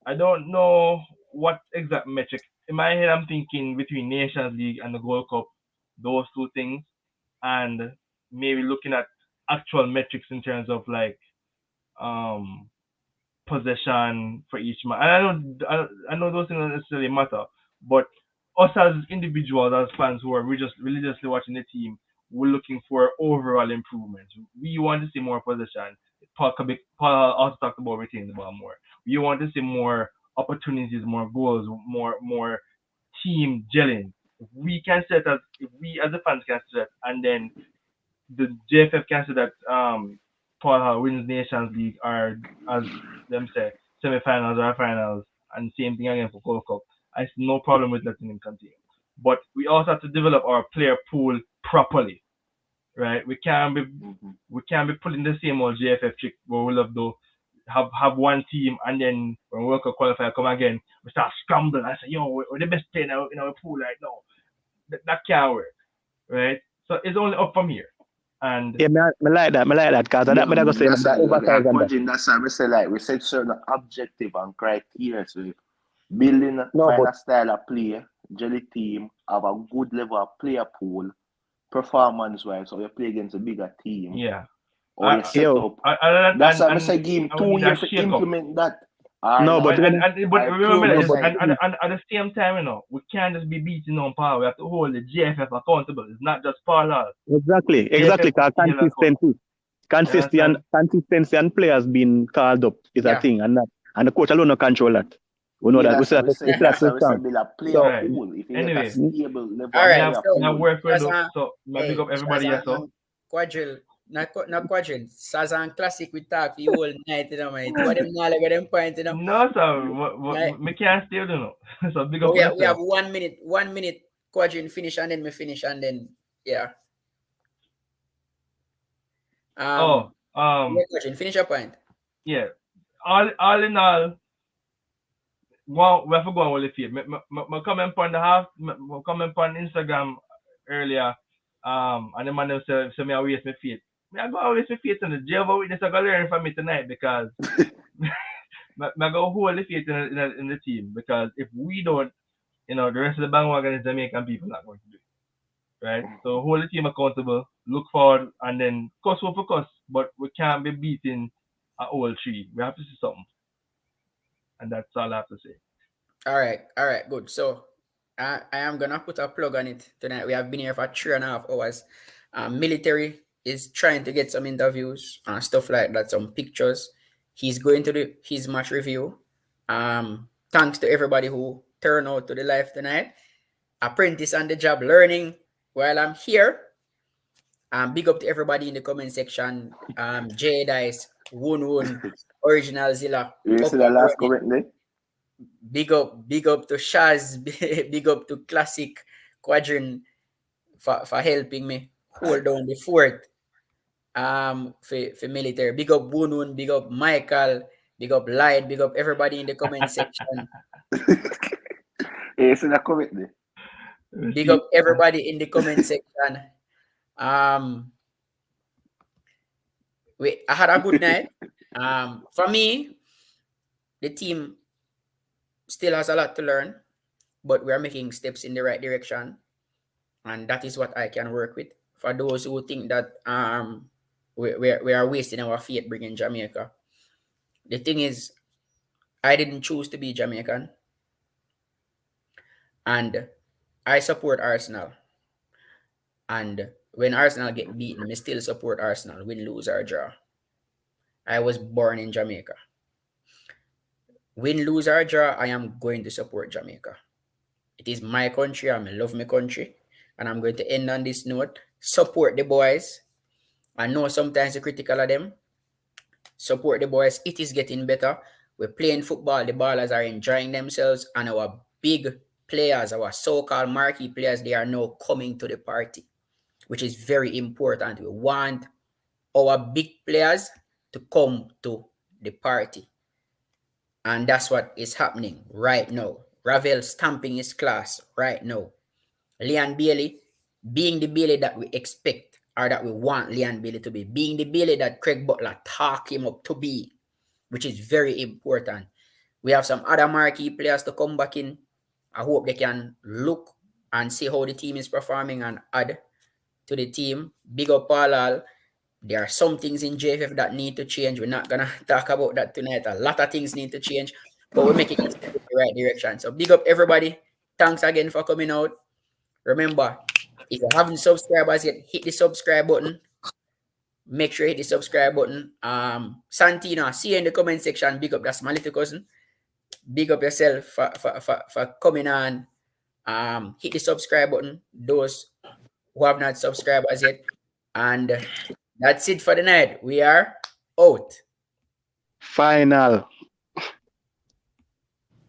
I don't know what exact metric. In my head, I'm thinking between Nations League and the Gold Cup, those two things, and maybe looking at actual metrics in terms of like um possession for each man. And I know those things don't necessarily matter, but us as individuals, as fans who are religiously watching the team, we're looking for overall improvement. We want to see more possession. Paul also talked about retaining the ball more. We want to see more opportunities, more goals, more team gelling. If we as the fans can see that, and then the JFF can say that Paul Hall wins Nations League or as them say semi-finals or finals, and same thing again for Gold Cup. I see no problem with letting him continue. But we also have to develop our player pool properly, right? Mhm. We can't be pulling the same old JFF trick where we love to have one team and then when World Cup qualifier come again, we start scrambling and say, yo, we're the best player in our pool right now. That can't work, right? So it's only up from here. And Yeah, me like that. Me like that because that Yeah, me I go say that's that oversize and that. Coaching, that's how we say like we set certain objective and criteria. So building No, find but a style of play, jelly team, have a good level of player pool, performance wise, so you play against a bigger team, yeah, or you I, set yo, up. That's and how I and say give him and we two need a years to shake up. implement that. Or no, but not. when But I remember prove no, this, but side. and at the same time, we can't just be beating on Paul. We have to hold the GFF accountable. It's not just Paul Hall. exactly, GFF because to held accountable. You understand? consistency and players being called up is a Yeah. thing, and the coach alone no control that. We know Yeah, that. We that's still how have we to, we say. still have That's to how we say strong. build a player So, Right. pool. If you get a Anyway, stable level All of me right. have player me So have pool, work to do. Shazam, So me big hey, up everybody here. Shazam So and Quadrille, not Quadrille. Shazam Classic we talk for you all night, you know, man. Two of them now like them point, you know. no, sir, Right? me can't stay, you know. So big But up we have yourself. 1 minute Quadrille finish and then we finish and then yeah. Oh, Yeah, Quadrille, finish your point. yeah. All in all, we have to go on with the field. Me comment on the half, me comment on Instagram earlier. And the man them say me I waste my faith. Me I go and waste my faith in the Jehovah Witness. I go learn from me tonight because me go hold the faith in the team because if we don't, the rest of the bandwagon is Jamaican people not going to do it, right? So hold the team accountable, look forward, and then cuss for cuss. But we can't be beating a old tree. We have to see something, and that's all I have to say. All right, good. So I am gonna put a plug on it tonight. We have been here for 3.5 hours. Military is trying to get some interviews and stuff like that, some pictures. He's going to do his match review. Thanks to everybody who turned out to the live tonight. Apprentice on the job learning while I'm here. Big up to everybody in the comment section. J Dice, Woon Woon, Original Zilla, you up see the and last running. comment there? Big up to Shaz, big up to Classic Quadrant for helping me hold down the fort. For military. Big up Bunun, big up Michael, big up Light, big up everybody in the comment section. You see the comment there? Big up everybody in the comment section. I had a good night. For me, the team still has a lot to learn, but we are making steps in the right direction, and that is what I can work with. For those who think that we are wasting our faith bringing Jamaica. The thing is, I didn't choose to be Jamaican, and I support Arsenal. And when Arsenal get beaten, I still support Arsenal, win, lose, or draw. I was born in Jamaica. Win, lose, or draw, I am going to support Jamaica. It is my country. I love my country. And I'm going to end on this note. Support the boys. I know sometimes you're critical of them. Support the boys. It is getting better. We're playing football. The ballers are enjoying themselves. And our big players, our so-called marquee players, they are now coming to the party, which is very important. We want our big players to come to the party. And that's what is happening right now. Ravel stamping his class right now. Leon Bailey being the Bailey that we expect or that we want Leon Bailey to be. Being the Bailey that Craig Butler talk him up to be, which is very important. We have some other marquee players to come back in. I hope they can look and see how the team is performing and add to the team. Big up all. There are some things in JFF that need to change. We're not going to talk about that tonight. A lot of things need to change, but we're making it in the right direction. So big up everybody. Thanks again for coming out. Remember, if you haven't subscribed as yet, hit the subscribe button. Make sure you hit the subscribe button. Santino, see you in the comment section. Big up, that's my little cousin. Big up yourself for coming on. Hit the subscribe button. Those who have not subscribed as yet. And that's it for the night. We are out. Final.